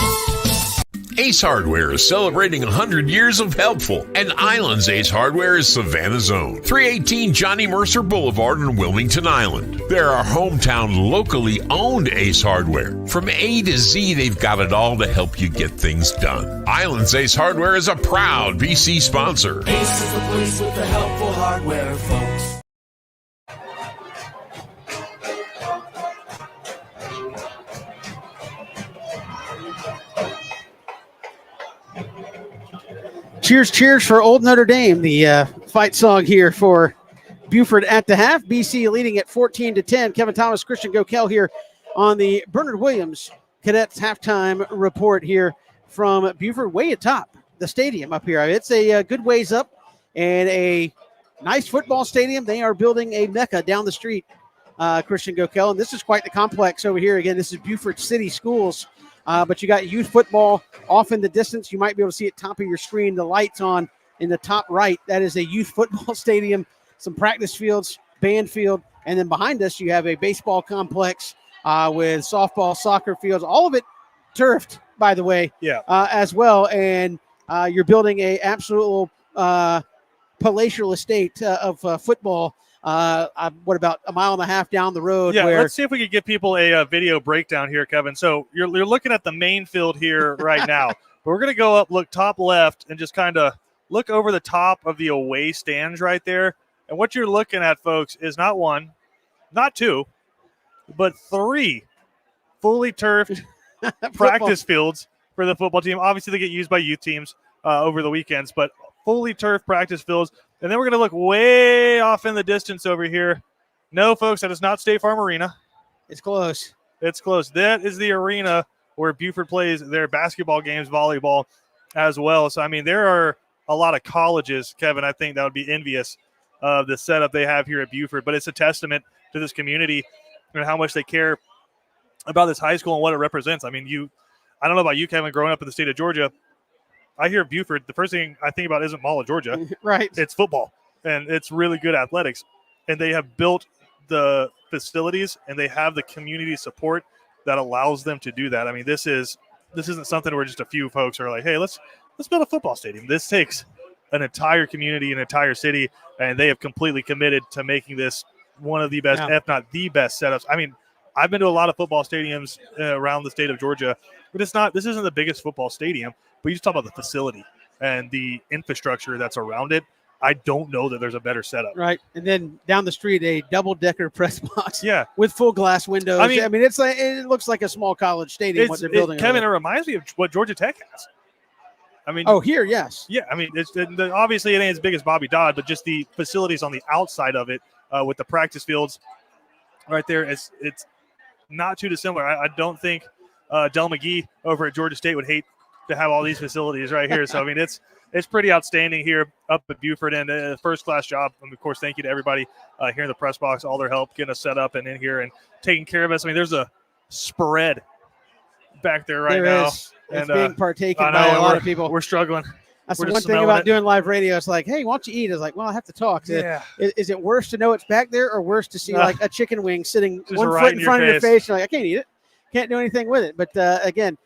Ace Hardware is celebrating 100 years of helpful, and Island's Ace Hardware is Savannah's own. 318 Johnny Mercer Boulevard in Wilmington Island. They're our hometown, locally owned Ace Hardware. From A to Z, they've got it all to help you get things done. Island's Ace Hardware is a proud BC sponsor. Ace is the place with the helpful hardware, folks. Cheers, cheers for Old Notre Dame, the fight song here for Buford at the half. BC leading at 14-10. Kevin Thomas, Christian Gokel here on the Bernard Williams Cadets halftime report here from Buford way atop the stadium up here. It's a good ways up and a nice football stadium. They are building a mecca down the street, Christian Gokel. And this is quite the complex over here. Again, this is Buford City Schools. But you got youth football off in the distance. You might be able to see at top of your screen the lights on in the top right. That is a youth football stadium, some practice fields, band field. And then behind us, you have a baseball complex with softball, soccer fields, all of it turfed, by the way, as well. And you're building a absolute palatial estate of football. What about a mile and a half down the road? Yeah, where let's see if we could give people a video breakdown here, Kevin. So you're looking at the main field here right now. But we're going to go up, look top left, and just kind of look over the top of the away stands right there. And what you're looking at, folks, is not one, not two, but three fully turfed practice fields for the football team. Obviously, they get used by youth teams over the weekends, but fully turfed practice fields. And then we're going to look way off in the distance over here. No, folks, that is not State Farm Arena. It's close. It's close. That is the arena where Buford plays their basketball games, volleyball as well. So, I mean, there are a lot of colleges, Kevin, I think that would be envious of the setup they have here at Buford. But it's a testament to this community and how much they care about this high school and what it represents. I mean, I don't know about you, Kevin, growing up in the state of Georgia, I hear Buford, the first thing I think about isn't Mall of Georgia. Right. It's football, and it's really good athletics. And they have built the facilities, and they have the community support that allows them to do that. I mean, this isn't something where just a few folks are like, hey, let's build a football stadium. This takes an entire community, an entire city, and they have completely committed to making this one of the best, if not the best setups. I mean, I've been to a lot of football stadiums around the state of Georgia, but this isn't the biggest football stadium. But you just talk about the facility and the infrastructure that's around it. I don't know that there's a better setup. Right. And then down the street, a double-decker press box with full glass windows. I mean, it's like it looks like a small college stadium what they're building. Kevin, it reminds me of what Georgia Tech has. I mean, here, yes. Yeah, I mean, obviously it ain't as big as Bobby Dodd, but just the facilities on the outside of it with the practice fields right there, it's not too dissimilar. I don't think Del McGee over at Georgia State would hate to have all these facilities right here. So, I mean, it's pretty outstanding here up at Buford, and a first-class job. And, of course, thank you to everybody here in the press box, all their help getting us set up and in here and taking care of us. I mean, there's a spread back there right now. It's being partaken by a lot of people. We're struggling. That's the one thing about doing live radio. It's like, hey, why don't you eat? It's like, well, I have to talk. Is it worse to know it's back there or worse to see like a chicken wing sitting one foot in front of your face? You're like, I can't eat it. Can't do anything with it. But, again,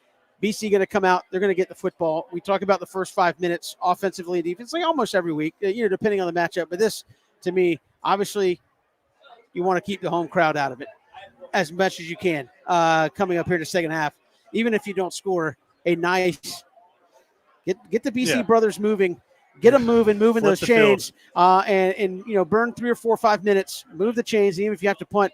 BC going to come out. They're going to get the football. We talk about the first 5 minutes offensively and defensively almost every week, depending on the matchup. But this, to me, obviously, you want to keep the home crowd out of it as much as you can coming up here to second half. Even if you don't score, a nice get the BC brothers moving, get them moving those chains, and burn 3 or 4 or 5 minutes, move the chains, even if you have to punt.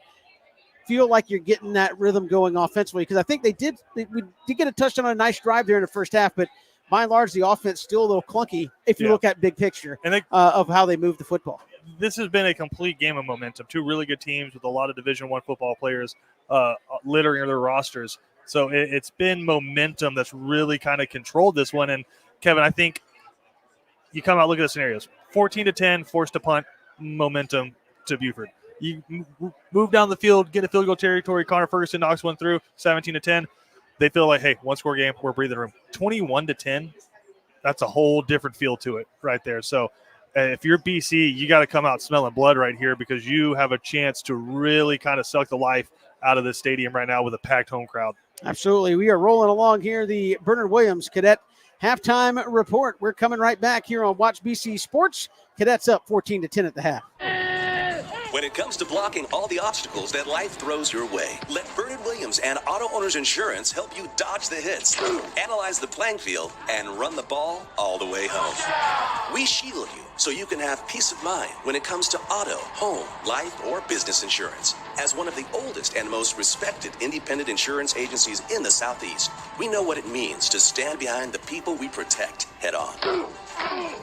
Feel like you're getting that rhythm going offensively, because I think we did get a touchdown on a nice drive there in the first half, but by and large the offense still a little clunky if you look at big picture of how they move the football. This has been a complete game of momentum. Two really good teams with a lot of Division I football players littering their rosters. So it's been momentum that's really kind of controlled this one. And Kevin, I think you come out, look at the scenarios: 14-10, forced to punt, momentum to Buford. You move down the field, get a field goal territory. Connor Ferguson knocks one through, 17-10. They feel like, hey, one score game, we're breathing room. 21-10, that's a whole different feel to it right there. So if you're BC, you got to come out smelling blood right here, because you have a chance to really kind of suck the life out of this stadium right now with a packed home crowd. Absolutely. We are rolling along here. The Bernard Williams Cadet halftime report. We're coming right back here on Watch BC Sports. Cadets up 14-10 at the half. When it comes to blocking all the obstacles that life throws your way, let Bernard Williams and Auto Owners Insurance help you dodge the hits, analyze the playing field, and run the ball all the way home. We shield you so you can have peace of mind when it comes to auto, home, life, or business insurance. As one of the oldest and most respected independent insurance agencies in the Southeast, we know what it means to stand behind the people we protect head on.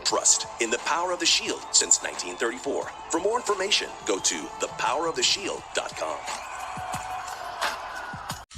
Trust in the power of the Shield since 1934. For more information, go to thepoweroftheshield.com.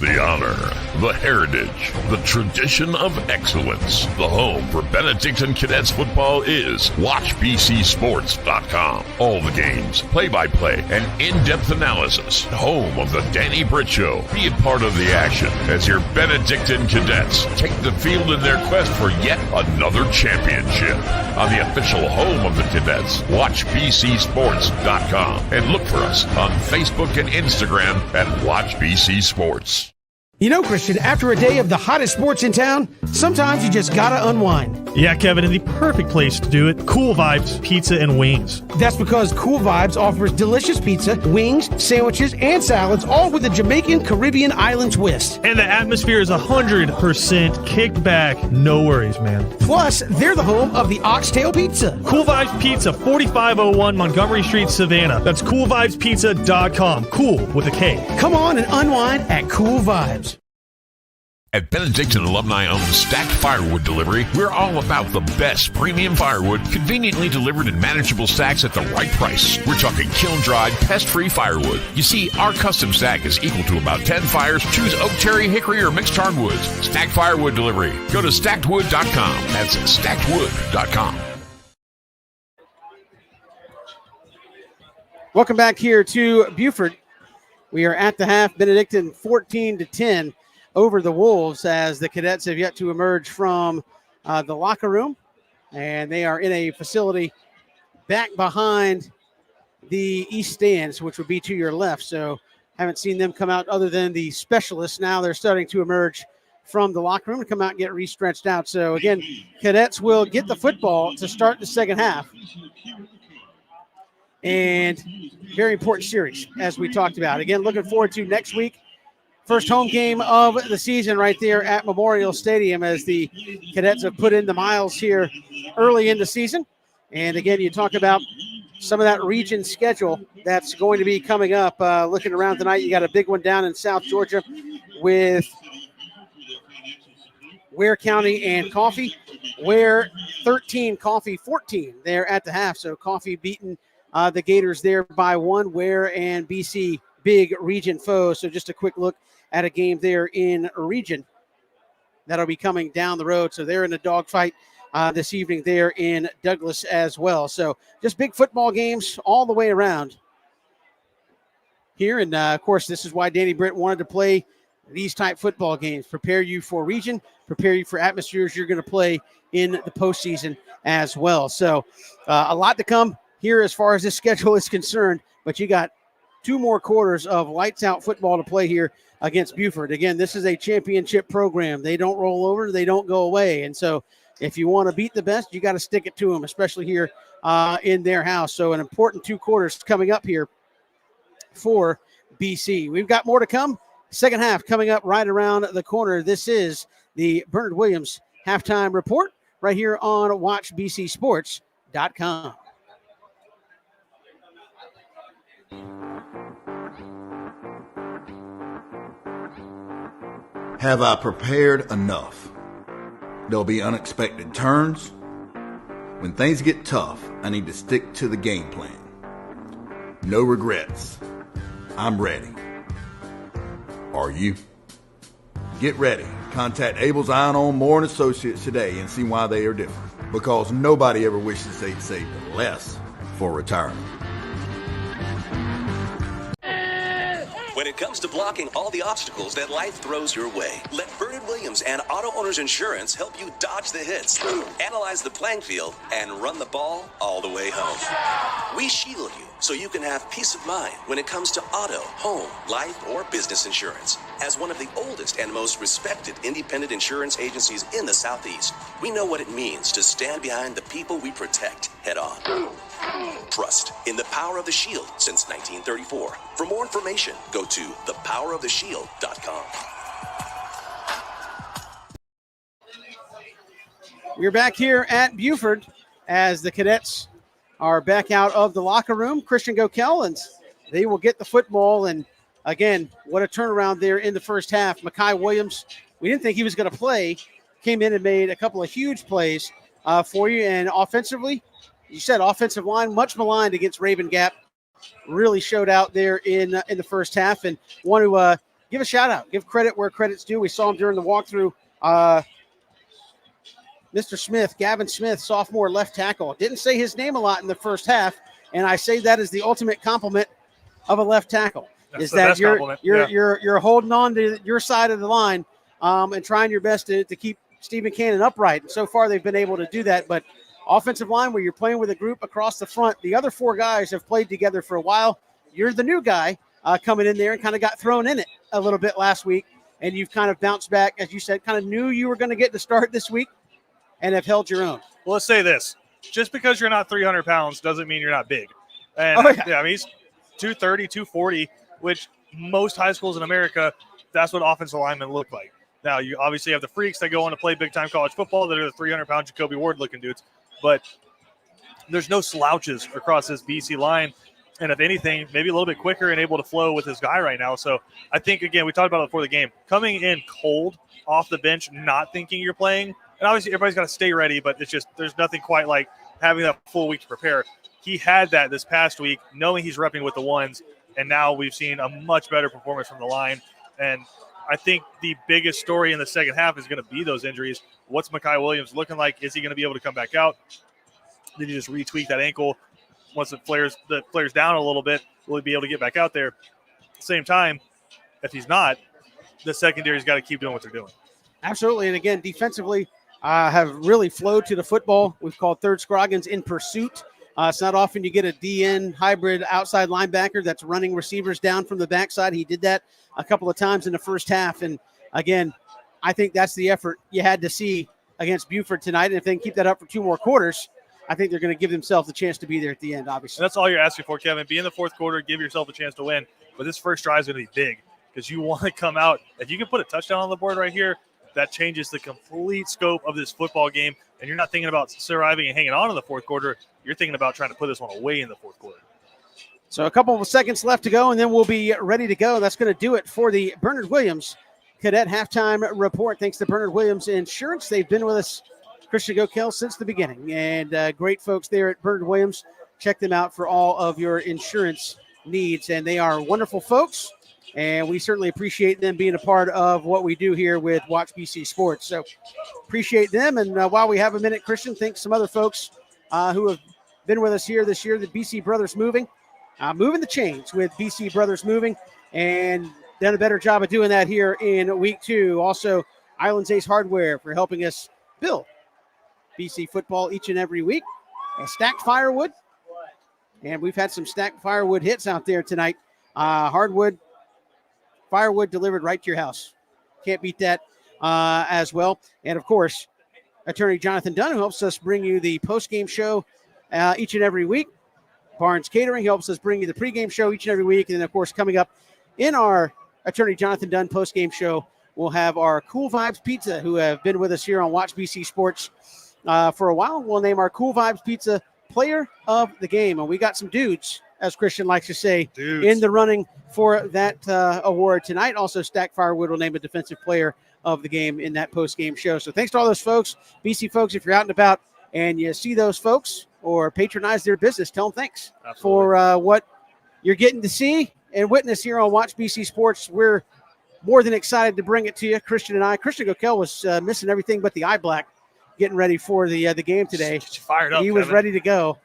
The honor, the heritage, the tradition of excellence. The home for Benedictine Cadets football is WatchBCSports.com. All the games, play-by-play, and in-depth analysis. Home of the Danny Britt Show. Be a part of the action as your Benedictine Cadets take the field in their quest for yet another championship. On the official home of the Cadets, WatchBCSports.com. And look for us on Facebook and Instagram at WatchBC Sports. You know, Christian, after a day of the hottest sports in town, sometimes you just gotta unwind. Yeah, Kevin, and the perfect place to do it, Cool Vibes Pizza and Wings. That's because Cool Vibes offers delicious pizza, wings, sandwiches, and salads, all with a Jamaican Caribbean island twist. And the atmosphere is 100% kicked back. No worries, man. Plus, they're the home of the Oxtail Pizza. Cool Vibes Pizza, 4501 Montgomery Street, Savannah. That's coolvibespizza.com. Cool with a K. Come on and unwind at Cool Vibes. At Benedictine alumni-owned Stacked Firewood Delivery, we're all about the best premium firewood, conveniently delivered in manageable stacks at the right price. We're talking kiln-dried, pest-free firewood. You see, our custom stack is equal to about 10 fires. Choose oak, cherry, hickory, or mixed hardwoods. Stacked Firewood Delivery. Go to stackedwood.com. That's stackedwood.com. Welcome back here to Buford. We are at the half. Benedictine 14-10. Over the Wolves, as the Cadets have yet to emerge from the locker room, and they are in a facility back behind the east stands, which would be to your left. So haven't seen them come out other than the specialists. Now they're starting to emerge from the locker room and come out and get restretched out. So again, Cadets will get the football to start the second half. And very important series, as we talked about. Again, looking forward to next week. First home game of the season right there at Memorial Stadium, as the Cadets have put in the miles here early in the season. And again, you talk about some of that region schedule that's going to be coming up. Looking around tonight, you got a big one down in South Georgia with Ware County and Coffee. Ware 13, Coffee 14 there at the half. So Coffee beating the Gators there by 1. Ware and BC, big region foes. So just a quick look at a game there in region that'll be coming down the road. So they're in a dogfight this evening there in Douglas as well. So just big football games all the way around here. And of course, this is why Danny Britt wanted to play these type football games. Prepare you for region, prepare you for atmospheres you're going to play in the postseason as well. So a lot to come here as far as this schedule is concerned, but you got 2 more quarters of lights out football to play here against Buford. Again, this is a championship program. They don't roll over. They don't go away. And so if you want to beat the best, you got to stick it to them, especially here in their house. So an important 2 quarters coming up here for BC. We've got more to come. Second half coming up right around the corner. This is the Bernard Williams halftime report right here on WatchBCSports.com. Have I prepared enough? There'll be unexpected turns. When things get tough, I need to stick to the game plan. No regrets. I'm ready. Are you? Get ready. Contact Abel's Iron-On Moore & Associates today and see why they are different. Because nobody ever wishes they'd saved less for retirement. When it comes to blocking all the obstacles that life throws your way, let Bernard Williams and Auto Owners Insurance help you dodge the hits, analyze the playing field, and run the ball all the way home. We shield you so you can have peace of mind when it comes to auto, home, life, or business insurance. As one of the oldest and most respected independent insurance agencies in the Southeast, we know what it means to stand behind the people we protect head on. Trust in the power of the shield since 1934. For more information, go to thepoweroftheshield.com. We're back here at Buford as the Cadets are back out of the locker room. Christian Gokel, and they will get the football. And again, what a turnaround there in the first half. Mekhi Williams, we didn't think he was going to play, came in and made a couple of huge plays for you. And offensively, you said offensive line, much maligned against Raven Gap, really showed out there in the first half. And want to give a shout out, give credit where credit's due. We saw him during the walkthrough. Mr. Smith, Gavin Smith, sophomore left tackle. Didn't say his name a lot in the first half, and I say that as the ultimate compliment of a left tackle. That's is the that best compliment. you're holding on to your side of the line and trying your best to keep Stephen Cannon upright. And so far they've been able to do that. But offensive line, where you're playing with a group across the front, the other four guys have played together for a while. You're the new guy coming in there and kind of got thrown in it a little bit last week, and you've kind of bounced back, as you said, kind of knew you were going to get the start this week and have held your own. Well, let's say this. Just because you're not 300 pounds doesn't mean you're not big. And I mean, he's 230, 240, which most high schools in America, that's what offensive linemen look like. Now, you obviously have the freaks that go on to play big-time college football that are the 300-pound Jacoby Ward-looking dudes. But there's no slouches across this BC line. And if anything, maybe a little bit quicker and able to flow with this guy right now. So I think, again, we talked about it before the game. Coming in cold off the bench, not thinking you're playing, and obviously everybody's got to stay ready, but it's just there's nothing quite like having that full week to prepare. He had that this past week, knowing he's repping with the ones, and now we've seen a much better performance from the line. And I think the biggest story in the second half is going to be those injuries. What's Mekhi Williams looking like? Is he going to be able to come back out? Did he just retweak that ankle? Once the flares down a little bit, will he be able to get back out there? At the same time, if he's not, the secondary's got to keep doing what they're doing. Absolutely. And again, defensively, have really flowed to the football. We've called third Scroggins in pursuit. It's not often you get a DN hybrid outside linebacker that's running receivers down from the backside. He did that a couple of times in the first half. And again, I think that's the effort you had to see against Buford tonight. And if they can keep that up for two more quarters, I think they're going to give themselves a chance to be there at the end, obviously. And that's all you're asking for, Kevin. Be in the fourth quarter, give yourself a chance to win. But this first drive is going to be big because you want to come out. If you can put a touchdown on the board right here, that changes the complete scope of this football game. And you're not thinking about surviving and hanging on in the fourth quarter. You're thinking about trying to put this one away in the fourth quarter. So a couple of seconds left to go, and then we'll be ready to go. That's going to do it for the Bernard Williams Cadet Halftime Report. Thanks to Bernard Williams Insurance. They've been with us, Christian Gokel, since the beginning. And great folks there at Bernard Williams. Check them out for all of your insurance needs. And they are wonderful folks. And we certainly appreciate them being a part of what we do here with Watch BC Sports. So appreciate them. And while we have a minute, Christian, thanks some other folks who have been with us here this year. The BC Brothers Moving the chains with BC Brothers Moving, and done a better job of doing that here in week 2. Also, Islands Ace Hardware for helping us build BC football each and every week. And Stacked Firewood. And we've had some Stacked Firewood hits out there tonight. Hardwood, firewood delivered right to your house. Can't beat that as well. And, of course, Attorney Jonathan Dunn, who helps us bring you the post-game show each and every week. Barnes Catering helps us bring you the pregame show each and every week. And then, of course, coming up in our Attorney Jonathan Dunn postgame show, we'll have our Cool Vibes Pizza, who have been with us here on Watch BC Sports for a while. We'll name our Cool Vibes Pizza Player of the Game. And we got some dudes, as Christian likes to say, in the running for that award tonight. Also, Stacked Firewood will name a Defensive Player of the Game in that postgame show. So thanks to all those folks. BC folks, if you're out and about and you see those folks or patronize their business, tell them thanks for what you're getting to see and witness here on Watch BC Sports. We're more than excited to bring it to you, Christian and I. Christian Gokel was missing everything but the eye black, getting ready for the game today. Fired up, he was ready to go,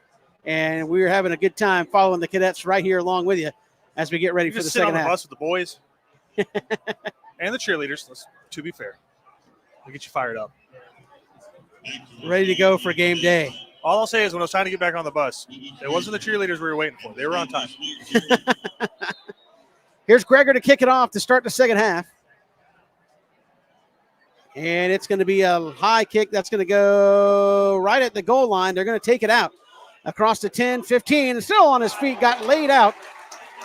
and we were having a good time following the cadets right here along with you as we get ready for the second half. Sit on the bus with the boys and the cheerleaders. To be fair, we'll get you fired up, ready to go for game day. All I'll say is when I was trying to get back on the bus, it wasn't the cheerleaders we were waiting for. They were on time. Here's Gregor to kick it off to start the second half. And it's going to be a high kick that's going to go right at the goal line. They're going to take it out across the 10, 15, and still on his feet, got laid out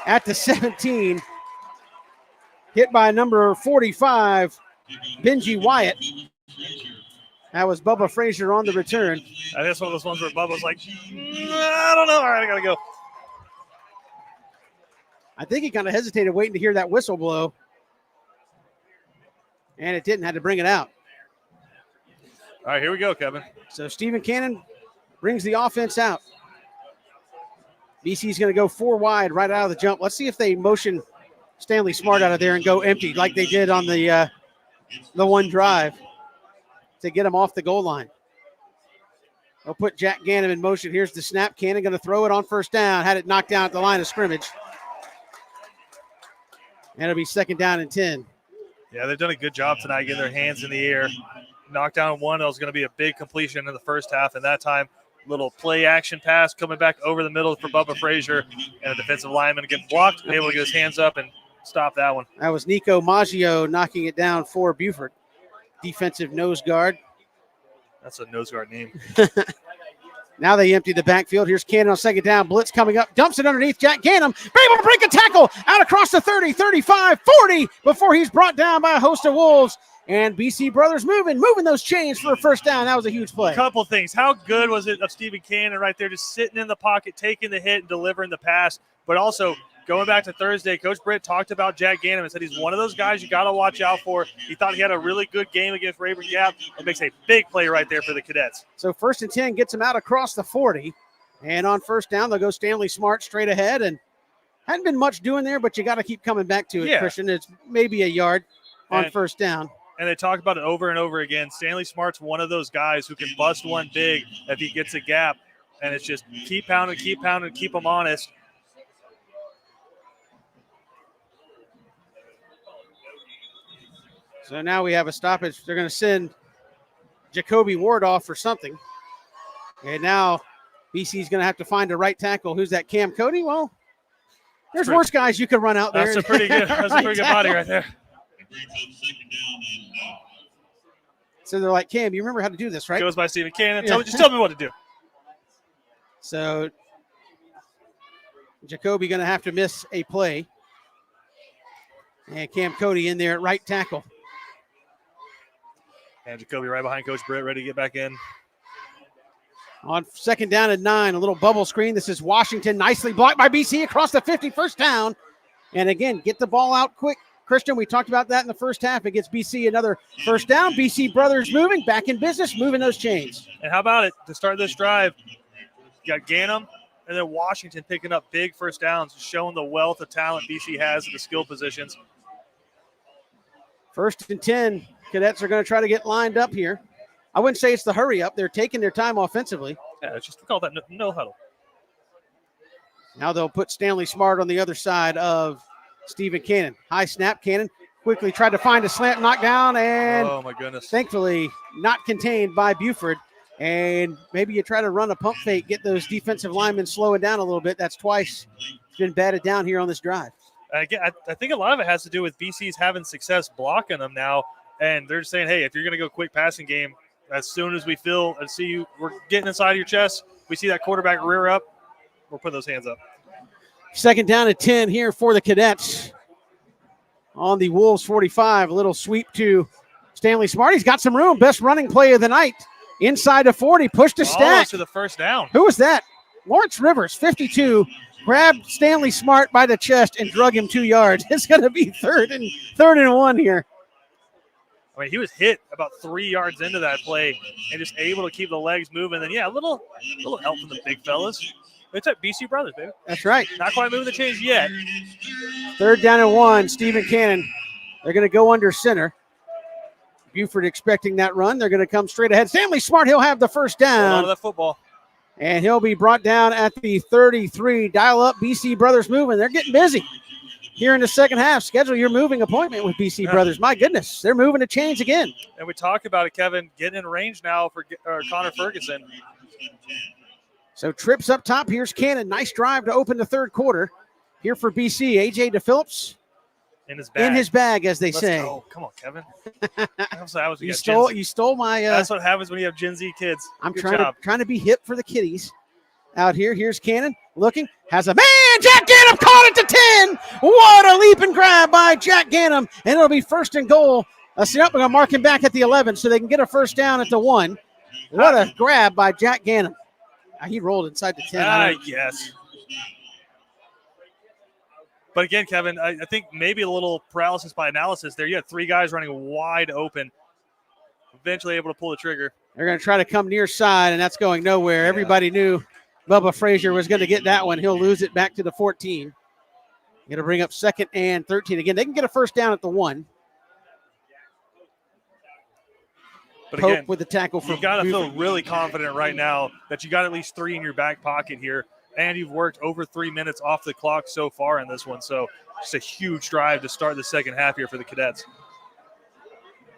at the 17. Hit by number 45, Benji Wyatt. That was Bubba Frazier on the return. I think it's one of those ones where Bubba's like, I don't know. All right, I got to go. I think he kind of hesitated waiting to hear that whistle blow. And it didn't, had to bring it out. All right, here we go, Kevin. So Stephen Cannon brings the offense out. BC's going to go 4 wide right out of the jump. Let's see if they motion Stanley Smart out of there and go empty like they did on the one drive to get him off the goal line. They'll put Jack Ganem in motion. Here's the snap. Cannon going to throw it on first down. Had it knocked down at the line of scrimmage. And it'll be 2nd down and 10. Yeah, they've done a good job tonight getting their hands in the air. Knocked down one. That was going to be a big completion in the first half. And that time, little play action pass coming back over the middle for Bubba Frazier. And the defensive lineman getting blocked and able to get his hands up and stop that one. That was Nico Maggio knocking it down for Buford. Defensive nose guard. That's a nose guard name. Now they empty the backfield. Here's Cannon on 2nd down. Blitz coming up. Dumps it underneath Jack Ganem. Able to break a tackle out across the 30, 35, 40 before he's brought down by a host of Wolves. And BC Brothers moving those chains for a first down. That was a huge play. A couple things. How good was it of Stephen Cannon right there, just sitting in the pocket, taking the hit and delivering the pass, but also going back to Thursday, Coach Britt talked about Jack Ganem and said he's one of those guys you got to watch out for. He thought he had a really good game against Rayburn Gap and makes a big play right there for the Cadets. So 1st and 10 gets him out across the 40. And on first down, they'll go Stanley Smart straight ahead. And hadn't been much doing there, but you got to keep coming back to it, Yeah. Christian. It's maybe a yard on first down. And they talk about it over and over again. Stanley Smart's one of those guys who can bust one big if he gets a gap. And it's just keep pounding, keep them honest. So now we have a stoppage. They're going to send Jacoby Ward off for something. And now BC's going to have to find a right tackle. Who's that, Cam Cody? Well, there's worse guys you can run out there. That's a pretty good body right there. So they're like, Cam, you remember how to do this, right? Goes by Stephen Cannon. Just tell me what to do. So Jacoby going to have to miss a play. And Cam Cody in there at right tackle. And Jacoby right behind Coach Britt, ready to get back in. On 2nd down and 9, a little bubble screen. This is Washington, nicely blocked by BC across the 50, first down. And again, get the ball out quick. Christian, we talked about that in the first half. It gets BC another first down. BC Brothers moving, back in business, moving those chains. And how about it, to start this drive, you got Ganem and then Washington picking up big first downs, showing the wealth of talent BC has at the skill positions. 1st and 10, Cadets are going to try to get lined up here. I wouldn't say it's the hurry up. They're taking their time offensively. Yeah, it's just we call that no huddle. Now they'll put Stanley Smart on the other side of Stephen Cannon. High snap. Cannon quickly tried to find a slant knockdown, and oh my goodness, thankfully not contained by Buford. And maybe you try to run a pump fake, get those defensive linemen slowing down a little bit. That's twice it's been batted down here on this drive. Again, I think a lot of it has to do with BC's having success blocking them now, and they're just saying, hey, if you're going to go quick passing game, as soon as we feel and see you, we're getting inside your chest, we see that quarterback rear up, we'll put those hands up. 2nd down and 10 here for the Cadets. On the Wolves 45, a little sweep to Stanley Smart. He's got some room. Best running play of the night. Inside the 40, pushed to stack. To the first down. Who was that? Lawrence Rivers, 52, grabbed Stanley Smart by the chest and drug him 2 yards. It's going to be third and 1 here. I mean, he was hit about 3 yards into that play and just able to keep the legs moving. And yeah, a little help from the big fellas. It's at BC Brothers, baby. That's right. Not quite moving the chains yet. 3rd down and 1. Stephen Cannon. They're going to go under center. Buford expecting that run. They're going to come straight ahead. Stanley Smart, he'll have the first down. Hold on to that football. And he'll be brought down at the 33. Dial up, BC Brothers moving. They're getting busy here in the second half. Schedule your moving appointment with BC Brothers. My goodness, they're moving the chains again. And we talk about it, Kevin, getting in range now for Connor Ferguson. So trips up top. Here's Cannon. Nice drive to open the third quarter. Here for BC, A.J. DePhillips. In his bag. In his bag, as they Let's say. Go. Come on, Kevin. You stole my. That's what happens when you have Gen Z kids. I'm Good job. trying to be hip for the kiddies out here. Here's Cannon looking. Has a man. Jack Ganem caught it to 10. What a leap and grab by Jack Ganem. And it'll be 1st and goal. We're going to mark him back at the 11 so they can get a first down at the 1. What a grab by Jack Ganem. He rolled inside the 10. Yes. But again, Kevin, I think maybe a little paralysis by analysis there. You had 3 guys running wide open, eventually able to pull the trigger. They're going to try to come near side, and that's going nowhere. Yeah. Everybody knew Bubba Frazier was going to get that one. He'll lose it back to the 14. Going to bring up 2nd and 13. Again, they can get a first down at the 1. But Pope again, with the tackle for you got to Buford. feel really confident right now that you got at least 3 in your back pocket here, and you've worked over 3 minutes off the clock so far in this one. So just a huge drive to start the second half here for the Cadets.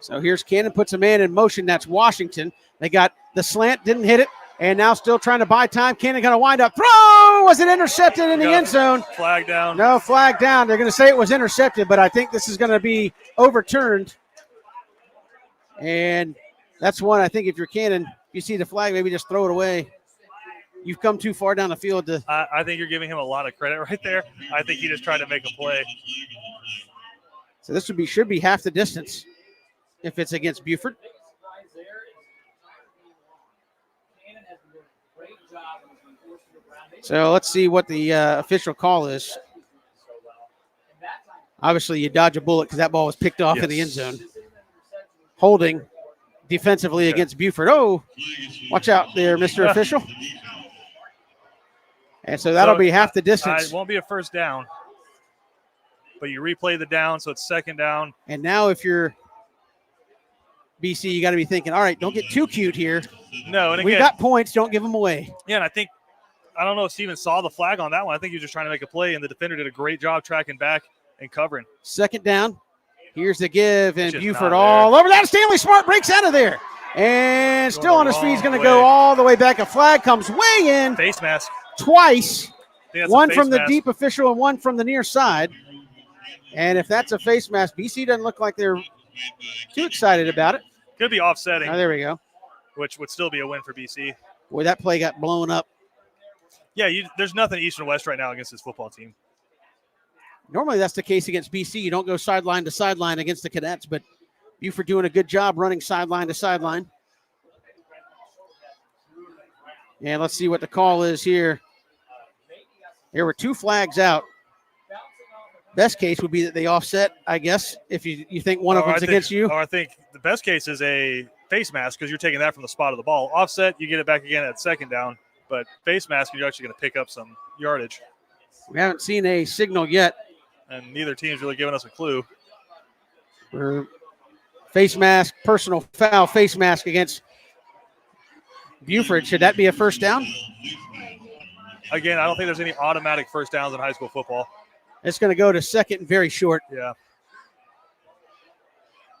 So here's Cannon, puts a man in motion. That's Washington. They got the slant, didn't hit it, and now still trying to buy time. Cannon going to wind up. Throw! Was it intercepted in the end zone? Flag down. No, flag down. They're going to say it was intercepted, but I think this is going to be overturned. And that's one, I think, if you're Cannon, if you see the flag, maybe just throw it away. You've come too far down the field to. I think you're giving him a lot of credit right there. I think he just tried to make a play. So this should be half the distance if it's against Buford. So let's see what the official call is. Obviously, you dodge a bullet because that ball was picked off in the end zone. Holding defensively against Buford. Oh, watch out there, Mr. Official. And so that'll be half the distance. It won't be a first down, but you replay the down, so it's 2nd down. And now if you're BC, you got to be thinking, all right, don't get too cute here. No, and again, we've got points, don't give them away. Yeah, and I don't know if Steven saw the flag on that one. I think he was just trying to make a play, and the defender did a great job tracking back and covering. 2nd down. Here's the give, and Buford all over that. Stanley Smart breaks out of there. And still on his feet. He's going to go all the way back. A flag comes way in. Face mask. Twice. One from the mask. Deep official and one from the near side. And if that's a face mask, BC doesn't look like they're too excited about it. Could be offsetting. Oh, there we go. Which would still be a win for BC. Boy, that play got blown up. Yeah, there's nothing East and West right now against this football team. Normally that's the case against BC. You don't go sideline to sideline against the Cadets, but Buford doing a good job running sideline to sideline. And let's see what the call is here. There were 2 flags out. Best case would be that they offset, I guess, if you think one of them's against you. Or I think the best case is a face mask because you're taking that from the spot of the ball. Offset, you get it back again at 2nd down. But face mask, you're actually going to pick up some yardage. We haven't seen a signal yet. And neither team's really giving us a clue. Face mask, personal foul, face mask against Buford. Should that be a first down? Again, I don't think there's any automatic first downs in high school football. It's going to go to 2nd and very short. Yeah.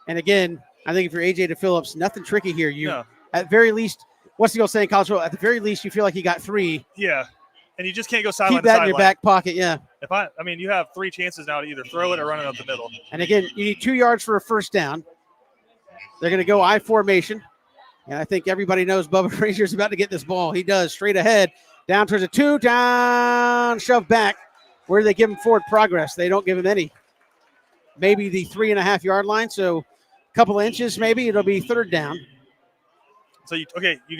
And again, I think if you're AJ DePhillips, nothing tricky here. At very least, what's the old saying in college football? At the very least, you feel like you got 3. Yeah. And you just can't go sideline Keep that to in your back pocket, yeah. You have 3 chances now to either throw it or run it up the middle. And again, you need 2 yards for a first down. They're going to go I formation. And I think everybody knows Bubba Frazier's about to get this ball. He does, straight ahead. Down towards a 2, down, shove back. Where do they give him forward progress? They don't give him any. Maybe the 3.5-yard line, so a couple of inches maybe. It'll be 3rd down. So, you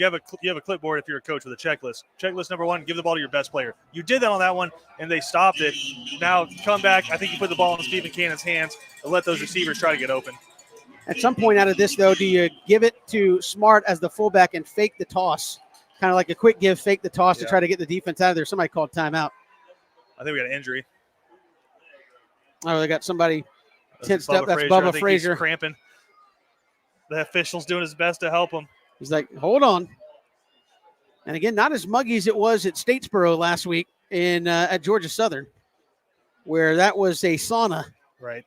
have a clipboard if you're a coach with a checklist. Checklist number 1, give the ball to your best player. You did that on that one, and they stopped it. Now, come back. I think you put the ball in Stephen Cannon's hands and let those receivers try to get open. At some point out of this, though, do you give it to Smart as the fullback and fake the toss? Kind of like a quick give, fake the toss to try to get the defense out of there. Somebody called timeout. I think we got an injury. Oh, they got somebody tensed up. That's Bubba Frazier. He's cramping. The official's doing his best to help him. He's like, hold on. And again, not as muggy as it was at Statesboro last week at Georgia Southern, where that was a sauna. Right.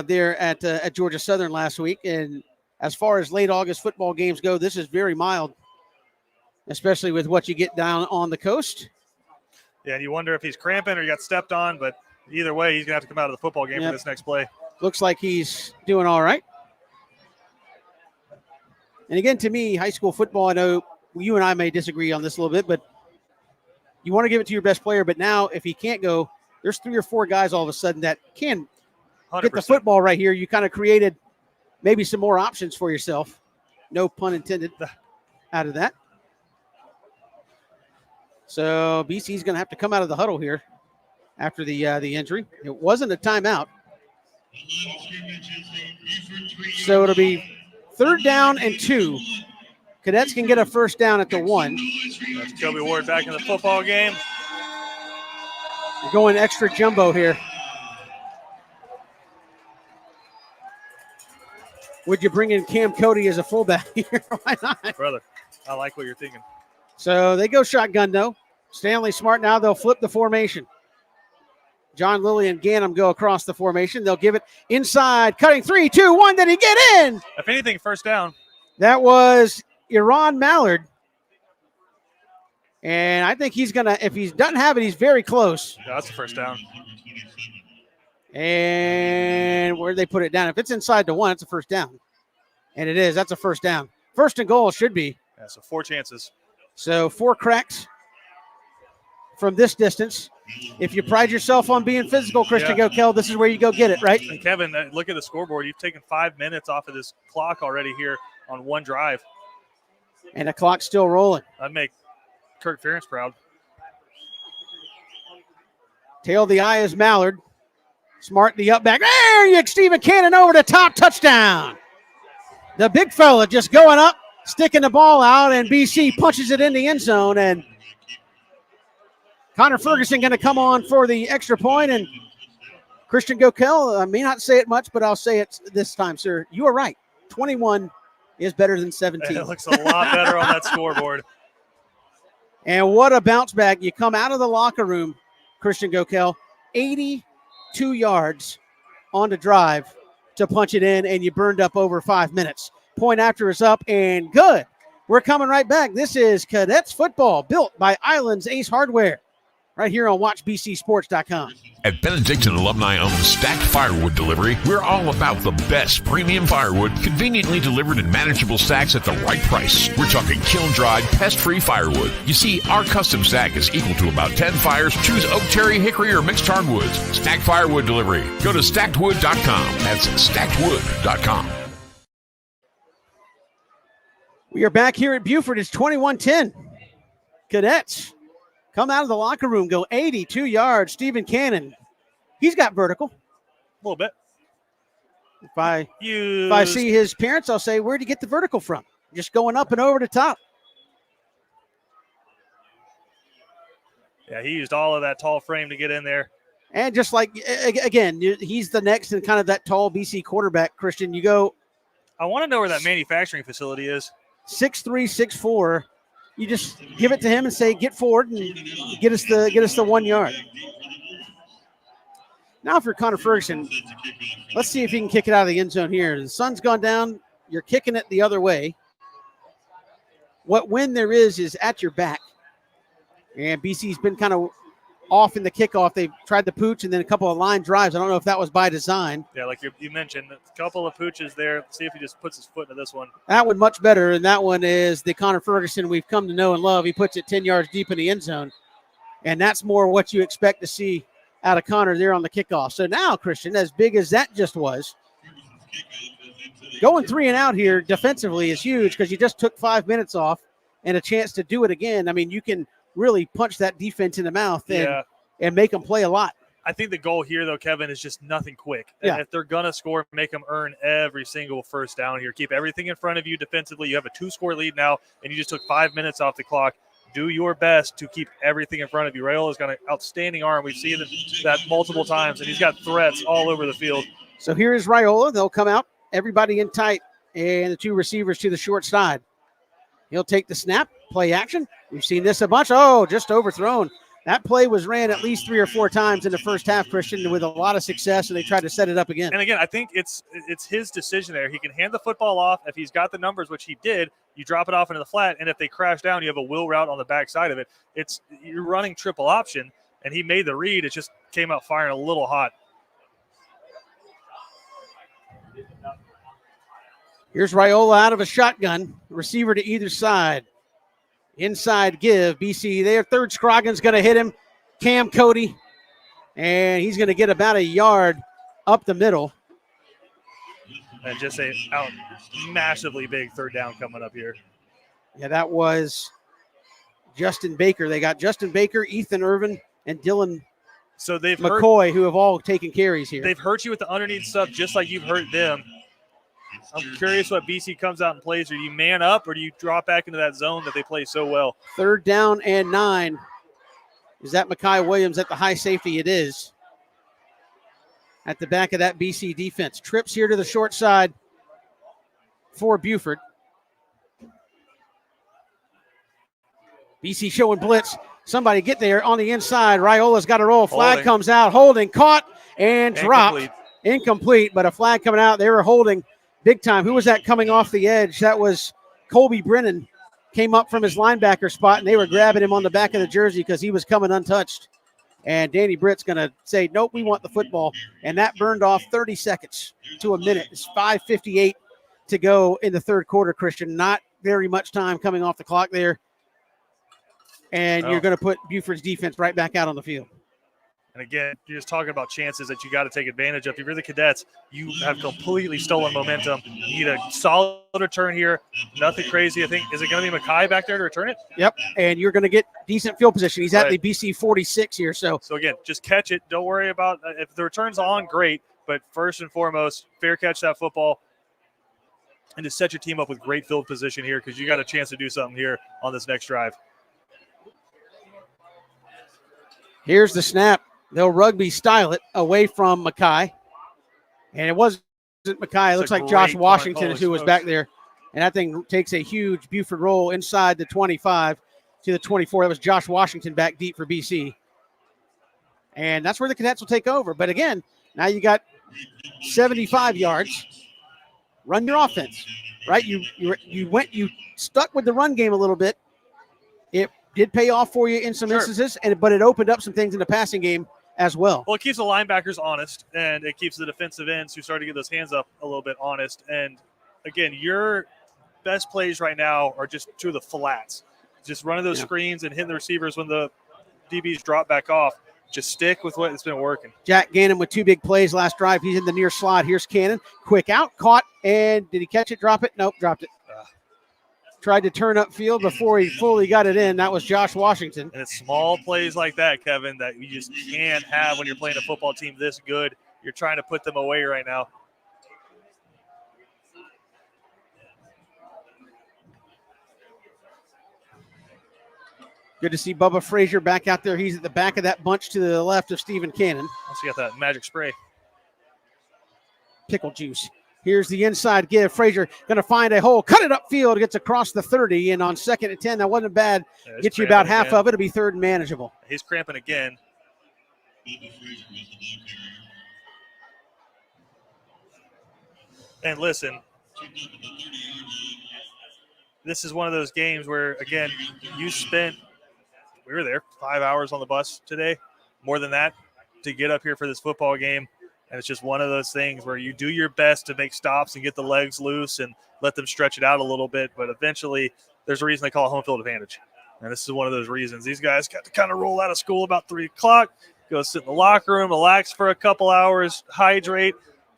There at Georgia Southern last week. And as far as late August football games go, this is very mild, especially with what you get down on the coast. Yeah, and you wonder if he's cramping or he got stepped on, but either way, he's going to have to come out of the football game for this next play. Looks like he's doing all right. And again, to me, high school football, I know you and I may disagree on this a little bit, but you want to give it to your best player. But now if he can't go, there's 3 or 4 guys all of a sudden that can 100%. Get the football right here. You kind of created maybe some more options for yourself. No pun intended out of that. So BC's going to have to come out of the huddle here after the injury. It wasn't a timeout. So it'll be 3rd down and 2. Cadets can get a first down at the 1. That's Kobe Ward back in the football game. You're going extra jumbo here. Would you bring in Cam Cody as a fullback here? Why not? Brother, I like what you're thinking. So they go shotgun, though. Stanley Smart now. They'll flip the formation. John Lilly and Ganem go across the formation. They'll give it inside. Cutting 3, 2, 1. Did he get in? If anything, first down. That was Iran Mallard. And I think he's going to, if he doesn't have it, he's very close. Yeah, that's a first down. And where did they put it down? If it's inside the 1, it's a first down. And it is. That's a first down. First and goal should be. Yeah, so 4 chances. So 4 cracks from this distance. If you pride yourself on being physical, Christian Gokel, this is where you go get it, right? And Kevin, look at the scoreboard. You've taken 5 minutes off of this clock already here on one drive. And the clock's still rolling. I'd make Kirk Ferentz proud. Tail the eye is Mallard. Smart the up back. There you Stephen Cannon over the top. Touchdown. The big fella just going up, sticking the ball out, and BC punches it in the end zone. And Connor Ferguson going to come on for the extra point. And Christian Gokel, I may not say it much, but I'll say it this time, sir. You are right. 21 is better than 17. It looks a lot better on that scoreboard. And what a bounce back. You come out of the locker room, Christian Gokel, 82 yards on the drive to punch it in, and you burned up over 5 minutes. Point after is up and good. We're coming right back. This is Cadets Football, built by Islands Ace Hardware, right here on WatchBCSports.com. At Benedictine alumni-owned Stacked Firewood Delivery, we're all about the best premium firewood, conveniently delivered in manageable stacks at the right price. We're talking kiln-dried, pest-free firewood. You see, our custom stack is equal to about 10 fires. Choose oak, cherry, hickory, or mixed hardwoods. Stacked Firewood Delivery. Go to stackedwood.com. That's stackedwood.com. We are back here at Buford. It's 21-10. Cadets come out of the locker room, go 82 yards. Stephen Cannon, he's got vertical. A little bit. If I see his parents, I'll say, where'd you get the vertical from? Just going up and over the top. Yeah, he used all of that tall frame to get in there. And just like, again, he's the next in kind of that tall BC quarterback, Christian. You go. I want to know where that manufacturing facility is. 6'3", 6'4". You just give it to him and say, get forward and get us the 1 yard. Now for Connor Ferguson, let's see if he can kick it out of the end zone here. The sun's gone down. You're kicking it the other way. What wind there is at your back. And BC's been kind of off in the kickoff. They've tried the pooch and then a couple of line drives. I don't know if that was by design. Yeah, like you mentioned, a couple of pooches there. Let's see if he just puts his foot into this one. That one much better, and that one is the Connor Ferguson we've come to know and love. He puts it 10 yards deep in the end zone, and that's more what you expect to see out of Connor there on the kickoff. So now, Christian, as big as that just was, going 3 and out here defensively is huge because you just took 5 minutes off and a chance to do it again. I mean, you can really punch that defense in the mouth and make them play a lot. I think the goal here, though, Kevin, is just nothing quick. Yeah. And if they're going to score, make them earn every single first down here. Keep everything in front of you defensively. You have a 2-score lead now, and you just took 5 minutes off the clock. Do your best to keep everything in front of you. Rayola's got an outstanding arm. We've seen that multiple times, and he's got threats all over the field. So here is Raiola. They'll come out, everybody in tight, and the 2 receivers to the short side. He'll take the snap, play action. We've seen this a bunch. Oh, just overthrown. That play was ran at least 3 or 4 times in the first half, Christian, with a lot of success, and they tried to set it up again. And again, I think it's his decision there. He can hand the football off. If he's got the numbers, which he did, you drop it off into the flat, and if they crash down, you have a wheel route on the backside of it. You're running triple option, and he made the read. It just came out firing a little hot. Here's Raiola out of a shotgun. Receiver to either side. Inside give. BC there. Third Scroggins going to hit him. Cam Cody. And he's going to get about a yard up the middle. And just a massively big third down coming up here. Yeah, that was Justin Baker. They got Justin Baker, Ethan Irvin, and Dylan McCoy, who have all taken carries here. They've hurt you with the underneath stuff just like you've hurt them. I'm curious what BC comes out and plays. Do you man up or do you drop back into that zone that they play so well? 3rd down and 9. Is that Mekhi Williams at the high safety? It is. At the back of that BC defense. Trips here to the short side. for Buford. BC showing blitz. Somebody get there on the inside. Raiola's got a roll. Flag Holding. comes out. Holding, caught, and dropped. Incomplete. Incomplete, but a flag coming out. They were holding big time. Who was that coming off the edge? That was Colby Brennan. Came up from his linebacker spot, and they were grabbing him on the back of the jersey because he was coming untouched. And Danny Britt's going to say, nope, we want the football. And that burned off 30 seconds to a minute. It's 5:58 to go in the third quarter, Christian. Not very much time coming off the clock there. And you're going to put Buford's defense right back out on the field. And again, you're just talking about chances that you got to take advantage of. If you're the Cadets, you have completely stolen momentum. You need a solid return here. Nothing crazy. I think, is it going to be Mackay back there to return it? Yep, and you're going to get decent field position. He's at the BC 46 here. So again, just catch it. Don't worry about if the return's on, great. But first and foremost, fair catch that football and just set your team up with great field position here because you got a chance to do something here on this next drive. Here's the snap. They'll rugby style it away from Mackay. And it wasn't Mackay. It looks like Josh Washington who was back there. And that thing takes a huge Buford roll inside the 25 to the 24. That was Josh Washington back deep for BC. And that's where the Cadets will take over. But again, now you got 75 yards. Run your offense, right? You stuck with the run game a little bit. It did pay off for you in some instances, but it opened up some things in the passing game as well. Well, it keeps the linebackers honest, and it keeps the defensive ends who start to get those hands up a little bit honest. And, again, your best plays right now are just to the flats. Just running those screens and hitting the receivers when the DBs drop back off. Just stick with what has been working. Jack Gannon with two big plays last drive. He's in the near slot. Here's Cannon. Quick out, caught, and did he catch it, drop it? Nope, dropped it. Tried to turn upfield before he fully got it in. That was Josh Washington. And it's small plays like that, Kevin, that you just can't have when you're playing a football team this good. You're trying to put them away right now. Good to see Bubba Frazier back out there. He's at the back of that bunch to the left of Stephen Cannon. Also got that magic spray. Pickle juice. Here's the inside give. Frazier going to find a hole. Cut it upfield. Gets across the 30. And on 2nd and 10, that wasn't bad. Get you about half of it. It'll be 3rd and manageable. He's cramping again. And listen, this is one of those games where, again, we were there 5 hours on the bus today, more than that, to get up here for this football game. And it's just one of those things where you do your best to make stops and get the legs loose and let them stretch it out a little bit. But eventually there's a reason they call it home field advantage. And this is one of those reasons. These guys got to kind of roll out of school about 3 o'clock, go sit in the locker room, relax for a couple hours, hydrate.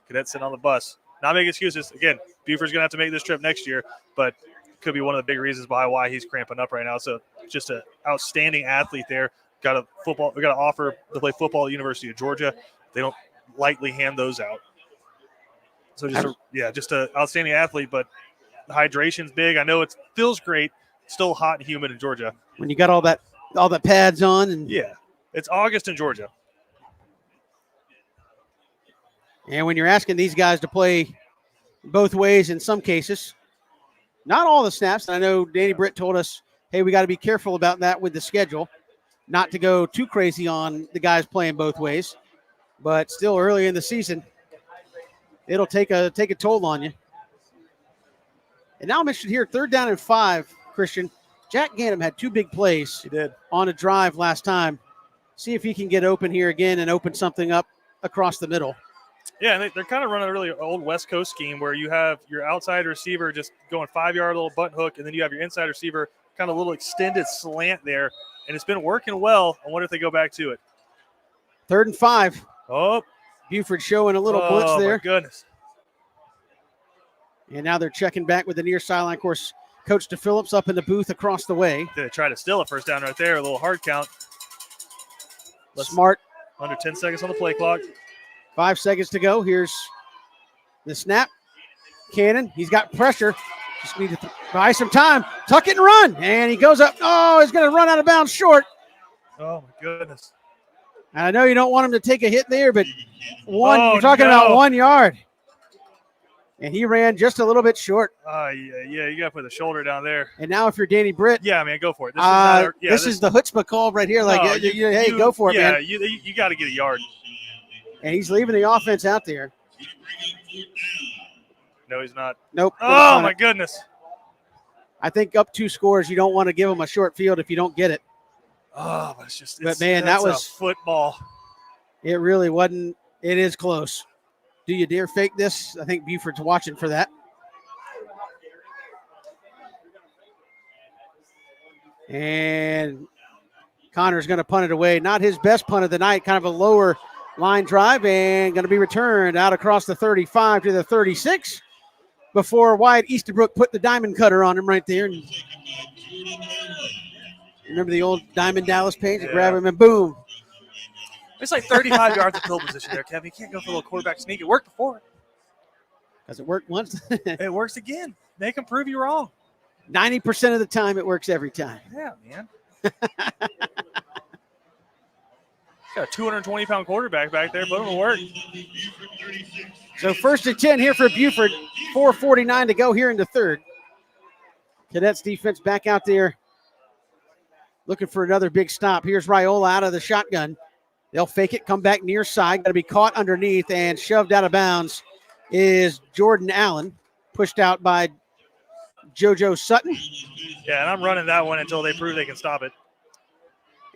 Cadets sit on the bus. Not make excuses. Again, Buford's going to have to make this trip next year, but could be one of the big reasons behind why he's cramping up right now. So just an outstanding athlete there. We got to offer to play football at University of Georgia. They don't lightly hand those out. So just an outstanding athlete, but the hydration's big. I know it feels great. It's still hot and humid in Georgia. When you got all the pads on. And it's August in Georgia. And when you're asking these guys to play both ways in some cases, not all the snaps. And I know Danny Britt told us, hey, we got to be careful about that with the schedule, not to go too crazy on the guys playing both ways. But still early in the season, it'll take a toll on you. And now I'm interested here, 3rd down and 5, Christian. Jack Ganem had 2 big plays. He did. On a drive last time. See if he can get open here again and open something up across the middle. Yeah, and they're kind of running a really old West Coast scheme where you have your outside receiver just going 5-yard little butt hook, and then you have your inside receiver kind of a little extended slant there, and it's been working well. I wonder if they go back to it. 3rd and 5. Oh, Buford showing a little blitz there. Oh, my goodness. And now they're checking back with the near sideline. Of course, Coach DePhillips up in the booth across the way. They try to steal a first down right there, a little hard count. Smart. Under 10 seconds on the play clock. 5 seconds to go. Here's the snap. Cannon, he's got pressure. Just need to buy some time. Tuck it and run. And he goes up. Oh, he's going to run out of bounds short. Oh, my goodness. And I know you don't want him to take a hit there, but you're talking about 1 yard. And he ran just a little bit short. Yeah, you got to put the shoulder down there. And now if you're Danny Britt. Yeah, man, go for it. This is the chutzpah call right here. Like, hey, go for it, man. Yeah, you got to get a yard. And he's leaving the offense out there. No, he's not. Nope. Oh, my goodness. I think up 2 scores, you don't want to give them a short field if you don't get it. Oh, but it's just. But, man, that was football. It really wasn't. It is close. Do you dare fake this? I think Buford's watching for that. And Connor's going to punt it away. Not his best punt of the night. Kind of a lower line drive and going to be returned out across the 35 to the 36 before Wyatt Easterbrook put the diamond cutter on him right there. And remember the old Diamond Dallas Page? Yeah. Grab him and boom. It's like 35 yards of field position there, Kevin. You can't go for a little quarterback sneak. It worked before. Does it work once? It works again. Make them prove you wrong. 90% of the time, it works every time. Yeah, man. Got a 220-pound quarterback back there, but it'll work. So 1st and 10 here for Buford. 4:49 to go here in the third. Cadets defense back out there looking for another big stop. Here's Raiola out of the shotgun. They'll fake it, come back near side. Got to be caught underneath and shoved out of bounds is Jordan Allen, pushed out by JoJo Sutton. Yeah, and I'm running that one until they prove they can stop it.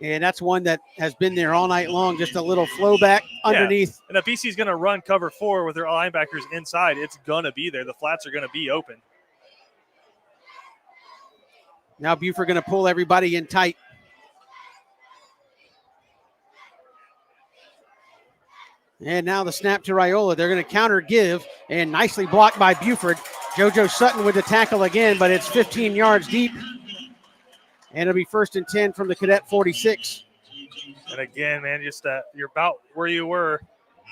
And that's one that has been there all night long, just a little flow back underneath. Yeah. And if BC's going to run cover 4 with their linebackers inside, it's going to be there. The flats are going to be open. Now Buford going to pull everybody in tight. And now the snap to Raiola. They're going to counter give, and nicely blocked by Buford. JoJo Sutton with the tackle again, but it's 15 yards deep. And it'll be 1st and 10 from the Cadet 46. And again, man, just you're about where you were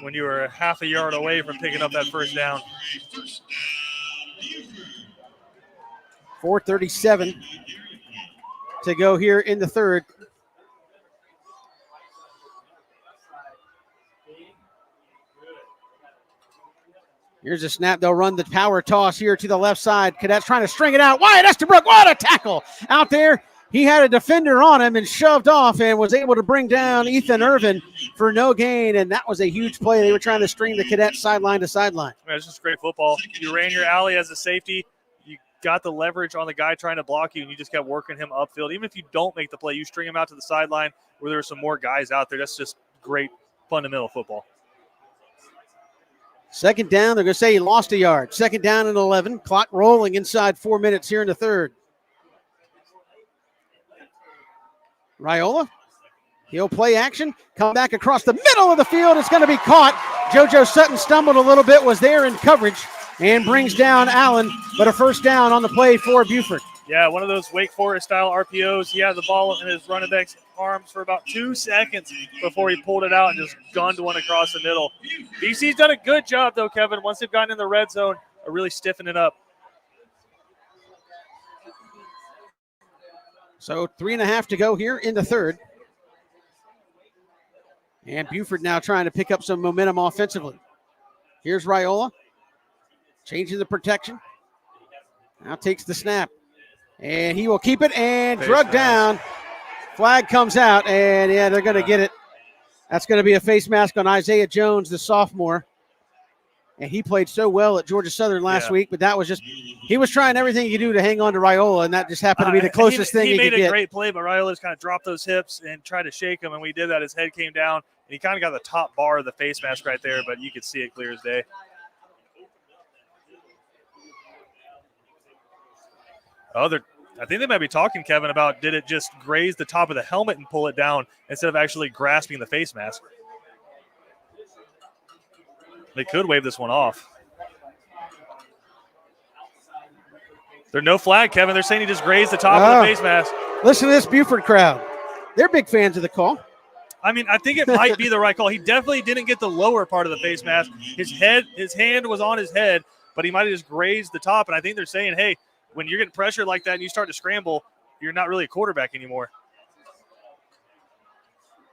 when you were half a yard away from picking up that first down. 4:37 to go here in the third. Here's a snap. They'll run the power toss here to the left side. Cadets trying to string it out. Wyatt Estabrook, what a tackle out there. He had a defender on him and shoved off and was able to bring down Ethan Irvin for no gain, and that was a huge play. They were trying to string the Cadets sideline to sideline. Man, it's just great football. You ran your alley as a safety. You got the leverage on the guy trying to block you, and you just kept working him upfield. Even if you don't make the play, you string him out to the sideline where there are some more guys out there. That's just great fundamental football. 2nd down, they're going to say he lost a yard. 2nd down and 11. Clock rolling inside 4 minutes here in the third. Raiola, he'll play action, come back across the middle of the field. It's going to be caught. JoJo Sutton stumbled a little bit, was there in coverage, and brings down Allen, but a 1st down on the play for Buford. Yeah, one of those Wake Forest-style RPOs. He had the ball in his running back's arms for about 2 seconds before he pulled it out and just gunned one across the middle. BC's done a good job, though, Kevin. Once they've gotten in the red zone, are really stiffening it up. So 3.5 to go here in the third. And Buford now trying to pick up some momentum offensively. Here's Raiola, changing the protection. Now takes the snap. And he will keep it and drug down. Flag comes out, and yeah, they're going to get it. That's going to be a face mask on Isaiah Jones, the sophomore. And he played so well at Georgia Southern last week, but that was just, he was trying everything he could do to hang on to Raiola, and that just happened to be the closest thing he could get. He made a great play, but Raiola just kind of dropped those hips and tried to shake him, and when he did that, his head came down, and he kind of got the top bar of the face mask right there, but you could see it clear as day. I think they might be talking, Kevin, about did it just graze the top of the helmet and pull it down instead of actually grasping the face mask. They could wave this one off. There's no flag, Kevin. They're saying he just grazed the top of the face mask. Listen to this Buford crowd. They're big fans of the call. I mean, I think it might be the right call. He definitely didn't get the lower part of the face mask. His hand was on his head, but he might have just grazed the top. And I think they're saying, hey, when you're getting pressured like that and you start to scramble, you're not really a quarterback anymore.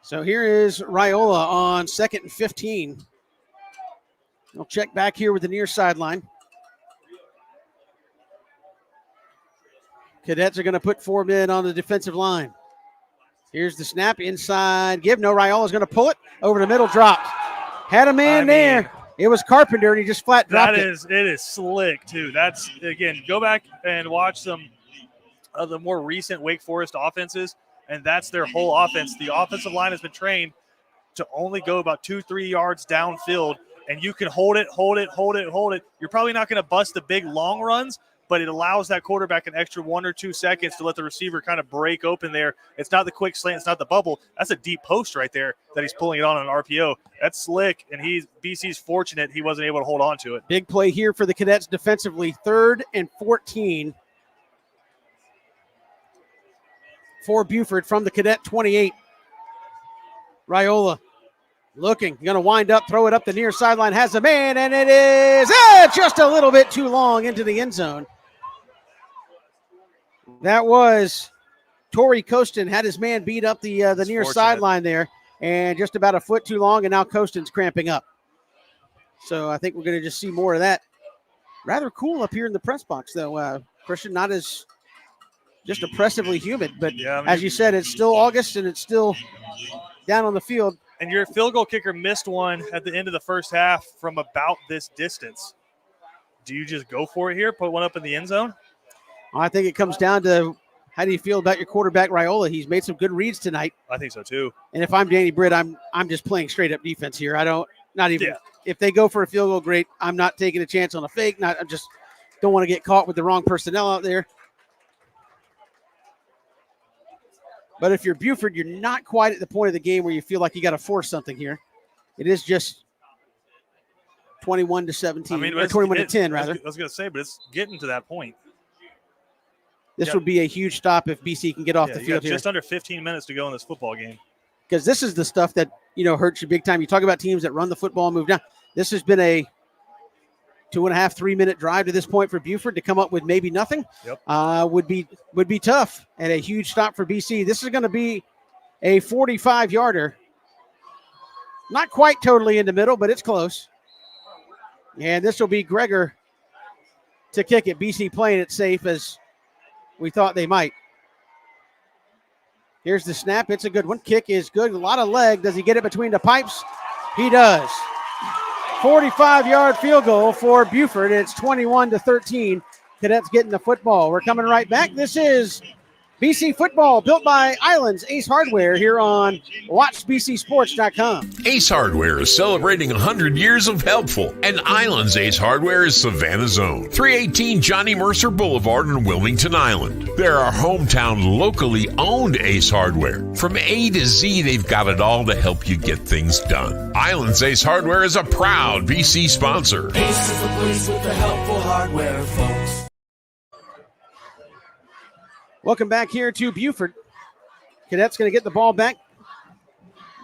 So here is Raiola on 2nd and 15. He'll check back here with the near sideline. Cadets are going to put 4 men on the defensive line. Here's the snap inside. Give. No, Raiola's going to pull it over the middle. Dropped. Had a man there. It was Carpenter, and he just flat dropped it. It is slick, too. That's, again, go back and watch some of the more recent Wake Forest offenses, and that's their whole offense. The offensive line has been trained to only go about 2-3 yards downfield, and you can hold it. You're probably not going to bust the big long runs, but it allows that quarterback an extra 1 or 2 seconds to let the receiver kind of break open there. It's not the quick slant. It's not the bubble. That's a deep post right there that he's pulling it on an RPO. That's slick, and BC's fortunate he wasn't able to hold on to it. Big play here for the Cadets defensively. 3rd and 14 for Buford from the Cadet 28. Raiola looking, going to wind up, throw it up the near sideline, has a man, and it is just a little bit too long into the end zone. That was Torrey Costin, had his man beat up the near sideline there, and just about a foot too long, and now Costin's cramping up. So I think we're going to just see more of that. Rather cool up here in the press box, though, Christian, not as just oppressively humid, but as you said, it's still August, and it's still down on the field. And your field goal kicker missed one at the end of the first half from about this distance. Do you just go for it here, put one up in the end zone? I think it comes down to how do you feel about your quarterback, Raiola? He's made some good reads tonight. I think so too. And if I'm Danny Britt, I'm just playing straight up defense here. If they go for a field goal, great. I'm not taking a chance on a fake. I just don't want to get caught with the wrong personnel out there. But if you're Buford, you're not quite at the point of the game where you feel like you got to force something here. It is just 21-17, or 21-10, rather. I was going to say, but it's getting to that point. This would be a huge stop if BC can get off the field here. Just under 15 minutes to go in this football game. Because this is the stuff that, hurts you big time. You talk about teams that run the football and move down. This has been a 2.5, 3 minute drive to this point for Buford to come up with maybe nothing. Would be tough, and a huge stop for BC. This is going to be a 45-yarder. Not quite totally in the middle, but it's close. And this will be Gregor to kick it. BC playing it safe as we thought they might. Here's the snap. It's a good one. Kick is good. A lot of leg. Does he get it between the pipes? He does. 45-yard field goal for Buford. It's 21-13. Cadets getting the football. We're coming right back. This is BC Football, built by Islands Ace Hardware, here on WatchBCSports.com. Ace Hardware is celebrating 100 years of helpful, and Islands Ace Hardware is Savannah's own. 318 Johnny Mercer Boulevard in Wilmington Island. They're our hometown, locally owned Ace Hardware. From A to Z, they've got it all to help you get things done. Islands Ace Hardware is a proud BC sponsor. Ace is the place with the helpful hardware, folks. Welcome back here to Buford. Cadets going to get the ball back.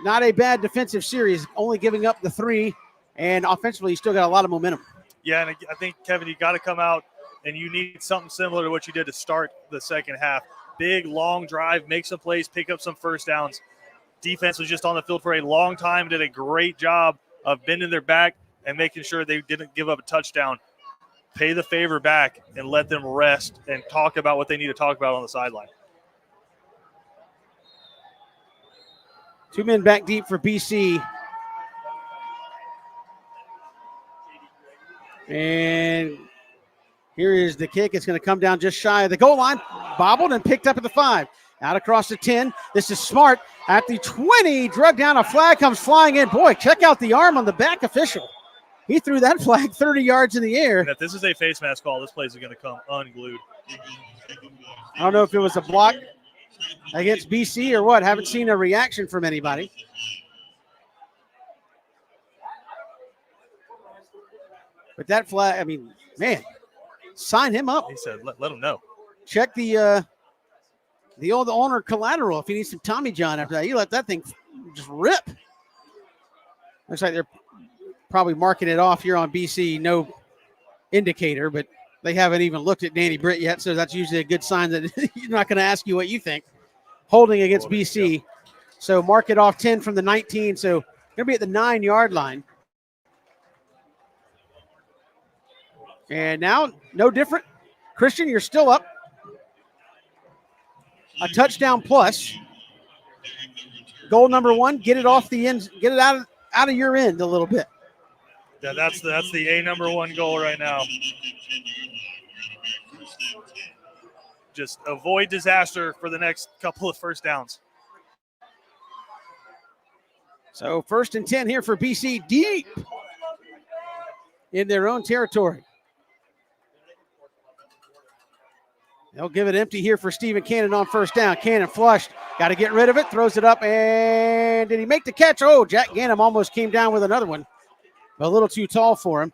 Not a bad defensive series, only giving up the 3, and offensively, you still got a lot of momentum. Yeah, and I think, Kevin, you got to come out, and you need something similar to what you did to start the second half. Big, long drive, make some plays, pick up some first downs. Defense was just on the field for a long time, did a great job of bending their back and making sure they didn't give up a touchdown. Pay the favor back and let them rest and talk about what they need to talk about on the sideline. 2 men back deep for BC. And here is the kick. It's going to come down just shy of the goal line. Bobbled and picked up at the 5. Out across the 10. This is Smart at the 20. Drug down. A flag comes flying in. Boy, check out the arm on the back official. He threw that flag 30 yards in the air. And if this is a face mask call, this place is going to come unglued. I don't know if it was a block against BC or what. Haven't seen a reaction from anybody. But that flag, man, sign him up. He said, let him know. Check the old owner collateral if you need some Tommy John after that. You let that thing just rip. Looks like they're probably marking it off here on BC. No indicator, but they haven't even looked at Danny Britt yet, so that's usually a good sign that he's not going to ask you what you think. Holding against BC. Yep. So mark it off 10 from the 19. So going to be at the 9-yard line. And now, no different. Christian, you're still up. a touchdown plus. Goal number 1, get it off the end, get it out of your end a little bit. Yeah, that's the A number 1 goal right now. Just avoid disaster for the next couple of first downs. So 1st and 10 here for BC, deep in their own territory. They'll give it empty here for Stephen Cannon on 1st down. Cannon flushed, got to get rid of it, throws it up, and did he make the catch? Oh, Jack Ganem almost came down with another one. A little too tall for him.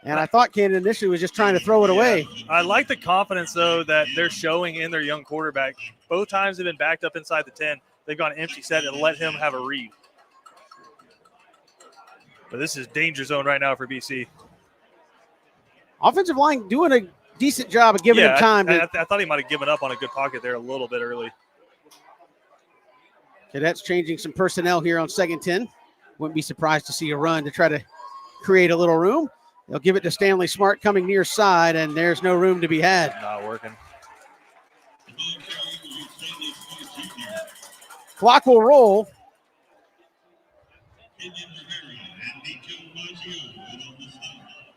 And I thought Cannon initially was just trying to throw it away. I like the confidence, though, that they're showing in their young quarterback. Both times they've been backed up inside the 10. They've gone empty set and let him have a read. But this is danger zone right now for BC. Offensive line doing a decent job of giving him time. I thought he might have given up on a good pocket there a little bit early. Cadets changing some personnel here on 2nd 10. Wouldn't be surprised to see a run to try to create a little room. They'll give it to Stanley Smart coming near side, and there's no room to be had. Not working. Clock will roll.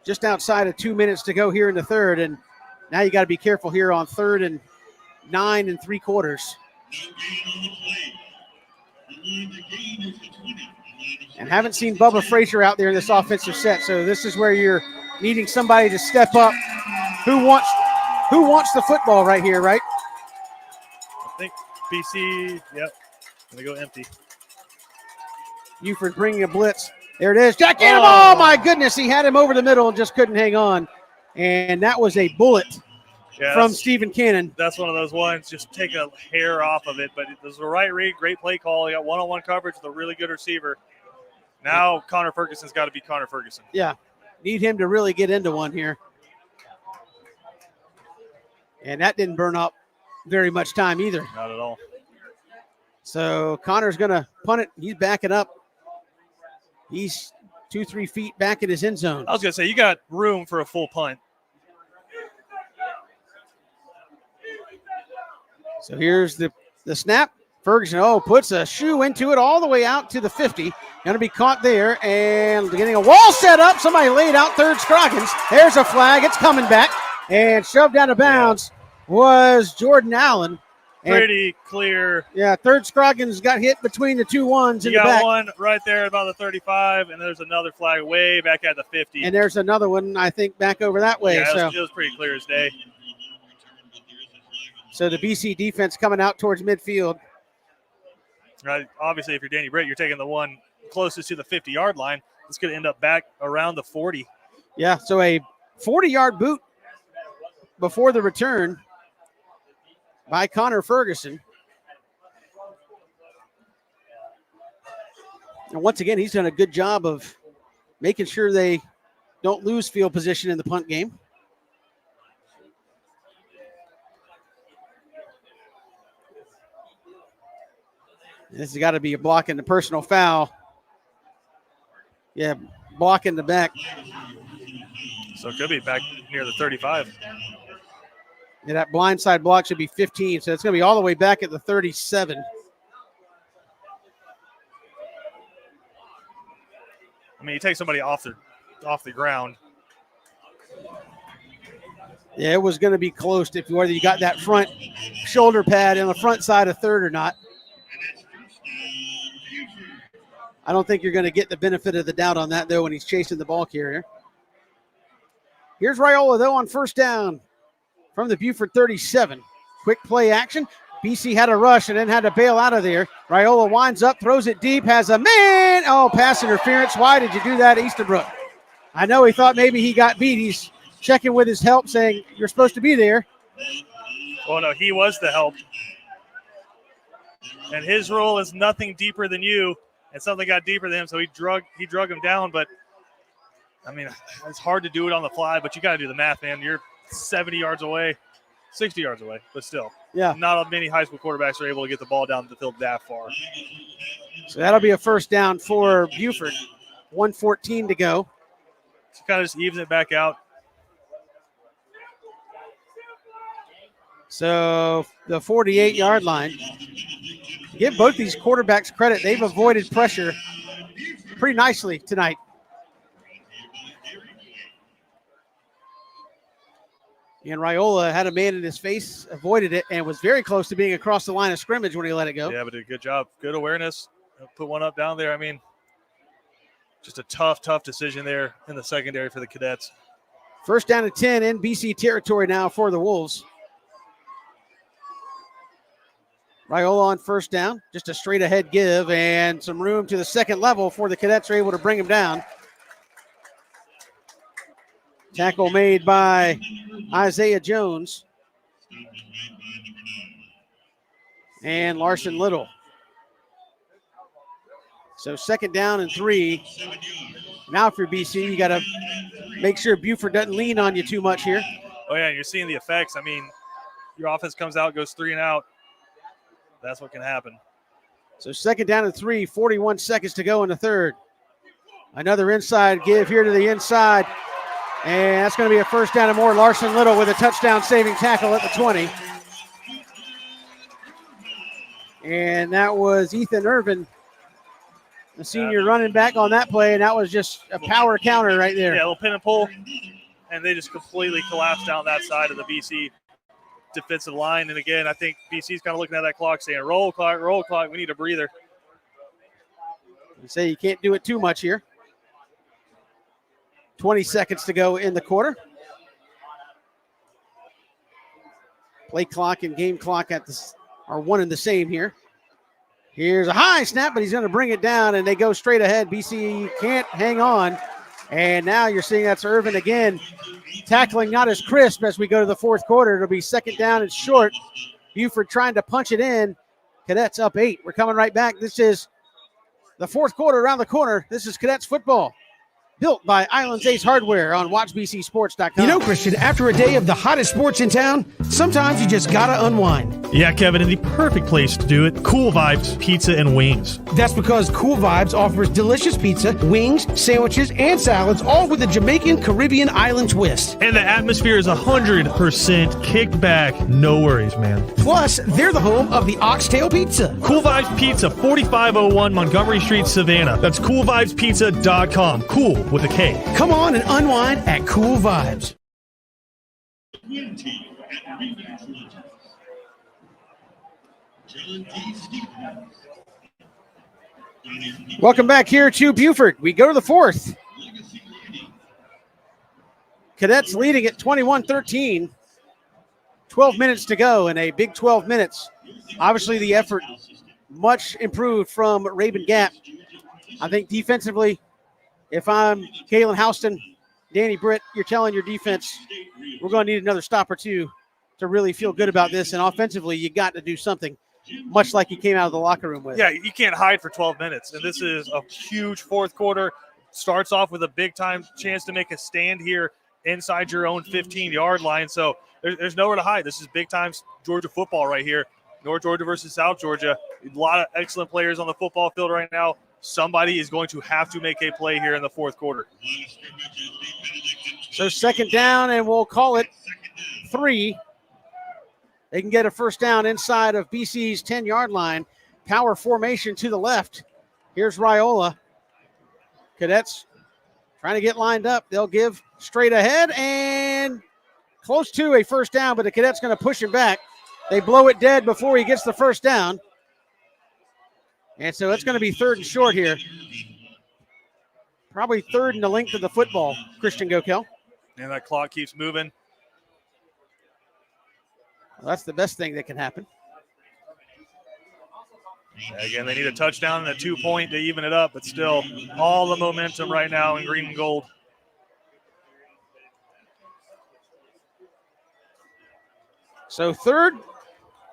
Just outside of 2 minutes to go here in the 3rd, and now you got to be careful here on 3rd and 9 3/4. And haven't seen Bubba Frazier out there in this offensive set, so this is where you're needing somebody to step up. Who wants the football right here, right? I think BC, yep, gonna go empty. Buford bringing a blitz. There it is. Jack Ganem. Oh, my goodness. He had him over the middle and just couldn't hang on. And that was a bullet from Stephen Cannon. That's one of those ones. Just take a hair off of it. But it was the right read. Great play call. He got one-on-one coverage with a really good receiver. Now Connor Ferguson's got to be Connor Ferguson. Yeah. Need him to really get into one here. And that didn't burn up very much time either. Not at all. So Connor's going to punt it. He's backing up. He's 2-3 feet back in his end zone. I was going to say, you got room for a full punt. So here's the snap. Ferguson, puts a shoe into it all the way out to the 50. Going to be caught there and getting a wall set up. Somebody laid out 3rd Scroggins. There's a flag. It's coming back. And shoved out of bounds was Jordan Allen. Pretty clear. Yeah, 3rd Scroggins got hit between the 2 ones in the back. You got one right there about the 35, and there's another flag way back at the 50. And there's another one, I think, back over that way. Yeah, it was pretty clear as day. So the BC defense coming out towards midfield. Right. Obviously, if you're Danny Britt, you're taking the one closest to the 50-yard line. It's going to end up back around the 40. Yeah, so a 40-yard boot before the return by Connor Ferguson. And once again, he's done a good job of making sure they don't lose field position in the punt game. This has got to be a block in the personal foul. Yeah, block in the back. So it could be back near the 35. Yeah, that blindside block should be 15, so it's going to be all the way back at the 37. I mean, you take somebody off the ground. Yeah, it was going to be close to whether you got that front shoulder pad on the front side of 3rd or not. I don't think you're going to get the benefit of the doubt on that, though, when he's chasing the ball carrier. Here's Raiola, though, on 1st down from the Buford 37. Quick play action. BC had a rush and then had to bail out of there. Raiola winds up, throws it deep, has a man. Oh, pass interference. Why did you do that, Easterbrook? I know he thought maybe he got beat. He's checking with his help, saying, you're supposed to be there. Well, no, he was the help. And his role is nothing deeper than you. And something got deeper than him, so he drug him down. But, I mean, it's hard to do it on the fly, but you got to do the math, man. You're 70 yards away, 60 yards away, but still. Yeah. Not many high school quarterbacks are able to get the ball down the field that far. So that'll be a 1st down for Buford. 1:14 to go. So kind of just evens it back out. So the 48-yard line. Give both these quarterbacks credit. They've avoided pressure pretty nicely tonight. And Raiola had a man in his face, avoided it, and was very close to being across the line of scrimmage when he let it go. Yeah, but did a good job. Good awareness. Put one up down there. I mean, just a tough decision there in the secondary for the Cadets. First down and 10 in BC territory now for the Wolves. Raiola on first down, just a straight ahead give and some room to the second level for the Cadets are able to bring him down. Tackle made by Isaiah Jones and Larson Little. So second down and 3. Now if you're BC, you got to make sure Buford doesn't lean on you too much here. Oh, yeah, and you're seeing the effects. I mean, your offense comes out, goes 3 and out. That's what can happen. So second down and 3, 41 seconds to go in the third. Another inside give here to the inside. And that's going to be a first down and more. Larson Little with a touchdown saving tackle at the 20. And that was Ethan Irvin, the senior running back on that play. And that was just a power counter right there. Yeah, a little pin and pull. And they just completely collapsed down that side of the BC defensive line. And again, I think BC's kind of looking at that clock saying, roll clock, we need a breather. You say you can't do it too much here. 20 seconds to go in the quarter. Play clock and game clock are one and the same here. Here's a high snap, but he's going to bring it down, and they go straight ahead. BC can't hang on. And now you're seeing that's Irvin again. Tackling not as crisp as we go to the fourth quarter. It'll be second down and short. Buford trying to punch it in. Cadets up 8. We're coming right back. This is the fourth quarter around the corner. This is Cadets football. Built by Islands Ace Hardware on WatchBCSports.com. You know, Christian, after a day of the hottest sports in town, sometimes you just gotta unwind. Yeah, Kevin, and the perfect place to do it, Cool Vibes Pizza and Wings. That's because Cool Vibes offers delicious pizza, wings, sandwiches, and salads, all with a Jamaican Caribbean island twist. And the atmosphere is 100% kicked back. No worries, man. Plus, they're the home of the Oxtail Pizza. Cool Vibes Pizza, 4501 Montgomery Street, Savannah. That's coolvibespizza.com. Cool with a K. Come on and unwind at Cool Vibes. Welcome back here to Buford. We go to the fourth. Cadets leading at 21-13. 12 minutes to go and a big 12 minutes. Obviously the effort much improved from Rabun Gap. I think defensively, if I'm Kalen Houston, Danny Britt, you're telling your defense, we're going to need another stop or two to really feel good about this. And offensively, you got to do something, much like you came out of the locker room with. Yeah, you can't hide for 12 minutes. And this is a huge fourth quarter. Starts off with a big-time chance to make a stand here inside your own 15-yard line. So there's nowhere to hide. This is big-time Georgia football right here. North Georgia versus South Georgia. A lot of excellent players on the football field right now. Somebody is going to have to make a play here in the fourth quarter. So second down, and we'll call it 3. They can get a first down inside of BC's 10-yard line. Power formation to the left. Here's Raiola. Cadets trying to get lined up. They'll give straight ahead and close to a first down, but the Cadets going to push him back. They blow it dead before he gets the first down. And so it's going to be third and short here. Probably third in the length of the football, Christian Gokel. And that clock keeps moving. Well, that's the best thing that can happen. Again, they need a touchdown and a 2-point to even it up, but still all the momentum right now in green and gold. So third,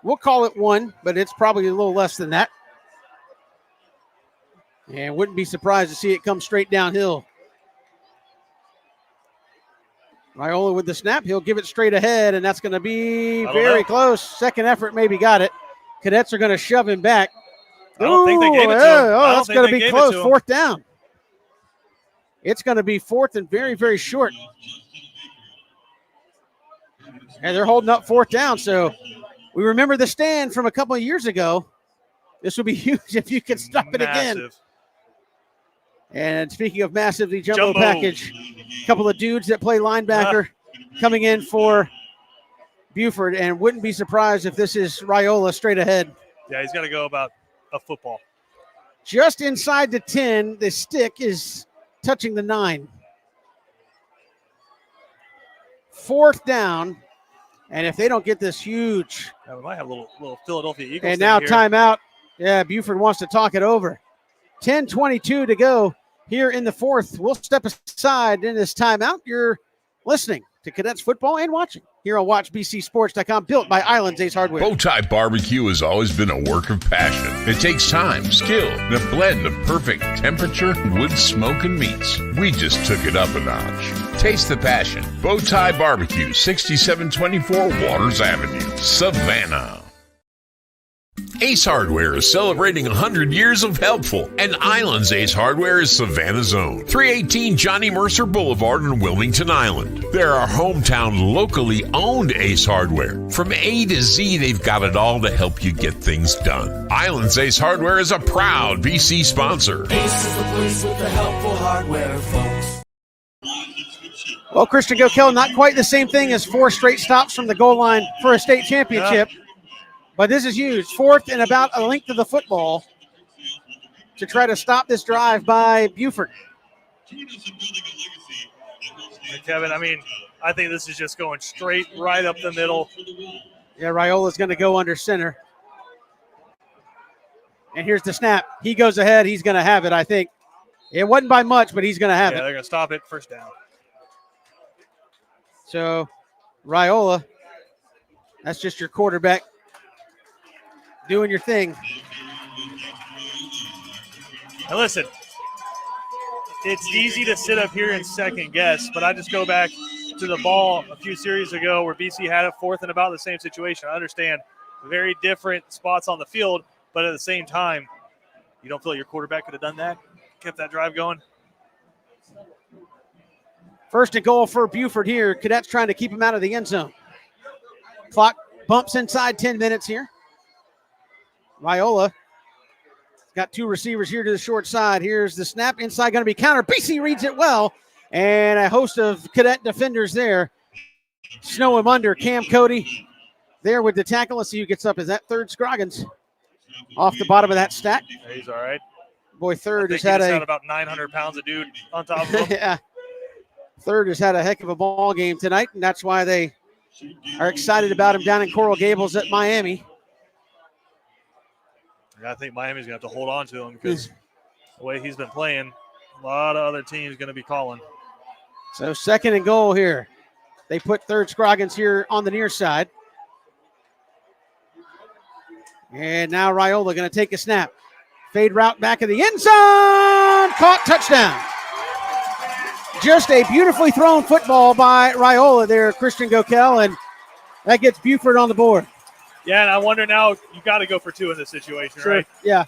we'll call it 1, but it's probably a little less than that. And wouldn't be surprised to see it come straight downhill. Raiola with the snap. He'll give it straight ahead, and that's going to be very close. Second effort, maybe got it. Cadets are going to shove him back. I don't think they gave it to him. Oh, that's going to be close. Fourth down. It's going to be fourth and very, very short. And they're holding up fourth down. So we remember the stand from a couple of years ago. This would be huge if you can stop it again. Massive. And speaking of massive, the jumbo package, a couple of dudes that play linebacker coming in for Buford, and wouldn't be surprised if this is Raiola straight ahead. Yeah, he's got to go about a football. Just inside the 10, the stick is touching the 9. Fourth down, and if they don't get this huge. Yeah, we might have a little Philadelphia Eagles. And now here. timeout. Yeah, Buford wants to talk it over. 10:22 to go here in the fourth. We'll step aside in this timeout. You're listening to Cadets football and watching here on WatchBCSports.com, built by Islands Ace Hardware. Bowtie Barbecue has always been a work of passion. It takes time, skill, and a blend of perfect temperature, wood, smoke, and meats. We just took it up a notch. Taste the passion. Bowtie Barbecue, 6724 Waters Avenue, Savannah. Ace Hardware is celebrating 100 years of helpful, and Islands Ace Hardware is Savannah's own. 318 Johnny Mercer Boulevard in Wilmington Island. They're our hometown, locally owned Ace Hardware. From A to Z, they've got it all to help you get things done. Islands Ace Hardware is a proud BC sponsor. Ace is the place with the helpful hardware, folks. Well, Christian Gokel, not quite the same thing as 4 straight stops from the goal line for a state championship. Yeah. But this is huge. Fourth and about a length of the football to try to stop this drive by Buford. Kevin, I mean, I think this is just going straight right up the middle. Yeah, Raiola's going to go under center. And here's the snap. He goes ahead. He's going to have it, I think. It wasn't by much, but he's going to have it. Yeah, they're going to stop it. First down. So, Raiola, that's just your quarterback doing your thing. Now listen, it's easy to sit up here and second guess, but I just go back to the ball a few series ago where BC had it fourth and about the same situation. I understand very different spots on the field, but at the same time, you don't feel your quarterback could have done that, kept that drive going? First and goal for Buford here. Cadets trying to keep him out of the end zone. Clock bumps inside 10 minutes here. Raiola got 2 receivers here to the short side. Here's the snap. Inside going to be countered. BC reads it well. And a host of cadet defenders there. Snow him under. Cam Cody there with the tackle. Let's see who gets up. Is that third Scroggins off the bottom of that stack? He's all right. Boy, third has had about 900 pounds of dude on top of him. Yeah. Third has had a heck of a ball game tonight, and that's why they are excited about him down in Coral Gables at Miami. I think Miami's going to have to hold on to him because the way he's been playing, a lot of other teams going to be calling. So second and goal here. They put third Scroggins here on the near side. And now Raiola going to take a snap. Fade route back in the end zone. Caught, touchdown. Just a beautifully thrown football by Raiola there, Christian Gokel, and that gets Buford on the board. Yeah, and I wonder now, you got to go for 2 in this situation, sure. Right? Yeah.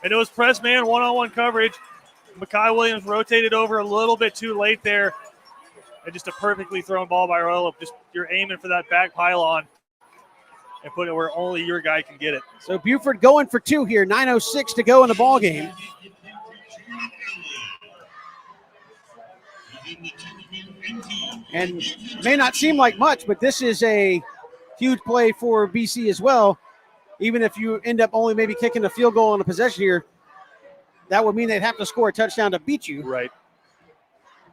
And it was press man, one-on-one coverage. Mekhi Williams rotated over a little bit too late there. And just a perfectly thrown ball by Raiola. Just you're aiming for that back pylon and put it where only your guy can get it. So Buford going for 2 here. 9:06 to go in the ball game. And may not seem like much, but this is a huge play for BC as well. Even if you end up only maybe kicking a field goal on a possession here, that would mean they'd have to score a touchdown to beat you. Right.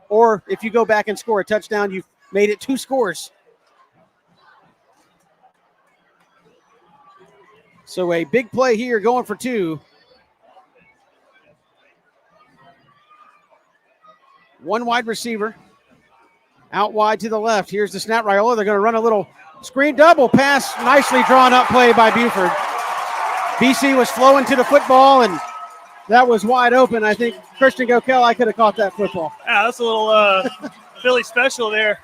Or if you go back and score a touchdown, you've made it 2 scores. So a big play here going for 2. 1 wide receiver. Out wide to the left. Here's the snap. Raiola. They're going to run a little screen double pass. Nicely drawn up play by Buford. BC was flowing to the football, and that was wide open. I think Christian Gokel, I could have caught that football. Yeah, that's a little Philly special there.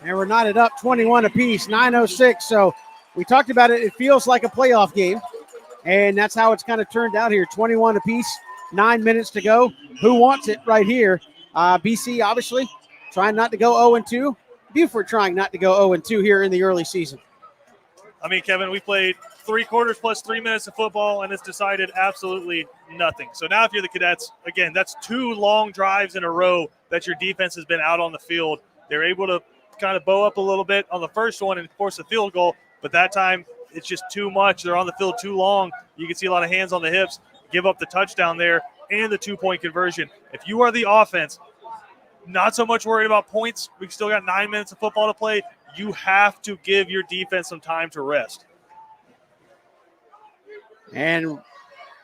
And we're knotted up 21 apiece, 9:06. So we talked about it. It feels like a playoff game, and that's how it's kind of turned out here. 21 apiece, 9 minutes to go. Who wants it right here? BC, obviously, trying not to go 0-2. Buford trying not to go 0-2 here in the early season. I mean, Kevin, we played 3 quarters plus 3 minutes of football, and it's decided absolutely nothing. So now if you're the Cadets, again, that's 2 long drives in a row that your defense has been out on the field. They're able to kind of bow up a little bit on the first one and force a field goal, but that time it's just too much. They're on the field too long. You can see a lot of hands on the hips, give up the touchdown there and the 2-point conversion. If you are the offense, not so much worried about points. We still got 9 minutes of football to play. You have to give your defense some time to rest. And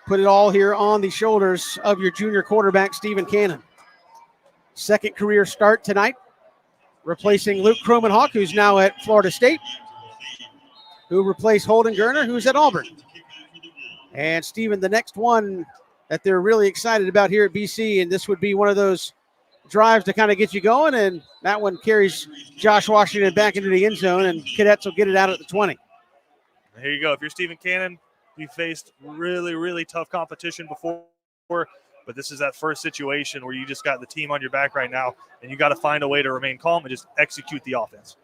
put it all here on the shoulders of your junior quarterback, Stephen Cannon. Second career start tonight, replacing Luke Cromenhawk, who's now at Florida State, who replaced Holden Gerner, who's at Auburn. And Stephen, the next one that they're really excited about here at BC, and this would be one of those drives to kind of get you going, and that one carries Josh Washington back into the end zone, and Cadets will get it out at the 20. Here you go. If you're Stephen Cannon, you faced really, really tough competition before, but this is that first situation where you just got the team on your back right now, and you got to find a way to remain calm and just execute the offense.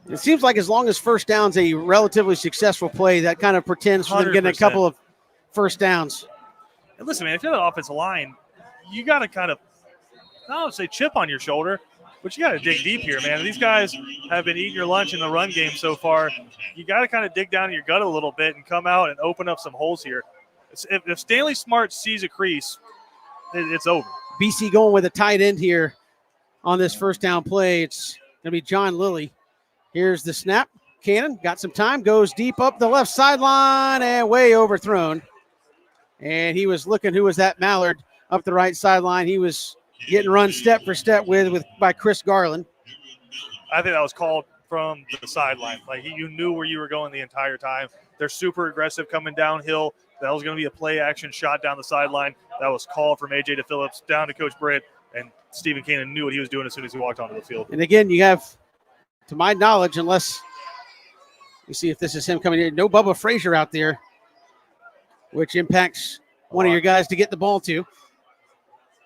It seems like as long as first down's a relatively successful play, that kind of pretends for them getting a couple of first downs. And listen, man, if you're the offensive line, you got to kind of, I don't say chip on your shoulder, but you got to dig deep here, man. These guys have been eating your lunch in the run game so far. You got to kind of dig down in your gut a little bit and come out and open up some holes here. If Stanley Smart sees a crease, it's over. BC going with a tight end here on this first down play. It's going to be John Lilly. Here's the snap. Cannon got some time, goes deep up the left sideline and way overthrown. And he was looking, who was that Mallard up the right sideline. He was getting run step for step by Chris Garland. I think that was called from the sideline. Like you knew where you were going the entire time. They're super aggressive coming downhill. That was going to be a play action shot down the sideline. That was called from AJ to Phillips down to Coach Britt, and Stephen Cannon knew what he was doing as soon as he walked onto the field. And again, you have, to my knowledge, unless you see if this is him coming here, no Bubba Frazier out there, which impacts one of your guys to get the ball to.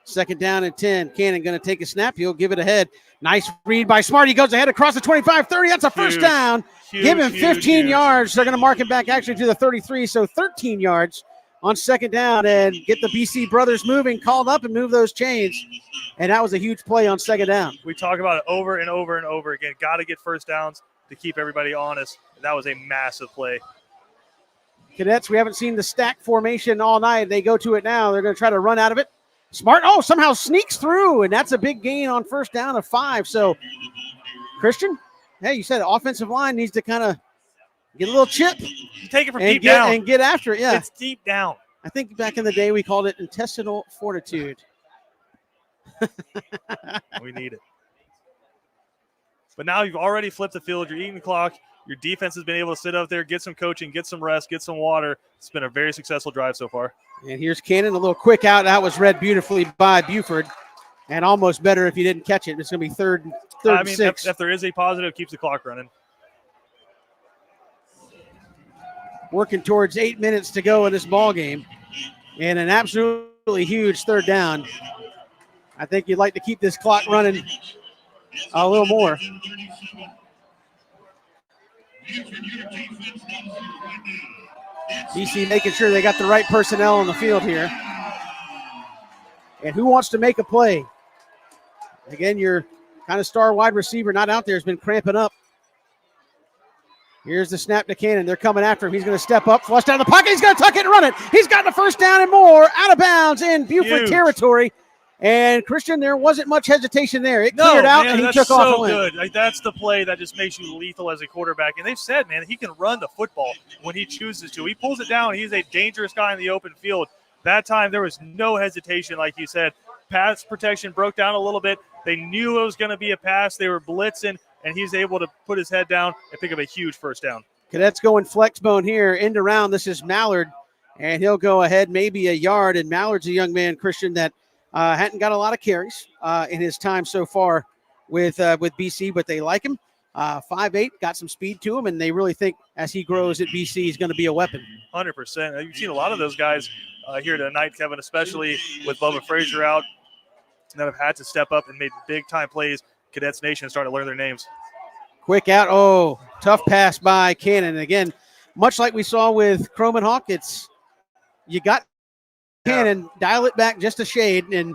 Second down and 10. Cannon going to take a snap. He'll give it ahead. Nice read by Smart. He goes ahead across the 25-30. That's a first down. Give him 15 yards. They're going to mark him back actually to the 33, so 13 yards on second down and get the BC brothers moving, called up and move those chains. And that was a huge play on second down. We talk about it over and over and over again. Got to get first downs to keep everybody honest. That was a massive play. Cadets, we haven't seen the stack formation all night. They go to it now. They're going to try to run out of it. Smart, somehow sneaks through, and that's a big gain on first down of 5. So, Christian, hey, you said the offensive line needs to kind of get a little chip. You take it from deep down. And get after it, yeah. It's deep down. I think back in the day we called it intestinal fortitude. We need it. But now you've already flipped the field. You're eating the clock. Your defense has been able to sit up there, get some coaching, get some rest, get some water. It's been a very successful drive so far. And here's Cannon, a little quick out. That was read beautifully by Buford. And almost better if you didn't catch it. It's going to be third and 6. If there is a positive, keeps the clock running. Working towards 8 minutes to go in this ball game. And an absolutely huge third down. I think you'd like to keep this clock running a little more. BC making sure they got the right personnel on the field here. And who wants to make a play? Again, your kind of star wide receiver not out there has been cramping up. Here's the snap to Cannon. They're coming after him. He's going to step up, flush down the pocket. He's going to tuck it and run it. He's got the first down and more out of bounds in Buford territory. And, Christian, there wasn't much hesitation there. It cleared out, and he took off and went. Good. Like, that's the play that just makes you lethal as a quarterback. And they've said, man, he can run the football when he chooses to. He pulls it down. He's a dangerous guy in the open field. That time there was no hesitation, like you said. Pass protection broke down a little bit. They knew it was going to be a pass. They were blitzing, and he's able to put his head down and pick up a huge first down. Cadets going flex bone here. End around. This is Mallard, and he'll go ahead maybe a yard. And Mallard's a young man, Christian, that hadn't got a lot of carries in his time so far with BC, but they like him. 5'8", got some speed to him, and they really think as he grows at BC, he's going to be a weapon. 100%. You've seen a lot of those guys here tonight, Kevin, especially with Bubba Frazier out. that have had to step up and made big-time plays. Cadets Nation is starting to learn their names. Quick out. Oh, tough pass by Cannon. Again, much like we saw with Croman Hawk, it's you got Cannon, dial it back just a shade. And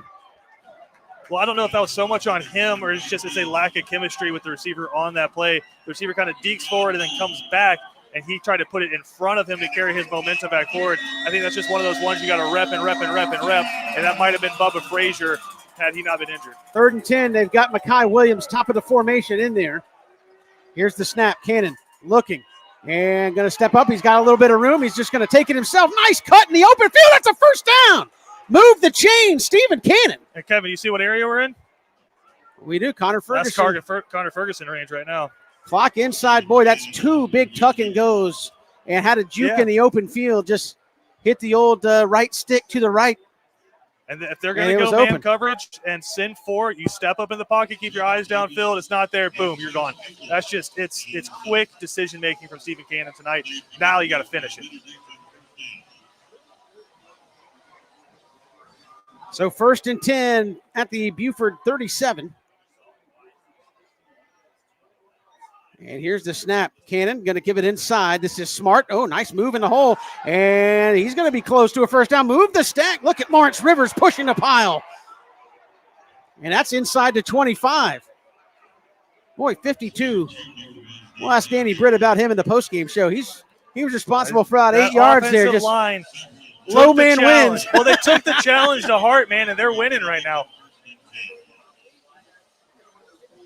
well, I don't know if that was so much on him or it's a lack of chemistry with the receiver on that play. The receiver kind of dekes forward and then comes back, and he tried to put it in front of him to carry his momentum back forward. I think that's just one of those ones you got to rep, and that might have been Bubba Frazier had he not been injured. 3rd and 10, they've got Mekhi Williams, top of the formation in there. Here's the snap. Cannon looking and going to step up. He's got a little bit of room. He's just going to take it himself. Nice cut in the open field. That's a first down. Move the chain, Stephen Cannon. And Kevin, you see what area we're in? We do. Connor Ferguson. That's Connor Ferguson range right now. Clock inside. Boy, that's 2 big tuck and goes. And had a juke in the open field. Just hit the old right stick to the right. And if they're going to go man coverage and send 4, you step up in the pocket, keep your eyes downfield. It's not there. Boom, you're gone. That's just it's quick decision making from Stephen Cannon tonight. Now you got to finish it. So 1st and 10 at the Buford 37. And here's the snap. Cannon going to give it inside. This is Smart. Oh, nice move in the hole. And he's going to be close to a first down. Move the stack. Look at Lawrence Rivers pushing the pile. And that's inside the 25. Boy, 52. We'll ask Danny Britt about him in the postgame show. He was responsible for about 8 yards there. Just line low man wins. Well, they took the challenge to heart, man, and they're winning right now.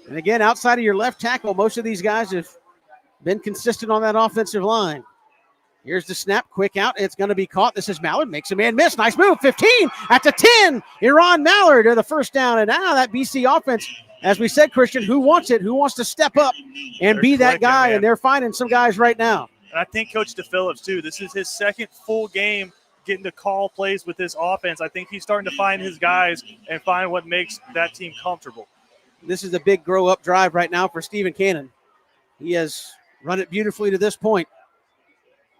And again, outside of your left tackle, most of these guys have been consistent on that offensive line. Here's the snap, quick out. It's going to be caught. This is Mallard, makes a man miss. Nice move, 15 at the 10. Iran Mallard to the first down. And now that BC offense, as we said, Christian, who wants it? Who wants to step up and be that guy? Man. And they're finding some guys right now. And I think Coach DePhillips, too. This is his second full game getting to call plays with this offense. I think he's starting to find his guys and find what makes that team comfortable. This is a big grow-up drive right now for Stephen Cannon. He has run it beautifully to this point.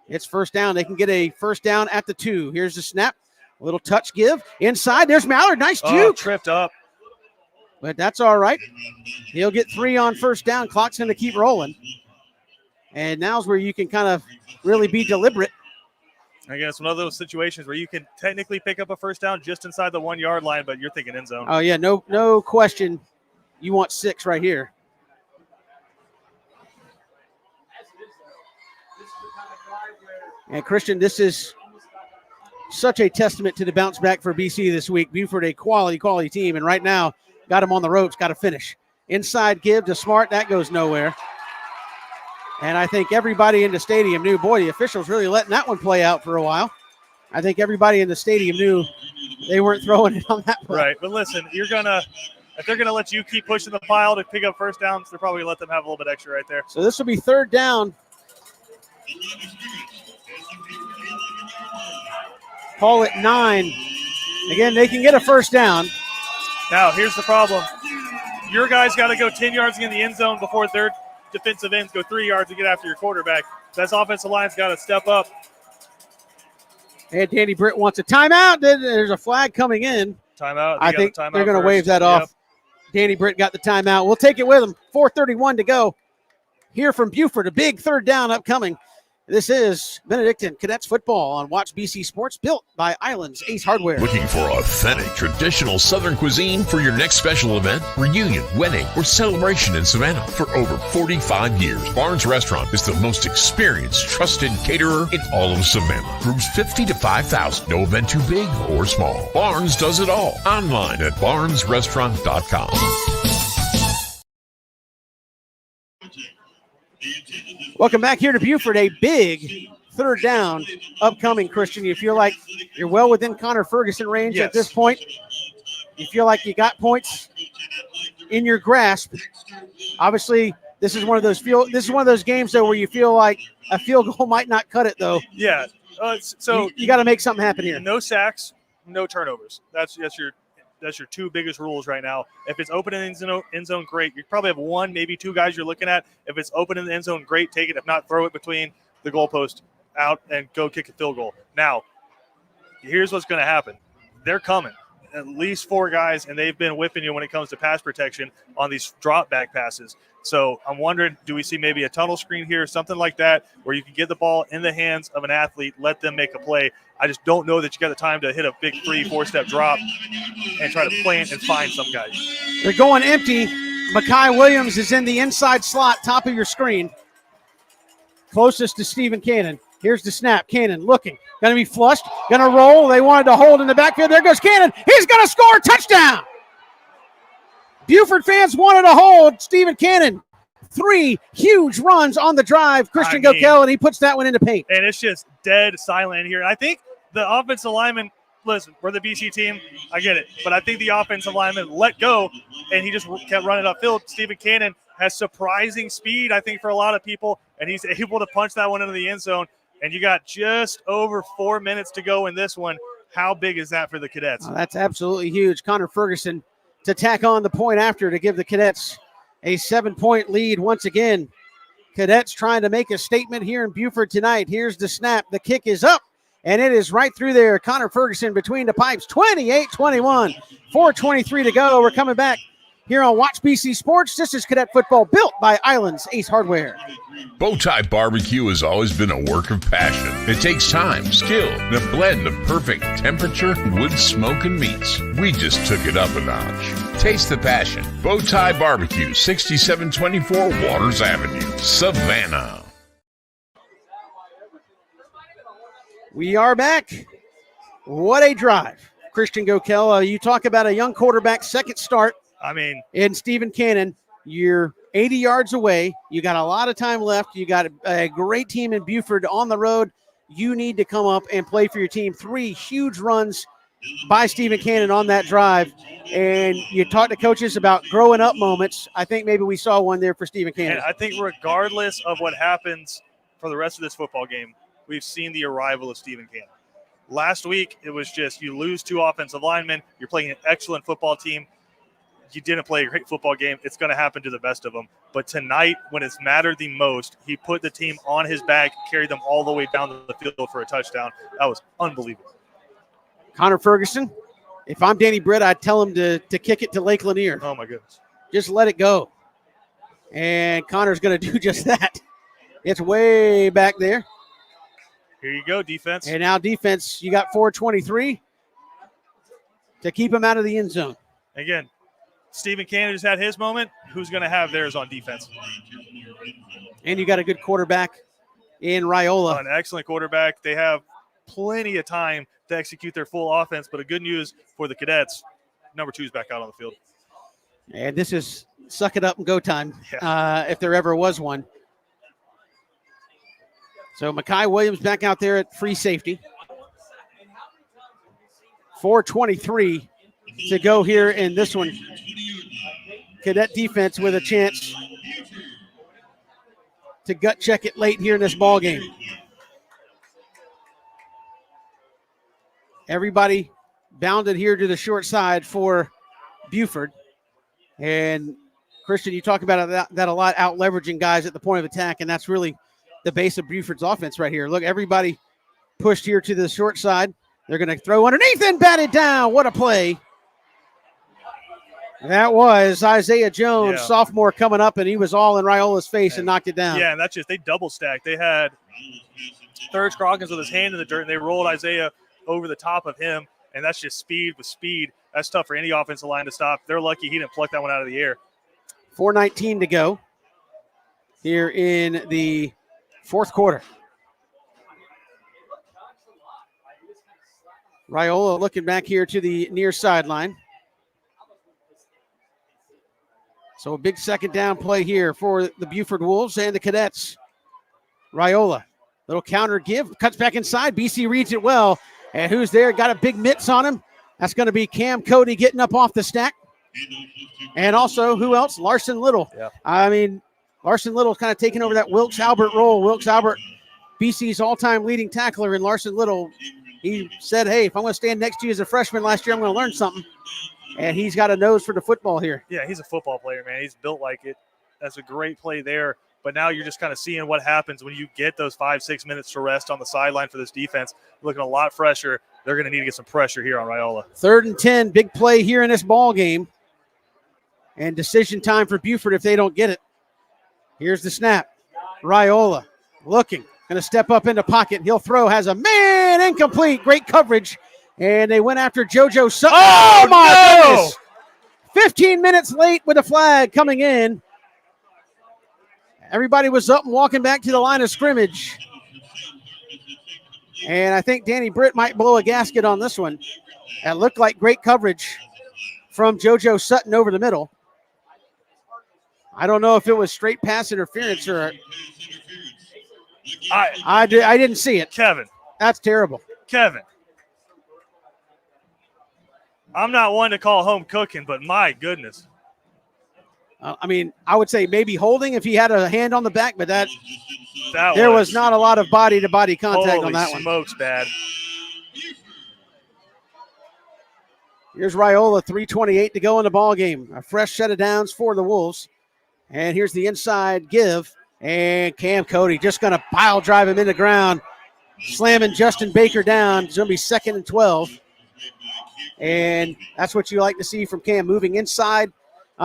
It's first down. They can get a first down at the 2. Here's the snap. A little touch give. Inside, there's Mallard. Nice juke. Tripped up. But that's all right. He'll get 3 on first down. Clock's going to keep rolling. And now's where you can kind of really be deliberate. I guess one of those situations where you can technically pick up a first down just inside the 1 yard line, but you're thinking end zone. Oh, yeah, no question. You want 6 right here. And Christian, this is such a testament to the bounce back for BC this week. Buford, a quality team, and right now got them on the ropes, got to finish. Inside give to Smart, that goes nowhere. And I think everybody in the stadium knew, boy, the officials really letting that one play out for a while. I think everybody in the stadium knew they weren't throwing it on that play. Right, but listen, if they're going to let you keep pushing the pile to pick up first downs, they're probably going to let them have a little bit extra right there. So this will be 3rd down. Call it 9. Again, they can get a first down. Now, here's the problem. Your guys got to go 10 yards in the end zone before their defensive ends go 3 yards to get after your quarterback. That offensive line's got to step up. And Danny Britt wants a timeout. There's a flag coming in. Timeout. I think they're going to wave that off. Danny Britt got the timeout. We'll take it with him. 4:31 to go. Here from Buford, a big 3rd down upcoming. This is Benedictine Cadets football on Watch BC Sports, built by Islands Ace Hardware. Looking for authentic, traditional Southern cuisine for your next special event, reunion, wedding, or celebration in Savannah? For over 45 years, Barnes Restaurant is the most experienced, trusted caterer in all of Savannah. Groups 50 to 5,000. No event too big or small. Barnes does it all. Online at barnesrestaurant.com. Welcome back here to Buford. A big 3rd down upcoming, Christian. You feel like you're well within Connor Ferguson range at this point. You feel like you got points in your grasp. Obviously, this is one of those games though where you feel like a field goal might not cut it though. Yeah. So you got to make something happen here. No sacks, no turnovers. That's your 2 biggest rules right now. If it's open in the end zone, great. You probably have 1, maybe 2 guys you're looking at. If it's open in the end zone, great. Take it. If not, throw it between the goalpost out and go kick a field goal. Now, here's what's going to happen. They're coming. at least 4 guys, and they've been whipping you when it comes to pass protection on these drop back passes. So I'm wondering, do we see maybe a tunnel screen here, something like that, where you can get the ball in the hands of an athlete, let them make a play. I just don't know that you got the time to hit a big 3-4-step drop and try to plant and find some guys. They're going empty. Mekhi Williams is in the inside slot, top of your screen, closest to Stephen Cannon. Here's the snap. Cannon looking. Going to be flushed. Going to roll. They wanted to hold in the backfield. There goes Cannon. He's going to score. Touchdown. Buford fans wanted to hold Stephen Cannon. 3 huge runs on the drive. Christian Gokel, and he puts that one into paint. And it's just dead silent here. I think the offensive lineman, listen, we're the BC team. I get it. But I think the offensive lineman let go, and he just kept running upfield. Stephen Cannon has surprising speed, I think, for a lot of people, and he's able to punch that one into the end zone. And you got just over 4 minutes to go in this one. How big is that for the Cadets? Oh, that's absolutely huge. Connor Ferguson to tack on the point after to give the Cadets a 7-point lead once again. Cadets trying to make a statement here in Buford tonight. Here's the snap. The kick is up, and it is right through there. Connor Ferguson between the pipes. 28-21. 4:23 to go. We're coming back here on Watch BC Sports. This is Cadet Football, built by Islands Ace Hardware. Bowtie Barbecue has always been a work of passion. It takes time, skill, and a blend of perfect temperature, wood, smoke, and meats. We just took it up a notch. Taste the passion. Bowtie Barbecue, 6724 Waters Avenue, Savannah. We are back. What a drive. Christian Gokel, you talk about a young quarterback, second start. I mean, in Stephen Cannon, you're 80 yards away. You got a lot of time left. You got a great team in Buford on the road. You need to come up and play for your team. 3 huge runs by Stephen Cannon on that drive. And you talk to coaches about growing up moments. I think maybe we saw one there for Stephen Cannon. And I think regardless of what happens for the rest of this football game, we've seen the arrival of Stephen Cannon. Last week, it was just you lose 2 offensive linemen. You're playing an excellent football team. You didn't play a great football game. It's going to happen to the best of them. But tonight, when it's mattered the most, he put the team on his back, carried them all the way down the field for a touchdown. That was unbelievable. Connor Ferguson, if I'm Danny Britt, I'd tell him to kick it to Lake Lanier. Oh, my goodness. Just let it go. And Connor's going to do just that. It's way back there. Here you go, defense. And now defense, you got 4:23 to keep him out of the end zone. Again, Stephen Cannon has had his moment. Who's going to have theirs on defense? And you got a good quarterback in Raiola. An excellent quarterback. They have plenty of time to execute their full offense, but a good news for the Cadets, number 2 is back out on the field. And this is suck it up and go time, if there ever was one. So Mekhi Williams back out there at free safety. 4:23 to go here in this one. Cadet defense with a chance to gut check it late here in this ball game. Everybody bounded here to the short side for Buford. And Christian, you talk about that a lot, out leveraging guys at the point of attack, and that's really the base of Buford's offense right here. Look, everybody pushed here to the short side. They're going to throw underneath and bat it down. What a play. That was Isaiah Jones, sophomore, coming up, and he was all in Raiola's face and knocked it down. Yeah, and that's just, they double stacked. They had Thurge Croggins with his hand in the dirt, and they rolled Isaiah over the top of him, and that's just speed with speed. That's tough for any offensive line to stop. They're lucky he didn't pluck that one out of the air. 4:19 to go here in the fourth quarter. Raiola looking back here to the near sideline. So a big second down play here for the Buford Wolves and the Cadets. Raiola, little counter give, cuts back inside. BC reads it well. And who's there? Got a big mitts on him. That's going to be Cam Cody getting up off the stack. And also, who else? Larson Little. Yeah. I mean, Larson Little kind of taking over that Wilkes Albert role. Wilkes Albert, BC's all-time leading tackler, and Larson Little, he said, hey, if I'm going to stand next to you as a freshman last year, I'm going to learn something. And he's got a nose for the football here. Yeah, he's a football player, man. He's built like it. That's a great play there. But now you're just kind of seeing what happens when you get those 5-6 minutes to rest on the sideline for this defense. Looking a lot fresher they're going to need to get some pressure here on Raiola. 3rd and 10, big play here in this ball game. And decision time for Buford if they don't get it. Here's the snap. Raiola looking, going to step up into pocket. He'll throw, has a man, incomplete. Great coverage. And they went after JoJo Sutton. Oh, my no! goodness. 15 minutes late with a flag coming in. Everybody was up and walking back to the line of scrimmage. And I think Danny Britt might blow a gasket on this one. It looked like great coverage from JoJo Sutton over the middle. I don't know if it was straight pass interference or I didn't see it. Kevin. That's terrible. Kevin. I'm not one to call home cooking, but my goodness. I mean, I would say maybe holding if he had a hand on the back, but there was was not a lot of body-to-body contact on that one. Smokes, bad. Here's Raiola, 3:28 to go in the ball game. A fresh set of downs for the Wolves. And here's the inside give. And Cam Cody just going to pile drive him in the ground, slamming Justin Baker down. It's going to be 2nd and 12. And that's what you like to see from Cam, moving inside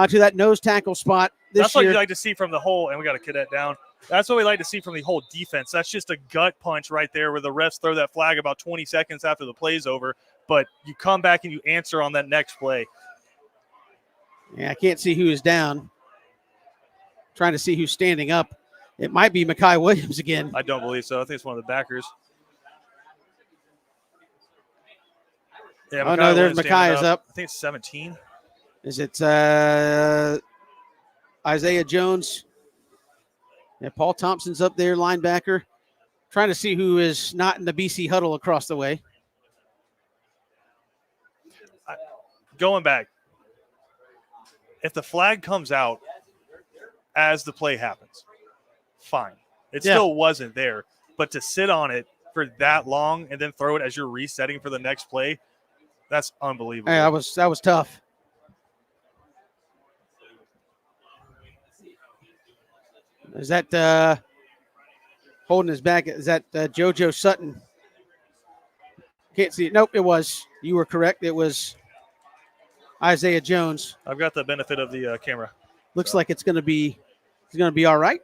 to that nose tackle spot this That's year. what you like to see from the whole, and we got a cadet down. That's what we like to see from the whole defense. That's just a gut punch right there where the refs throw that flag about 20 seconds after the play's over, but you come back and you answer on that next play. Yeah, I can't see who is down. Trying to see who's standing up. It might be Mekhi Williams again. I don't believe so. I think it's one of the backers. Yeah, oh, no, there's Mekhi is up. I think it's 17. Is it Isaiah Jones? Yeah, Paul Thompson's up there, linebacker. Trying to see who is not in the BC huddle across the way. Going back, if the flag comes out as the play happens, fine. It still wasn't there. But to sit on it for that long and then throw it as you're resetting for the next play, that's unbelievable. Yeah, that was tough. Is that holding his back? Is that JoJo Sutton? Can't see it. Nope, it was. You were correct. It was Isaiah Jones. I've got the benefit of the camera. Looks like it's going to be all right.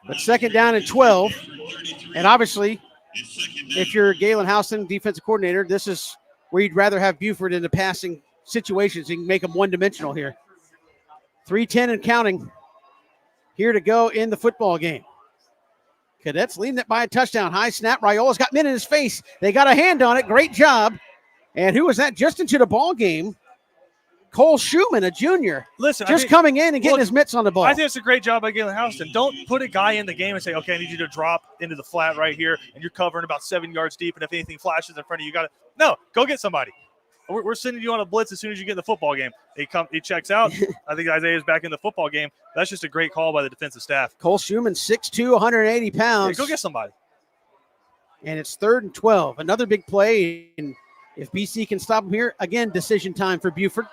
But 2nd down and 12. And obviously, if you're Galen Houston, defensive coordinator, this is where you'd rather have Buford in the passing situations. You can make them one-dimensional here. 3:10 and counting here to go in the football game. Cadets leading it by a touchdown. High snap. Raiola's got men in his face. They got a hand on it. Great job. And who was that just into the ball game? Cole Schumann, a junior. Listen, just coming in and getting his mitts on the ball. I think it's a great job by Galen Houston. Don't put a guy in the game and say, okay, I need you to drop into the flat right here, and you're covering about 7 yards deep, and if anything flashes in front of you, you got to – no, go get somebody. We're sending you on a blitz as soon as you get in the football game. He checks out. I think Isaiah's back in the football game. That's just a great call by the defensive staff. Cole Schumann, 6'2", 180 pounds. Yeah, go get somebody. And it's 3rd and 12. Another big play. And if BC can stop him here, again, decision time for Buford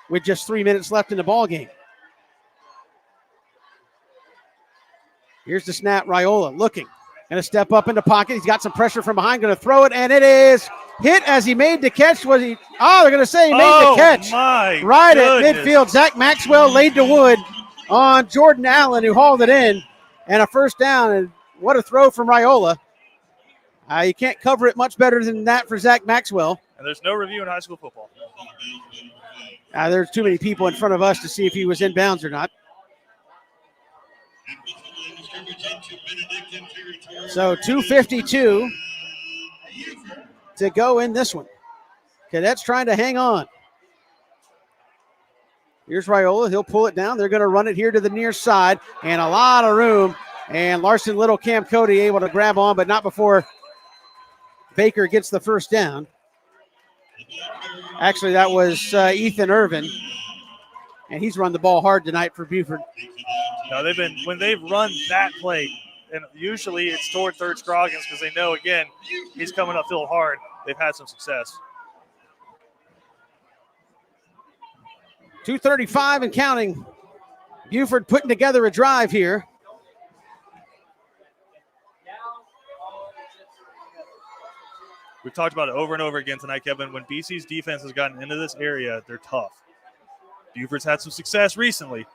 with just 3 minutes left in the ball game. Here's the snap. Raiola looking. Going to step up in the pocket. He's got some pressure from behind. Going to throw it, and it is hit as he made the catch. Was he? Oh, they're going to say he made the catch. My right goodness. At midfield. Zach Maxwell laid the wood on Jordan Allen, who hauled it in, and a first down. And what a throw from Raiola. You can't cover it much better than that for Zach Maxwell. And there's no review in high school football. There's too many people in front of us to see if he was in bounds or not. So 2:52 to go in this one. Cadets trying to hang on. Here's Raiola. He'll pull it down. They're going to run it here to the near side, and a lot of room. And Larson Little, Cam Cody able to grab on, but not before Baker gets the first down. Actually, that was Ethan Irvin, and he's run the ball hard tonight for Buford. No, when they've run that play, and usually it's toward third Scroggins because they know, again, he's coming upfield hard. They've had some success. 2:35 and counting. Buford putting together a drive here. We've talked about it over and over again tonight, Kevin. When BC's defense has gotten into this area, they're tough. Buford's had some success recently,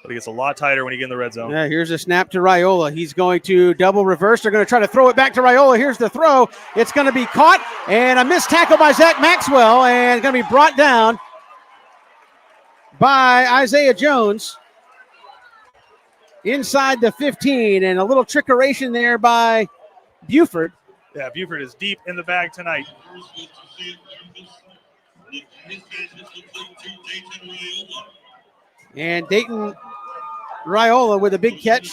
but it gets a lot tighter when you get in the red zone. Yeah, here's a snap to Raiola. He's going to double reverse. They're going to try to throw it back to Raiola. Here's the throw. It's going to be caught, and a missed tackle by Zach Maxwell, and going to be brought down by Isaiah Jones inside the 15, and a little trickeration there by Buford. Yeah, Buford is deep in the bag tonight. And Dayton Raiola with a big catch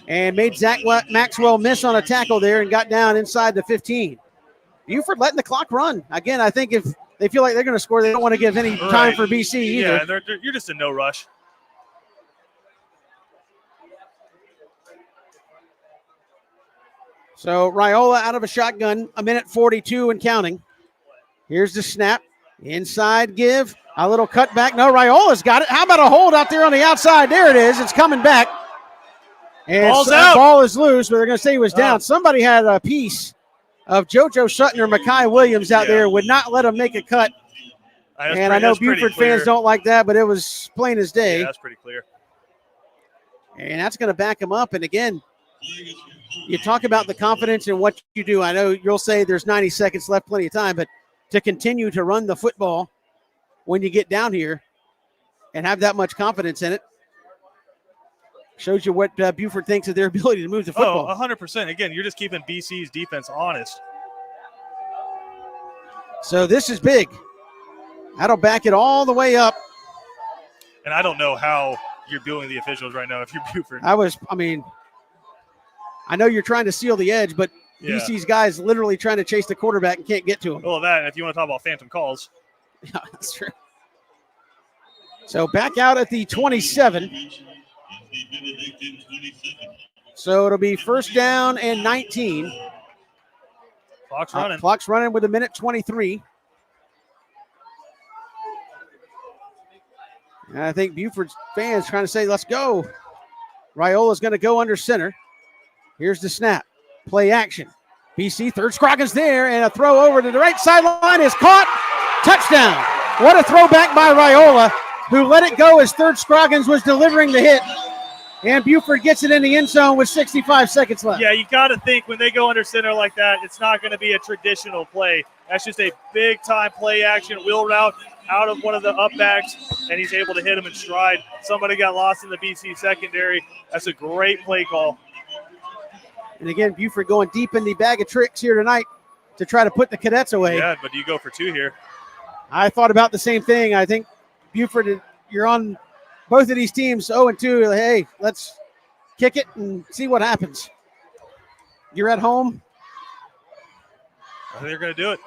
and made Zach Maxwell miss on a tackle there and got down inside the 15. Buford letting the clock run. Again, I think if they feel like they're going to score, they don't want to give any time for BC either. Yeah, you're just in no rush. So Raiola out of a shotgun, 1:42 and counting. Here's the snap. Inside give. A little cutback. No, Raiola's got it. How about a hold out there on the outside? There it is. It's coming back. And Ball's out. Ball is loose, but they're going to say he was down. Somebody had a piece of JoJo Sutton or Mekhi Williams out there, would not let him make a cut. And I know Buford fans don't like that, but it was plain as day. Yeah, that's pretty clear. And that's going to back him up. And again, you talk about the confidence in what you do. I know you'll say there's 90 seconds left, plenty of time, but to continue to run the football when you get down here and have that much confidence in it shows you what Buford thinks of their ability to move the football. 100%. Again, you're just keeping BC's defense honest. So this is big. That'll back it all the way up. And I don't know how you're doing the officials right now if you're Buford. I know you're trying to seal the edge, but BC's guys literally trying to chase the quarterback and can't get to him. Well, that, if you want to talk about phantom calls. Yeah, that's true. So back out at the 27. So it'll be first down and 19. Clock's running. Clock's running with 1:23. And I think Buford's fans trying to say, let's go. Raiola's going to go under center. Here's the snap. Play action. BC, third Scroggins there, and a throw over to the right sideline is caught. Touchdown. What a throwback by Raiola, who let it go as third Scroggins was delivering the hit. And Buford gets it in the end zone with 65 seconds left. Yeah, you got to think when they go under center like that, it's not going to be a traditional play. That's just a big-time play action, wheel route out of one of the up backs, and he's able to hit him in stride. Somebody got lost in the BC secondary. That's a great play call. And again, Buford going deep in the bag of tricks here tonight to try to put the Cadets away. Yeah, but you go for two here. I thought about the same thing. I think Buford, you're on both of these teams 0-2. Hey, let's kick it and see what happens. You're at home. I think they're going to do it.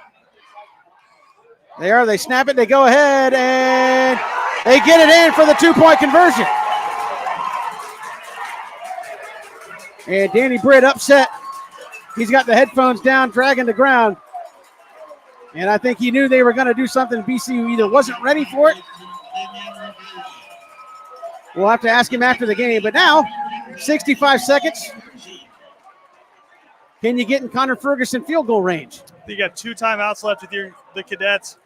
They are. They snap it. They go ahead, and they get it in for the 2-point conversion. And Danny Britt upset. He's got the headphones down, dragging the ground. And I think he knew they were going to do something. BC either wasn't ready for it. We'll have to ask him after the game. But now, 65 seconds. Can you get in Connor Ferguson field goal range? You got 2 timeouts left with the Cadets.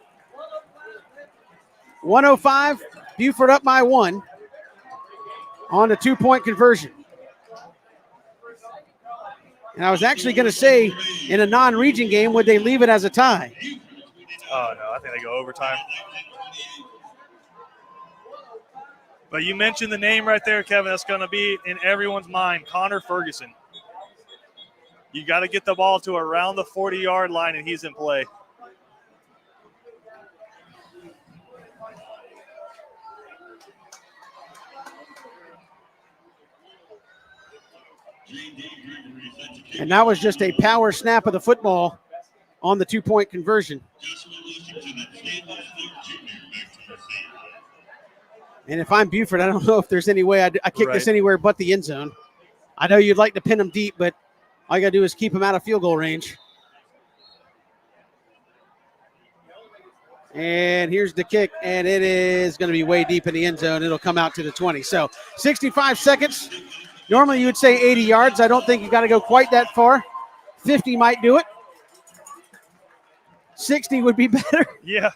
105, Buford up by 1 on the 2-point conversion. And I was actually going to say, in a non-region game, would they leave it as a tie? Oh, no, I think they go overtime. But you mentioned the name right there, Kevin. That's going to be in everyone's mind, Connor Ferguson. You got to get the ball to around the 40-yard line, and he's in play. And that was just a power snap of the football on the 2-point conversion. And if I'm Buford, I don't know if there's any way I kick this anywhere but the end zone. I know you'd like to pin them deep, but all you got to do is keep them out of field goal range. And here's the kick, and it is going to be way deep in the end zone. It'll come out to the 20. So 65 seconds. Normally you would say 80 yards. I don't think you got to go quite that far. 50 might do it. 60 would be better. Yeah.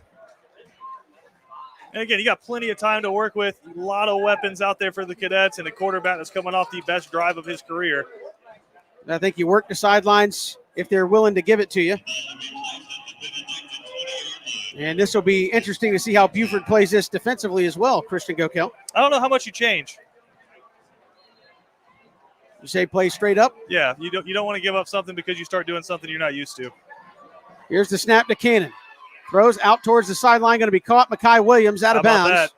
And again, you got plenty of time to work with. A lot of weapons out there for the Cadets, and a quarterback that's coming off the best drive of his career. I think you work the sidelines if they're willing to give it to you. And this will be interesting to see how Buford plays this defensively as well, Christian Gokel. I don't know how much you change. You say play straight up? Yeah, you don't want to give up something because you start doing something you're not used to. Here's the snap to Cannon. Throws out towards the sideline, going to be caught. Makai Williams out of bounds.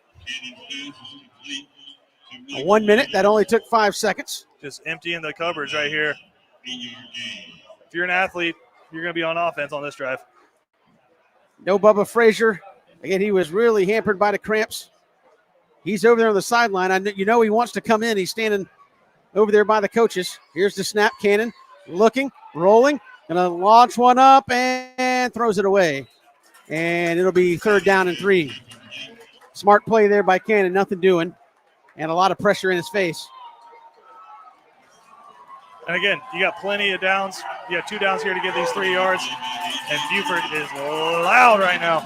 That? 1 minute. That only took 5 seconds. Just emptying the cupboards right here. If you're an athlete, you're going to be on offense on this drive. No Bubba Frazier. Again, he was really hampered by the cramps. He's over there on the sideline. He wants to come in. He's standing over there by the coaches. Here's the snap. Cannon looking, rolling. Going to launch one up and throws it away. And it'll be 3rd down and 3. Smart play there by Cannon. Nothing doing. And a lot of pressure in his face. And again, you got plenty of downs. You got 2 downs here to get these 3 yards. And Buford is loud right now.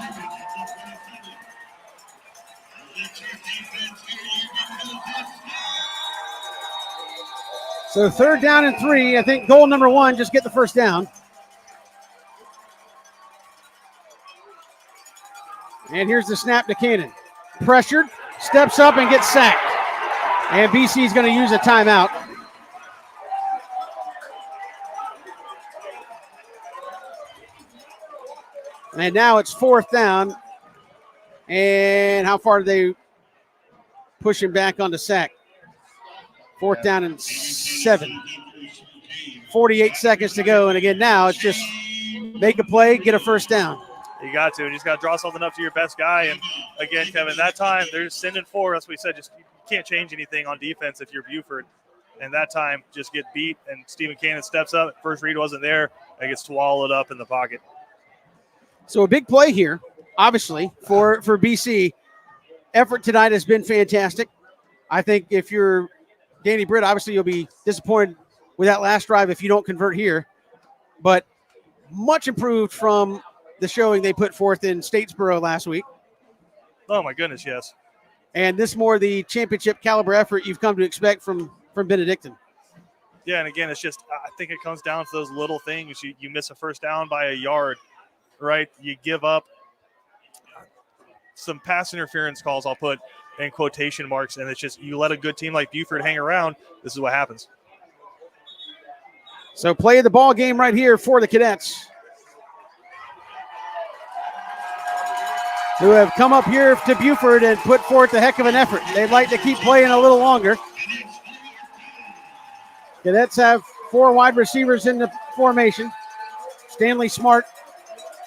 So 3rd down and 3. I think goal number 1, just get the 1st down. And here's the snap to Cannon. Pressured, steps up and gets sacked. And BC is going to use a timeout. And now it's 4th down. And how far do they push him back on the sack? 4th down and 7. 48 seconds to go. And again, now it's just make a play, get a 1st down. You got to. You just got to draw something up to your best guy. And again, Kevin, that time they're just sending 4. As we said, just you can't change anything on defense if you're Buford. And that time just get beat. And Stephen Cannon steps up. First read wasn't there. And gets swallowed up in the pocket. So a big play here, obviously, for BC. Effort tonight has been fantastic. I think if you're Danny Britt, obviously you'll be disappointed with that last drive if you don't convert here. But much improved from the showing they put forth in Statesboro last week. Oh, my goodness, yes. And this more the championship caliber effort you've come to expect from Benedictine. Yeah, and again, it's just I think it comes down to those little things. You miss a 1st down by a yard, right? You give up some pass interference calls, I'll put in quotation marks, and it's just you let a good team like Buford hang around, this is what happens. So play the ball game right here for the Cadets, who have come up here to Buford and put forth a heck of an effort. They'd like to keep playing a little longer. Cadets have 4 wide receivers in the formation. Stanley Smart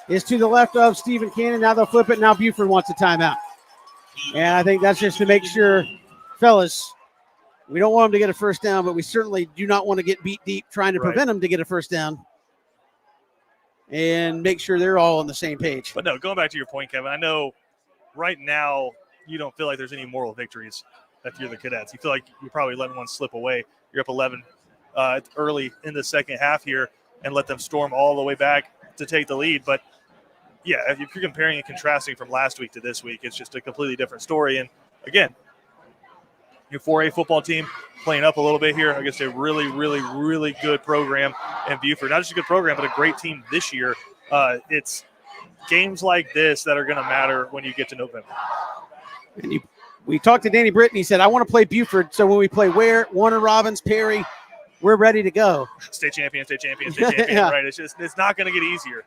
is to the left of Stephen Cannon. Now they'll flip it. Now Buford wants a timeout. And I think that's just to make sure, fellas, we don't want them to get a 1st down, but we certainly do not want to get beat deep trying to prevent them to get a 1st down. And make sure they're all on the same page. But no, going back to your point, Kevin, I know right now you don't feel like there's any moral victories if you're the Cadets. You feel like you're probably letting one slip away. You're up 11 early in the second half here and let them storm all the way back to take the lead. But, yeah, if you're comparing and contrasting from last week to this week, it's just a completely different story. And, again, your 4A football team playing up a little bit here against a really, really, really good program in Buford. Not just a good program, but a great team this year. It's games like this that are going to matter when you get to November. And we talked to Danny Britt, and he said, I want to play Buford, so when we play Ware, Warner Robins, Perry, we're ready to go. State champion, yeah. Right? It's not going to get easier.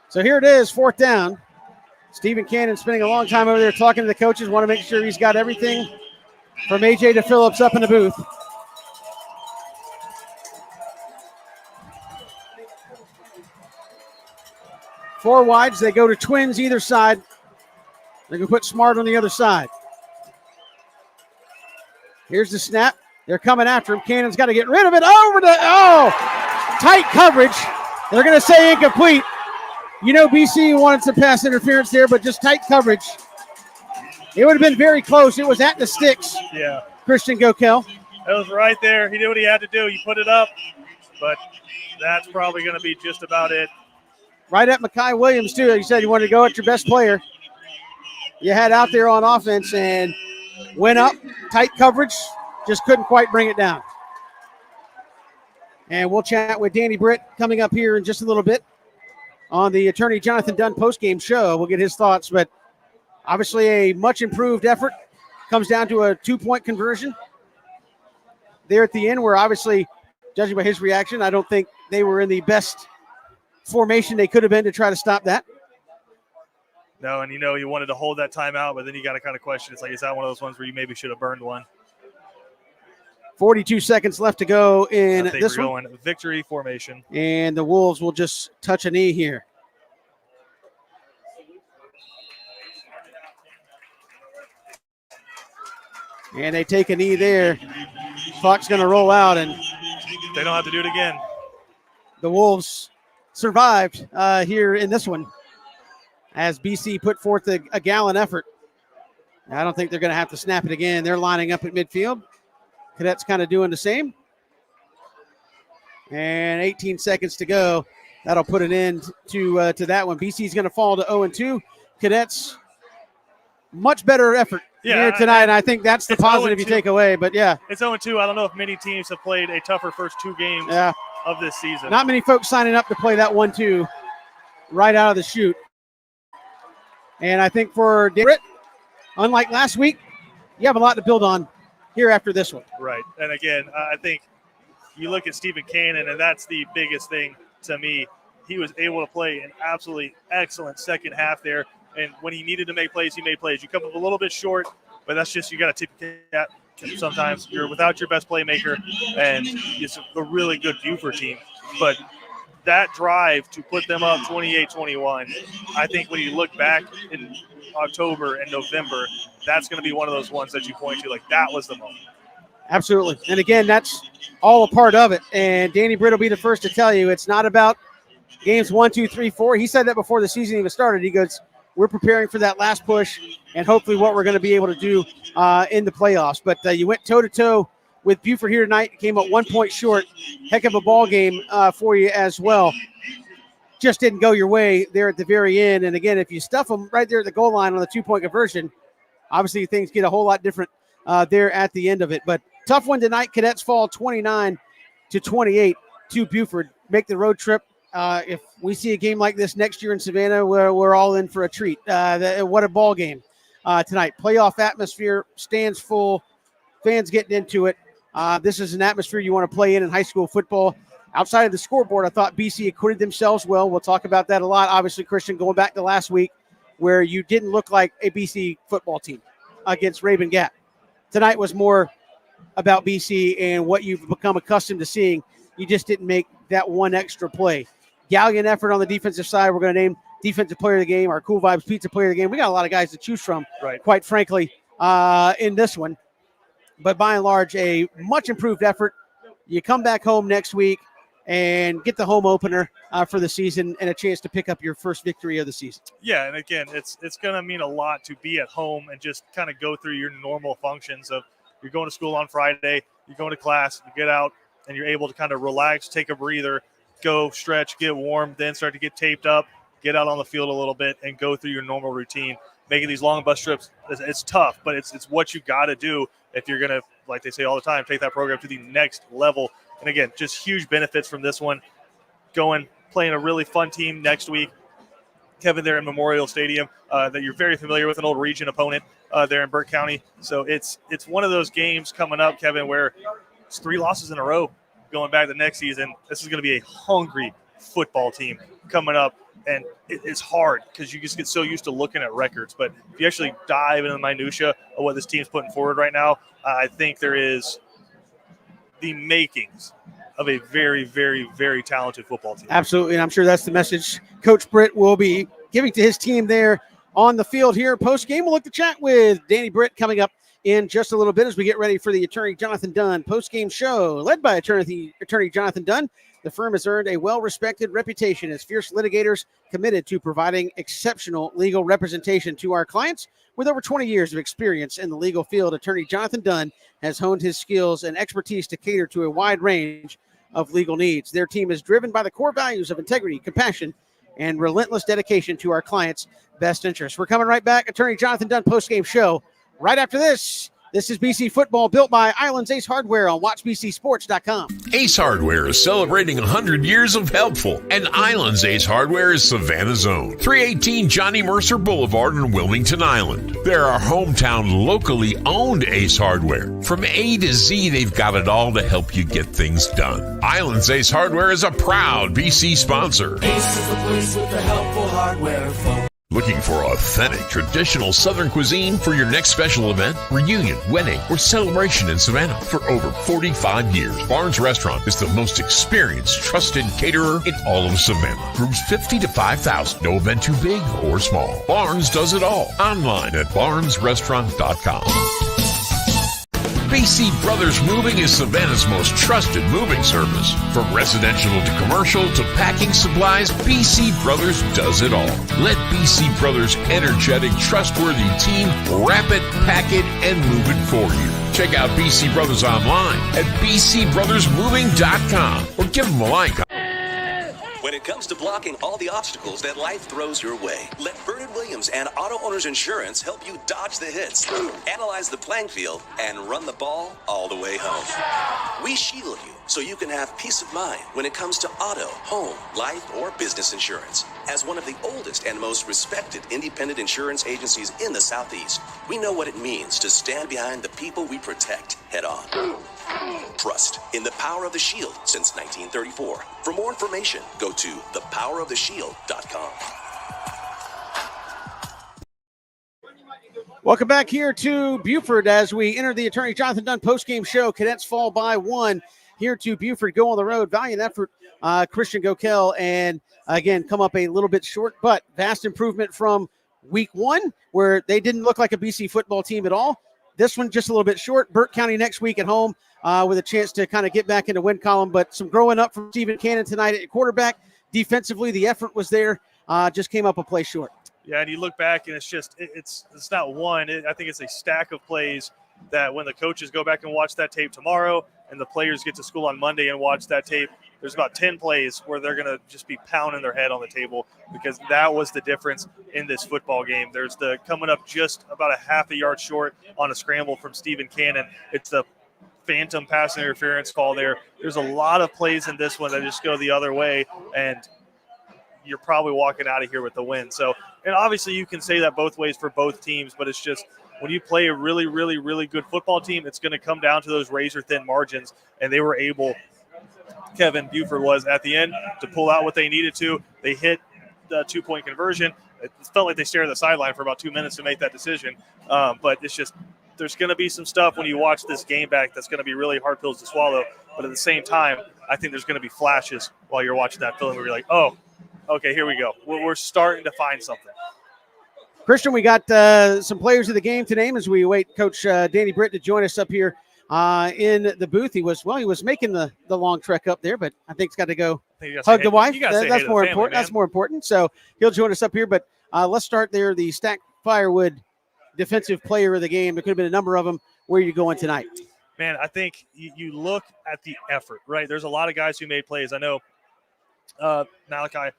So here it is, 4th down. Stephen Cannon spending a long time over there talking to the coaches. Want to make sure he's got everything from AJ to Phillips up in the booth. Four wides. They go to twins either side. They can put Smart on the other side. Here's the snap. They're coming after him. Cannon's got to get rid of it. Tight coverage. They're going to say incomplete. You know, BC wanted some pass interference there, but just tight coverage. It would have been very close. It was at the sticks. Yeah. Christian Gokel. It was right there. He did what he had to do. He put it up, but that's probably going to be just about it. right at Mekhi Williams, too. You said you wanted to go at your best player. You had out there on offense and went up, tight coverage, just couldn't quite bring it down. And we'll chat with Danny Britt coming up here in just a little bit on the Attorney Jonathan Dunn postgame show. We'll get his thoughts, but obviously a much improved effort. Comes down to a 2-point conversion there at the end, where obviously, judging by his reaction, I don't think they were in the best formation they could have been to try to stop that. No, and you wanted to hold that timeout, but then you got to kind of question. It's like, is that one of those ones where you maybe should have burned one? 42 seconds left to go in I think this we're one. going victory formation. And the Wolves will just touch a knee here. And they take a knee there. Clock's going to roll out, and they don't have to do it again. The Wolves survived here in this one as BC put forth a gallant effort. I don't think they're going to have to snap it again. They're lining up at midfield. Cadets kind of doing the same. And 18 seconds to go. That'll put an end to that one. BC's going to fall to 0-2. Cadets, much better effort here tonight, and I think that's the positive you take away. But, yeah. It's 0-2. I don't know if many teams have played a tougher first two games of this season. Not many folks signing up to play that 1-2 right out of the chute. And I think for Britt, unlike last week, you have a lot to build on here after this one. Right. And again, I think you look at Stephen Cannon, and that's the biggest thing to me. He was able to play an absolutely excellent second half there. And when he needed to make plays, he made plays. You come up a little bit short, but that's just, you got to tip your cap. Sometimes you're without your best playmaker, and it's a really good Buford team. But that drive to put them up 28-21, I think when you look back in October and November, that's going to be one of those ones that you point to, like that was the moment. Absolutely. And again, that's all a part of it. And Danny Britt will be the first to tell you it's not about games 1, 2, 3, 4. He said that before the season even started. He goes, we're preparing for that last push and hopefully what we're going to be able to do in the playoffs. But you went toe-to-toe with Buford here tonight. Came up 1 point short. Heck of a ball game for you as well. Just didn't go your way there at the very end. And again, if you stuff them right there at the goal line on the 2-point conversion, obviously things get a whole lot different there at the end of it. But tough one tonight. Cadets fall 29-28 to Buford. Make the road trip. If we see a game like this next year in Savannah, we're all in for a treat. What a ball game tonight. Playoff atmosphere, stands full, fans getting into it. This is an atmosphere you want to play in high school football. Outside of the scoreboard, I thought BC acquitted themselves well. We'll talk about that a lot. Obviously, Christian, going back to last week where you didn't look like a BC football team against Raven Gap. Tonight was more about BC and what you've become accustomed to seeing. You just didn't make that one extra play. Gallant effort on the defensive side. We're going to name defensive player of the game, our Cool Vibes Pizza player of the game. We got a lot of guys to choose from, quite frankly, in this one. But by and large, a much improved effort. You come back home next week and get the home opener for the season and a chance to pick up your first victory of the season. Yeah, and again, it's going to mean a lot to be at home and just kind of go through your normal functions of you're going to school on Friday, you're going to class, you get out, and you're able to kind of relax, take a breather, go stretch, get warm, then start to get taped up, get out on the field a little bit, and go through your normal routine. Making these long bus trips, it's tough, but it's what you got to do if you're going to, like they say all the time, take that program to the next level. And again, just huge benefits from this one. Playing a really fun team next week. Kevin there in Memorial Stadium that you're very familiar with, an old region opponent there in Burke County. So it's one of those games coming up, Kevin, where it's 3 losses in a row going back the next season. This is going to be a hungry football team coming up. And it's hard because you just get so used to looking at records. But if you actually dive into the minutia of what this team's putting forward right now, I think there is the makings of a very, very, very talented football team. Absolutely, and I'm sure that's the message Coach Britt will be giving to his team there on the field here post-game. We'll look to chat with Danny Britt coming up in just a little bit as we get ready for the Attorney Jonathan Dunn post-game show led by Attorney Jonathan Dunn. The firm has earned a well-respected reputation as fierce litigators committed to providing exceptional legal representation to our clients. With over 20 years of experience in the legal field, Attorney Jonathan Dunn has honed his skills and expertise to cater to a wide range of legal needs. Their team is driven by the core values of integrity, compassion, and relentless dedication to our clients' best interests. We're coming right back. Attorney Jonathan Dunn postgame show right after this. This is BC Football, built by Islands Ace Hardware on WatchBCSports.com. Ace Hardware is celebrating 100 years of helpful, and Islands Ace Hardware is Savannah's own. 318 Johnny Mercer Boulevard in Wilmington Island. They're our hometown, locally owned Ace Hardware. From A to Z, they've got it all to help you get things done. Islands Ace Hardware is a proud BC sponsor. Ace is the place with the helpful hardware, folks. Looking for authentic, traditional Southern cuisine for your next special event, reunion, wedding, or celebration in Savannah? For over 45 years, Barnes Restaurant is the most experienced, trusted caterer in all of Savannah. Rooms 50 to 5,000. No event too big or small. Barnes does it all. Online at barnesrestaurant.com. BC Brothers Moving is Savannah's most trusted moving service. From residential to commercial to packing supplies, BC Brothers does it all. Let BC Brothers' energetic, trustworthy team wrap it, pack it, and move it for you. Check out BC Brothers online at bcbrothersmoving.com or give them a like. When it comes to blocking all the obstacles that life throws your way, let Bernard Williams and Auto Owners Insurance help you dodge the hits, analyze the playing field, and run the ball all the way home. We shield you so you can have peace of mind when it comes to auto, home, life, or business insurance. As one of the oldest and most respected independent insurance agencies in the Southeast, we know what it means to stand behind the people we protect head on. Trust in the power of the shield since 1934. For more information, go to thepoweroftheshield.com. Welcome back here to Buford as we enter the Attorney Jonathan Dunn postgame show. Cadets fall by 1 here to Buford. Go on the road. Valiant effort, Christian Gokel, and again, come up a little bit short, but vast improvement from week 1, where they didn't look like a BC football team at all. This one just a little bit short. Burke County next week at home with a chance to kind of get back into win column, but some growing up from Stephen Cannon tonight at quarterback. Defensively, the effort was there, just came up a play short. Yeah, and you look back, and it's just it's not one. I think it's a stack of plays that when the coaches go back and watch that tape tomorrow and the players get to school on Monday and watch that tape, there's about 10 plays where they're going to just be pounding their head on the table because that was the difference in this football game. There's the coming up just about a half a yard short on a scramble from Stephen Cannon. It's the phantom pass interference call there. There's a lot of plays in this one that just go the other way, and you're probably walking out of here with the win. So, and obviously you can say that both ways for both teams, but it's just when you play a really, really, really good football team, it's going to come down to those razor-thin margins, and they were able – Kevin Buford was at the end to pull out what they needed to. They hit the 2-point conversion. It felt like they stared at the sideline for about 2 minutes to make that decision. But it's just there's going to be some stuff when you watch this game back that's going to be really hard pills to swallow. But at the same time, I think there's going to be flashes while you're watching that film where you're like, oh, okay, here we go. We're starting to find something. Christian, we got some players of the game to name as we await Coach Danny Britt to join us up here in the booth. He was making the long trek up there, but I think he's got to go hug the wife. That's more important. That's more important. So he'll join us up here. But let's start there. The Stack Firewood defensive player of the game. There could have been a number of them. Where are you going tonight? Man, I think you look at the effort, right? There's a lot of guys who made plays. I know Micah,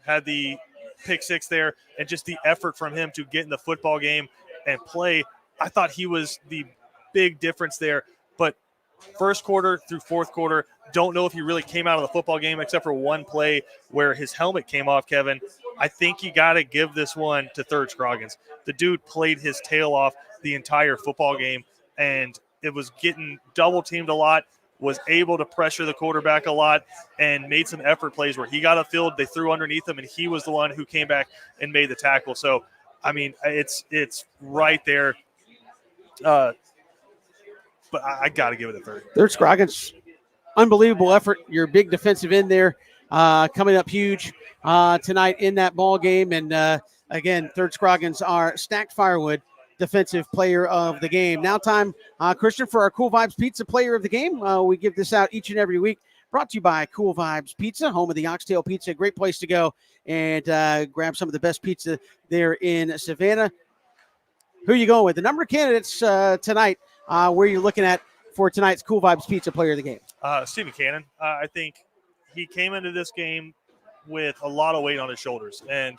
had the pick 6 there, and just the effort from him to get in the football game and play. I thought he was the big difference there, but first quarter through fourth quarter, don't know if he really came out of the football game except for one play where his helmet came off, Kevin. I think you got to give this one to Third Scroggins. The dude played his tail off the entire football game, and it was getting double teamed a lot, was able to pressure the quarterback a lot, and made some effort plays where he got upfield, they threw underneath him, and he was the one who came back and made the tackle. So, I mean, it's right there. But I got to give it a Third. Third Scroggins, unbelievable effort. Your big defensive end there coming up huge tonight in that ball game. And, again, Third Scroggins, our Stacked Firewood defensive player of the game. Now time, Christian, for our Cool Vibes Pizza player of the game. We give this out each and every week. Brought to you by Cool Vibes Pizza, home of the Oxtail Pizza. Great place to go and grab some of the best pizza there in Savannah. Who are you going with? The number of candidates tonight, where you're looking at for tonight's Cool Vibes Pizza player of the game? Stephen Cannon. I think he came into this game with a lot of weight on his shoulders, and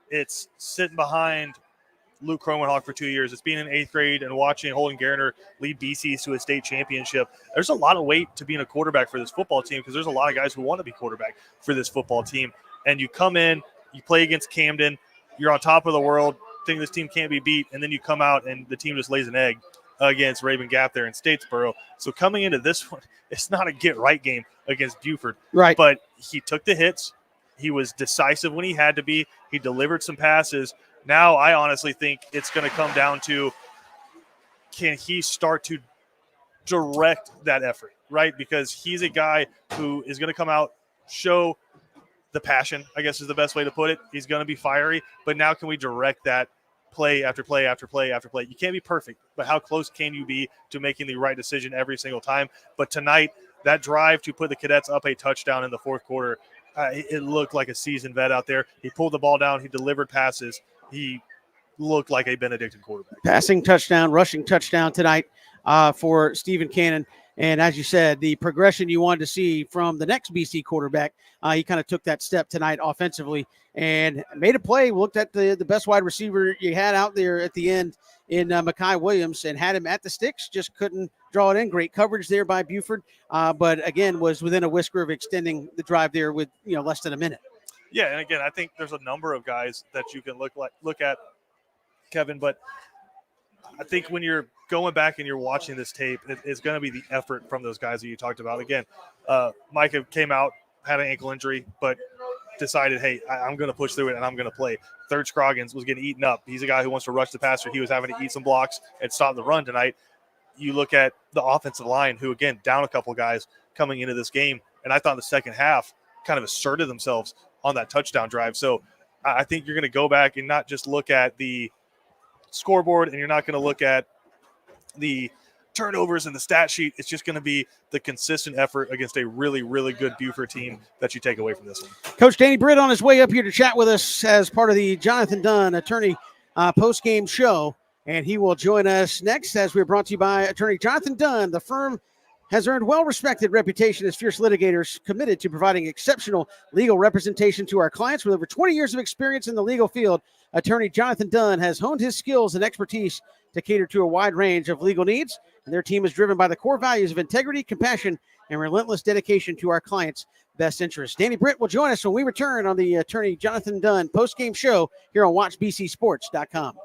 it's sitting behind Luke Kromenhoek for 2 years. It's being in 8th grade and watching Holden Garner lead BCs to a state championship. There's a lot of weight to being a quarterback for this football team because there's a lot of guys who want to be quarterback for this football team. And you come in, you play against Camden, you're on top of the world, think this team can't be beat, and then you come out and the team just lays an egg against Raven Gap there in Statesboro. So coming into this one, it's not a get-right game against Buford. Right. But he took the hits. He was decisive when he had to be. He delivered some passes. Now I honestly think it's going to come down to, can he start to direct that effort, right? Because he's a guy who is going to come out, show the passion, I guess is the best way to put it. He's going to be fiery, but now can we direct that play after play after play after play? You can't be perfect, but how close can you be to making the right decision every single time? But tonight, that drive to put the Cadets up a touchdown in the fourth quarter, it looked like a seasoned vet out there. He pulled the ball down. He delivered passes. He looked like a Benedictine quarterback. Passing touchdown, rushing touchdown tonight for Stephen Cannon. And as you said, the progression you wanted to see from the next BC quarterback, he kind of took that step tonight offensively and made a play. Looked at the best wide receiver you had out there at the end in Mekhi Williams and had him at the sticks, just couldn't draw it in. Great coverage there by Buford, but again, was within a whisker of extending the drive there with less than a minute. Yeah, and again, I think there's a number of guys that you can look at, Kevin, but I think when you're going back and you're watching this tape, it's going to be the effort from those guys that you talked about. Again, Micah came out, had an ankle injury, but decided, hey, I'm going to push through it and I'm going to play. Third Scroggins was getting eaten up. He's a guy who wants to rush the passer. He was having to eat some blocks and stop the run tonight. You look at the offensive line, who, again, down a couple guys coming into this game, and I thought the second half kind of asserted themselves on that touchdown drive. So I think you're going to go back and not just look at the scoreboard and you're not going to look at the turnovers and the stat sheet. It's just going to be the consistent effort against a really, really good Buford team that you take away from this one. Coach Danny Britt on his way up here to chat with us as part of the Jonathan Dunn Attorney post-game show, and he will join us next as we're brought to you by Attorney Jonathan Dunn. The firm has earned well-respected reputation as fierce litigators, committed to providing exceptional legal representation to our clients. With over 20 years of experience in the legal field, Attorney Jonathan Dunn has honed his skills and expertise to cater to a wide range of legal needs, and their team is driven by the core values of integrity, compassion, and relentless dedication to our clients' best interests. Danny Britt will join us when we return on the Attorney Jonathan Dunn post-game show here on WatchBCSports.com.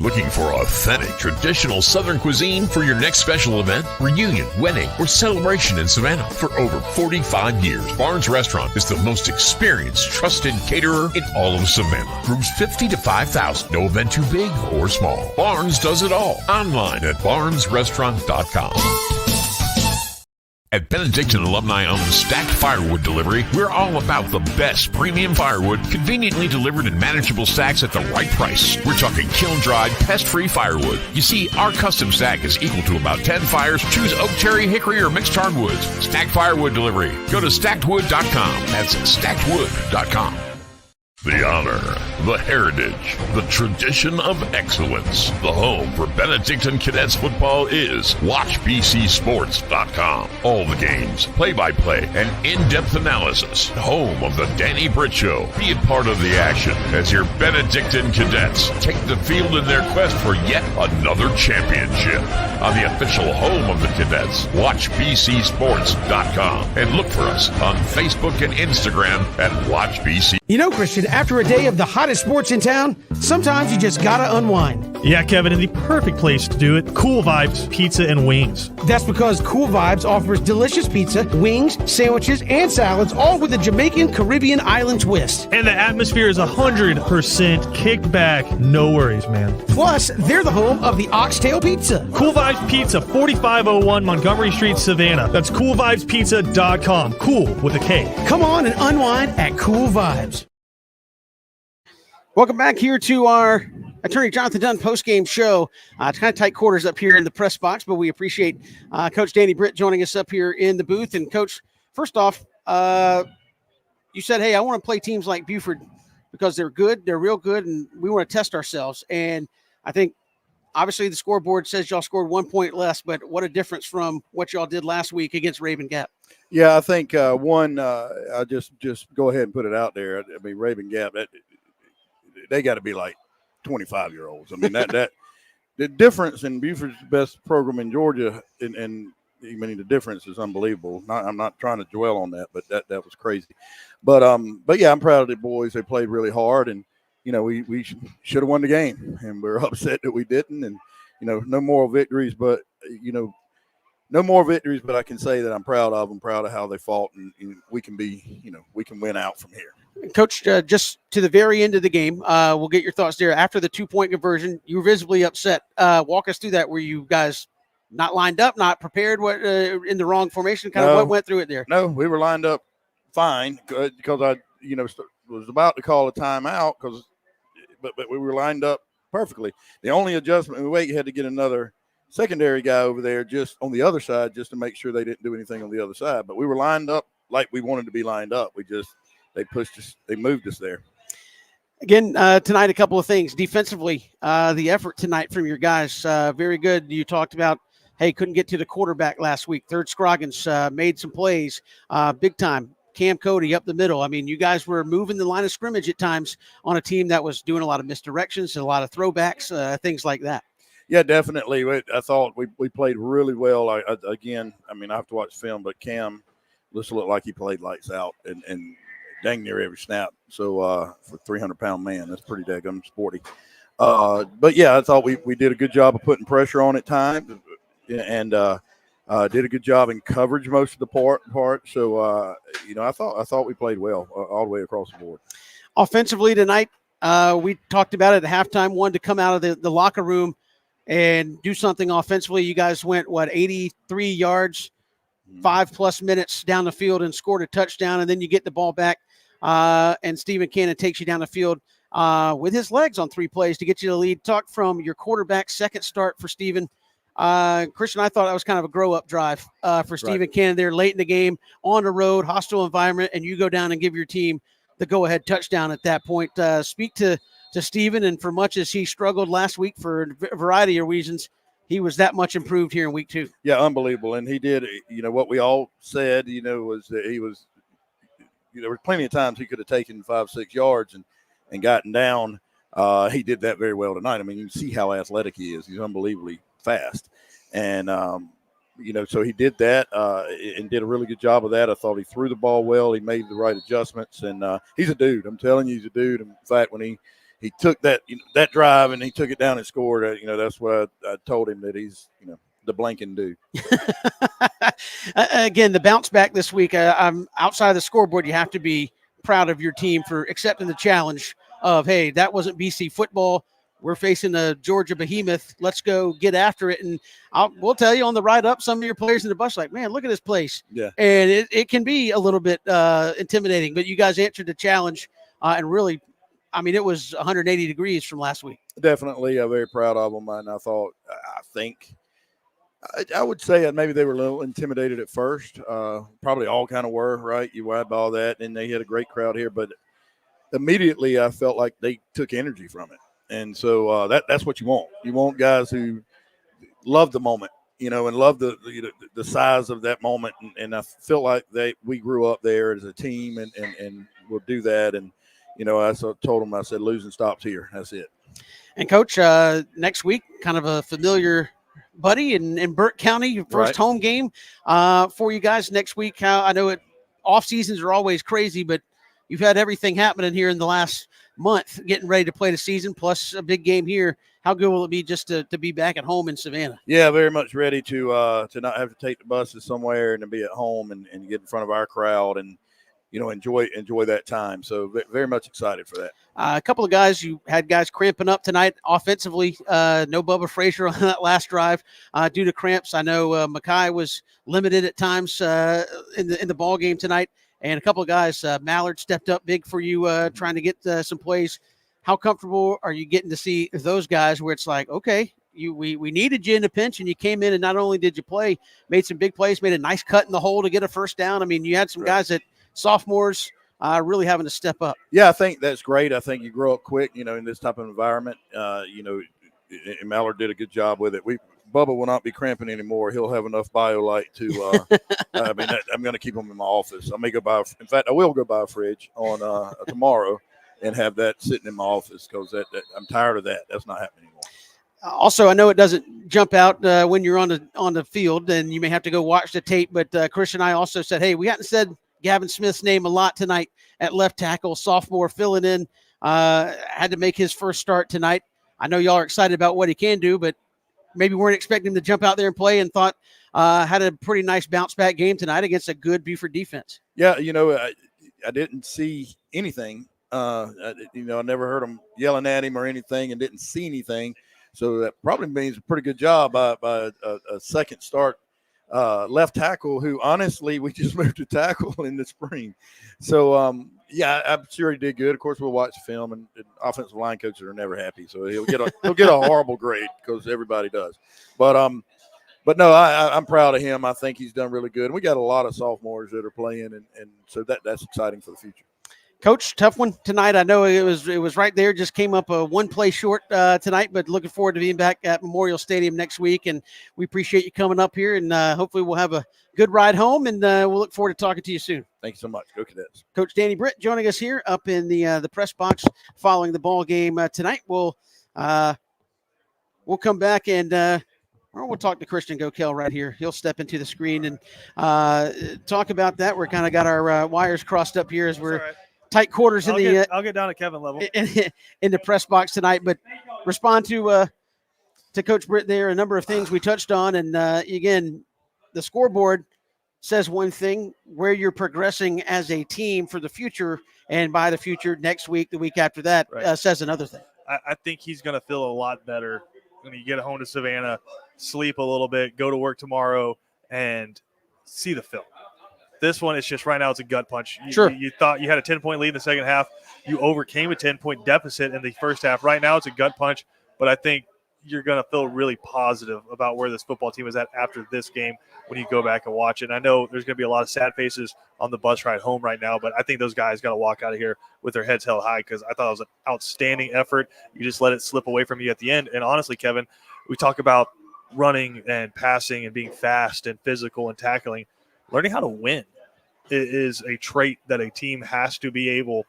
Looking for authentic, traditional Southern cuisine for your next special event, reunion, wedding, or celebration in Savannah? For over 45 years, Barnes Restaurant is the most experienced, trusted caterer in all of Savannah. Groups 50 to 5,000. No event too big or small. Barnes does it all. Online at barnesrestaurant.com. At Benedictine Alumni-owned Stacked Firewood Delivery, we're all about the best premium firewood, conveniently delivered in manageable stacks at the right price. We're talking kiln-dried, pest-free firewood. You see, our custom stack is equal to about 10 fires. Choose oak, cherry, hickory, or mixed hardwoods. Stacked Firewood Delivery. Go to stackedwood.com. That's stackedwood.com. The honor, the heritage, the tradition of excellence. The home for Benedictine Cadets football is WatchBCSports.com. All the games, play-by-play, and in-depth analysis. Home of the Danny Britt Show. Be a part of the action as your Benedictine Cadets take the field in their quest for yet another championship. On the official home of the Cadets, WatchBCSports.com. And look for us on Facebook and Instagram at WatchBC. You know, Christian, after a day of the hottest sports in town, sometimes you just gotta unwind. Yeah, Kevin, and the perfect place to do it, Cool Vibes Pizza and Wings. That's because Cool Vibes offers delicious pizza, wings, sandwiches, and salads, all with a Jamaican Caribbean island twist. And the atmosphere is 100% kicked back. No worries, man. Plus, they're the home of the Oxtail Pizza. Cool Vibes Pizza, 4501 Montgomery Street, Savannah. That's coolvibespizza.com. Cool with a K. Come on and unwind at Cool Vibes. Welcome back here to our Attorney Jonathan Dunn post-game show. It's kind of tight quarters up here in the press box, but we appreciate Coach Danny Britt joining us up here in the booth. And, Coach, first off, you said, hey, I want to play teams like Buford because they're good, they're real good, and we want to test ourselves. And I think obviously the scoreboard says y'all scored 1 point less, but what a difference from what y'all did last week against Raven Gap. Yeah, I think I just go ahead and put it out there. I mean, Raven Gap, they got to be like 25-year-olds. I mean, that the difference in Buford's the best program in Georgia, and I mean, the difference is unbelievable. I'm not trying to dwell on that, but that was crazy. But yeah, I'm proud of the boys. They played really hard, and we should have won the game, and we're upset that we didn't. And no moral victories, but no more victories. But I can say that I'm proud of them, proud of how they fought, and we can we can win out from here. Coach, just to the very end of the game, we'll get your thoughts there. After the 2-point conversion, you were visibly upset. Walk us through that. Were you guys not lined up, not prepared, in the wrong formation? What went through it there? No, we were lined up fine because I was about to call a timeout but we were lined up perfectly. The only adjustment we had to get another secondary guy over there just on the other side just to make sure they didn't do anything on the other side. But we were lined up like we wanted to be lined up. They pushed us. They moved us there. Again, tonight, a couple of things. Defensively, the effort tonight from your guys, very good. You talked about, couldn't get to the quarterback last week. Third Scroggins made some plays big time. Cam Cody up the middle. I mean, you guys were moving the line of scrimmage at times on a team that was doing a lot of misdirections, a lot of throwbacks, things like that. Yeah, definitely. I thought we played really well. I have to watch film, but Cam just looked like he played lights out and dang near every snap. So for a 300-pound man, that's pretty daggum sporty. But yeah, I thought we did a good job of putting pressure on at times, and did a good job in coverage most of the part. So I thought we played well all the way across the board. Offensively tonight, we talked about it at halftime. Wanted to come out of the locker room and do something offensively. You guys went 83 yards, 5+ minutes down the field and scored a touchdown, and then you get the ball back. And Stephen Cannon takes you down the field with his legs on 3 plays to get you the lead. Talk from your quarterback, second start for Stephen. Christian, I thought that was kind of a grow-up drive for Stephen Cannon there late in the game, on the road, hostile environment, and you go down and give your team the go-ahead touchdown at that point. Speak to Stephen, and for much as he struggled last week for a variety of reasons, he was that much improved here in week 2. Yeah, unbelievable. And he did, what we all said, was that he was, there were plenty of times he could have taken 5-6 yards and gotten down. He did that very well tonight. I mean, you can see how athletic he is. He's unbelievably fast. And, so he did that and did a really good job of that. I thought he threw the ball well. He made the right adjustments. And he's a dude. I'm telling you, he's a dude. In fact, when he took that drive and he took it down and scored, that's what I told him, that he's, the blanking dude. Again, the bounce back this week, I'm outside of the scoreboard. You have to be proud of your team for accepting the challenge of, hey, that wasn't BC football. We're facing a Georgia behemoth. Let's go get after it. And we'll tell you on the ride up, some of your players in the bus are like, man, look at this place. Yeah. And it can be a little bit intimidating, but you guys answered the challenge and really, it was 180 degrees from last week. Definitely. I'm very proud of them. And I would say maybe they were a little intimidated at first. Probably all kind of were, right? You wide ball that, and they had a great crowd here. But immediately I felt like they took energy from it. And so that's what you want. You want guys who love the moment, and love the size of that moment. And I feel like we grew up there as a team, and we'll do that. And, I told them, I said, losing stops here. That's it. And, Coach, next week, kind of a familiar buddy in Burke County, your first home game for you guys next week. I know off seasons are always crazy, but you've had everything happening here in the last month, getting ready to play the season, plus a big game here. How good will it be just to be back at home in Savannah? Yeah, very much ready to not have to take the buses somewhere and to be at home and get in front of our crowd and enjoy that time. So very much excited for that. A couple of guys, you had guys cramping up tonight offensively. No Bubba Frazier on that last drive due to cramps. I know Mackay was limited at times in the ball game tonight. And a couple of guys, Mallard stepped up big for you trying to get some plays. How comfortable are you getting to see those guys where it's like, okay, we needed you in a pinch, and you came in and not only did you play, made some big plays, made a nice cut in the hole to get a first down. I mean, you had some guys that sophomores really having to step up. Yeah, I think that's great. I think you grow up quick, in this type of environment. and Mallard did a good job with it. Bubba will not be cramping anymore. He'll have enough BioLite to. I'm going to keep him in my office. I may go buy. In fact, I will go buy a fridge on tomorrow, and have that sitting in my office because I'm tired of that. That's not happening anymore. Also, I know it doesn't jump out when you're on the field, and you may have to go watch the tape. But Christian and I also said, hey, we hadn't said Gavin Smith's name a lot tonight at left tackle, sophomore filling in. Had to make his first start tonight. I know y'all are excited about what he can do, but maybe weren't expecting him to jump out there and play, and thought had a pretty nice bounce-back game tonight against a good Buford defense. Yeah, I didn't see anything. I never heard him yelling at him or anything, and didn't see anything. So that probably means a pretty good job by a second start left tackle, who honestly we just moved to tackle in the spring. So I'm sure he did good. Of course, we'll watch the film, and offensive line coaches are never happy, so he'll get a horrible grade because everybody does. But no, I'm proud of him. I think he's done really good. And we got a lot of sophomores that are playing, and so that's exciting for the future. Coach, tough one tonight. I know it was right there. Just came up one play short tonight, but looking forward to being back at Memorial Stadium next week. And we appreciate you coming up here, and hopefully we'll have a good ride home, and we'll look forward to talking to you soon. Thank you so much. Go Cadets. Coach Danny Britt joining us here up in the press box following the ball game tonight. We'll come back and we'll talk to Christian Gokel right here. He'll step into the screen and talk about that. We're kind of got our wires crossed up here as we're tight quarters I'll get down at Kevin level in the press box tonight, but respond to Coach Britt there. A number of things we touched on, and again, the scoreboard says one thing, where you're progressing as a team for the future, and by the future next week, the week after that, says another thing. I think he's going to feel a lot better when you get home to Savannah, sleep a little bit, go to work tomorrow, and see the film. This one, it's just right now it's a gut punch. Sure. You thought you had a 10-point lead in the second half. You overcame a 10-point deficit in the first half. Right now it's a gut punch, but I think you're going to feel really positive about where this football team is at after this game when you go back and watch it. And I know there's going to be a lot of sad faces on the bus ride home right now, but I think those guys got to walk out of here with their heads held high because I thought it was an outstanding effort. You just let it slip away from you at the end. And honestly, Kevin, we talk about running and passing and being fast and physical and tackling. Learning how to win is a trait that a team has to be able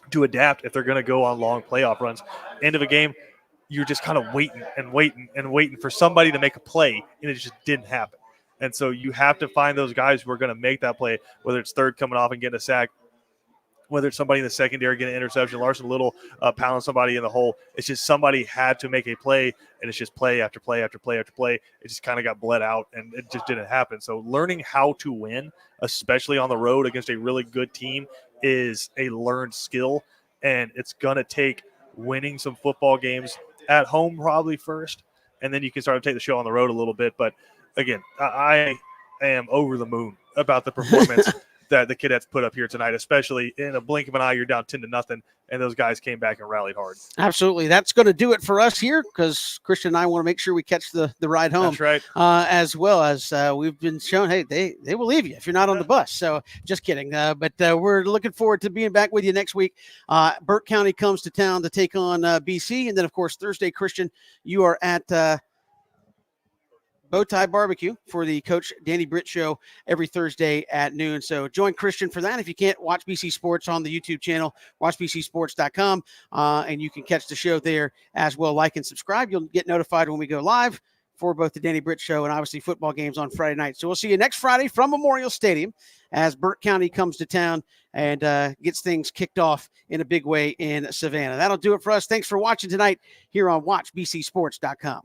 to adapt if they're going to go on long playoff runs. End of a game, you're just kind of waiting for somebody to make a play, and it just didn't happen. And so you have to find those guys who are going to make that play, whether it's third coming off and getting a sack, whether it's somebody in the secondary getting an interception, Larson Little pounding somebody in the hole. It's just somebody had to make a play, and it's just play after play after play after play. It just kind of got bled out, and it just didn't happen. So learning how to win, especially on the road against a really good team, is a learned skill, and it's going to take winning some football games at home probably first, and then you can start to take the show on the road a little bit. But, again, I am over the moon about the performance that the Cadets put up here tonight, especially in a blink of an eye, you're down 10-0, and those guys came back and rallied hard. Absolutely. That's going to do it for us here because Christian and I want to make sure we catch the ride home. That's right. As well as we've been shown, hey, they will leave you if you're not on the bus. So just kidding. But we're looking forward to being back with you next week. Burke County comes to town to take on BC. And then, of course, Thursday, Christian, you are at Bowtie Barbecue for the Coach Danny Britt Show every Thursday at noon. So join Christian for that. If you can't watch BC Sports on the YouTube channel, watch bcsports.com, and you can catch the show there as well. Like and subscribe. You'll get notified when we go live for both the Danny Britt Show and obviously football games on Friday night. So we'll see you next Friday from Memorial Stadium as Burke County comes to town and gets things kicked off in a big way in Savannah. That'll do it for us. Thanks for watching tonight here on WatchBCSports.com.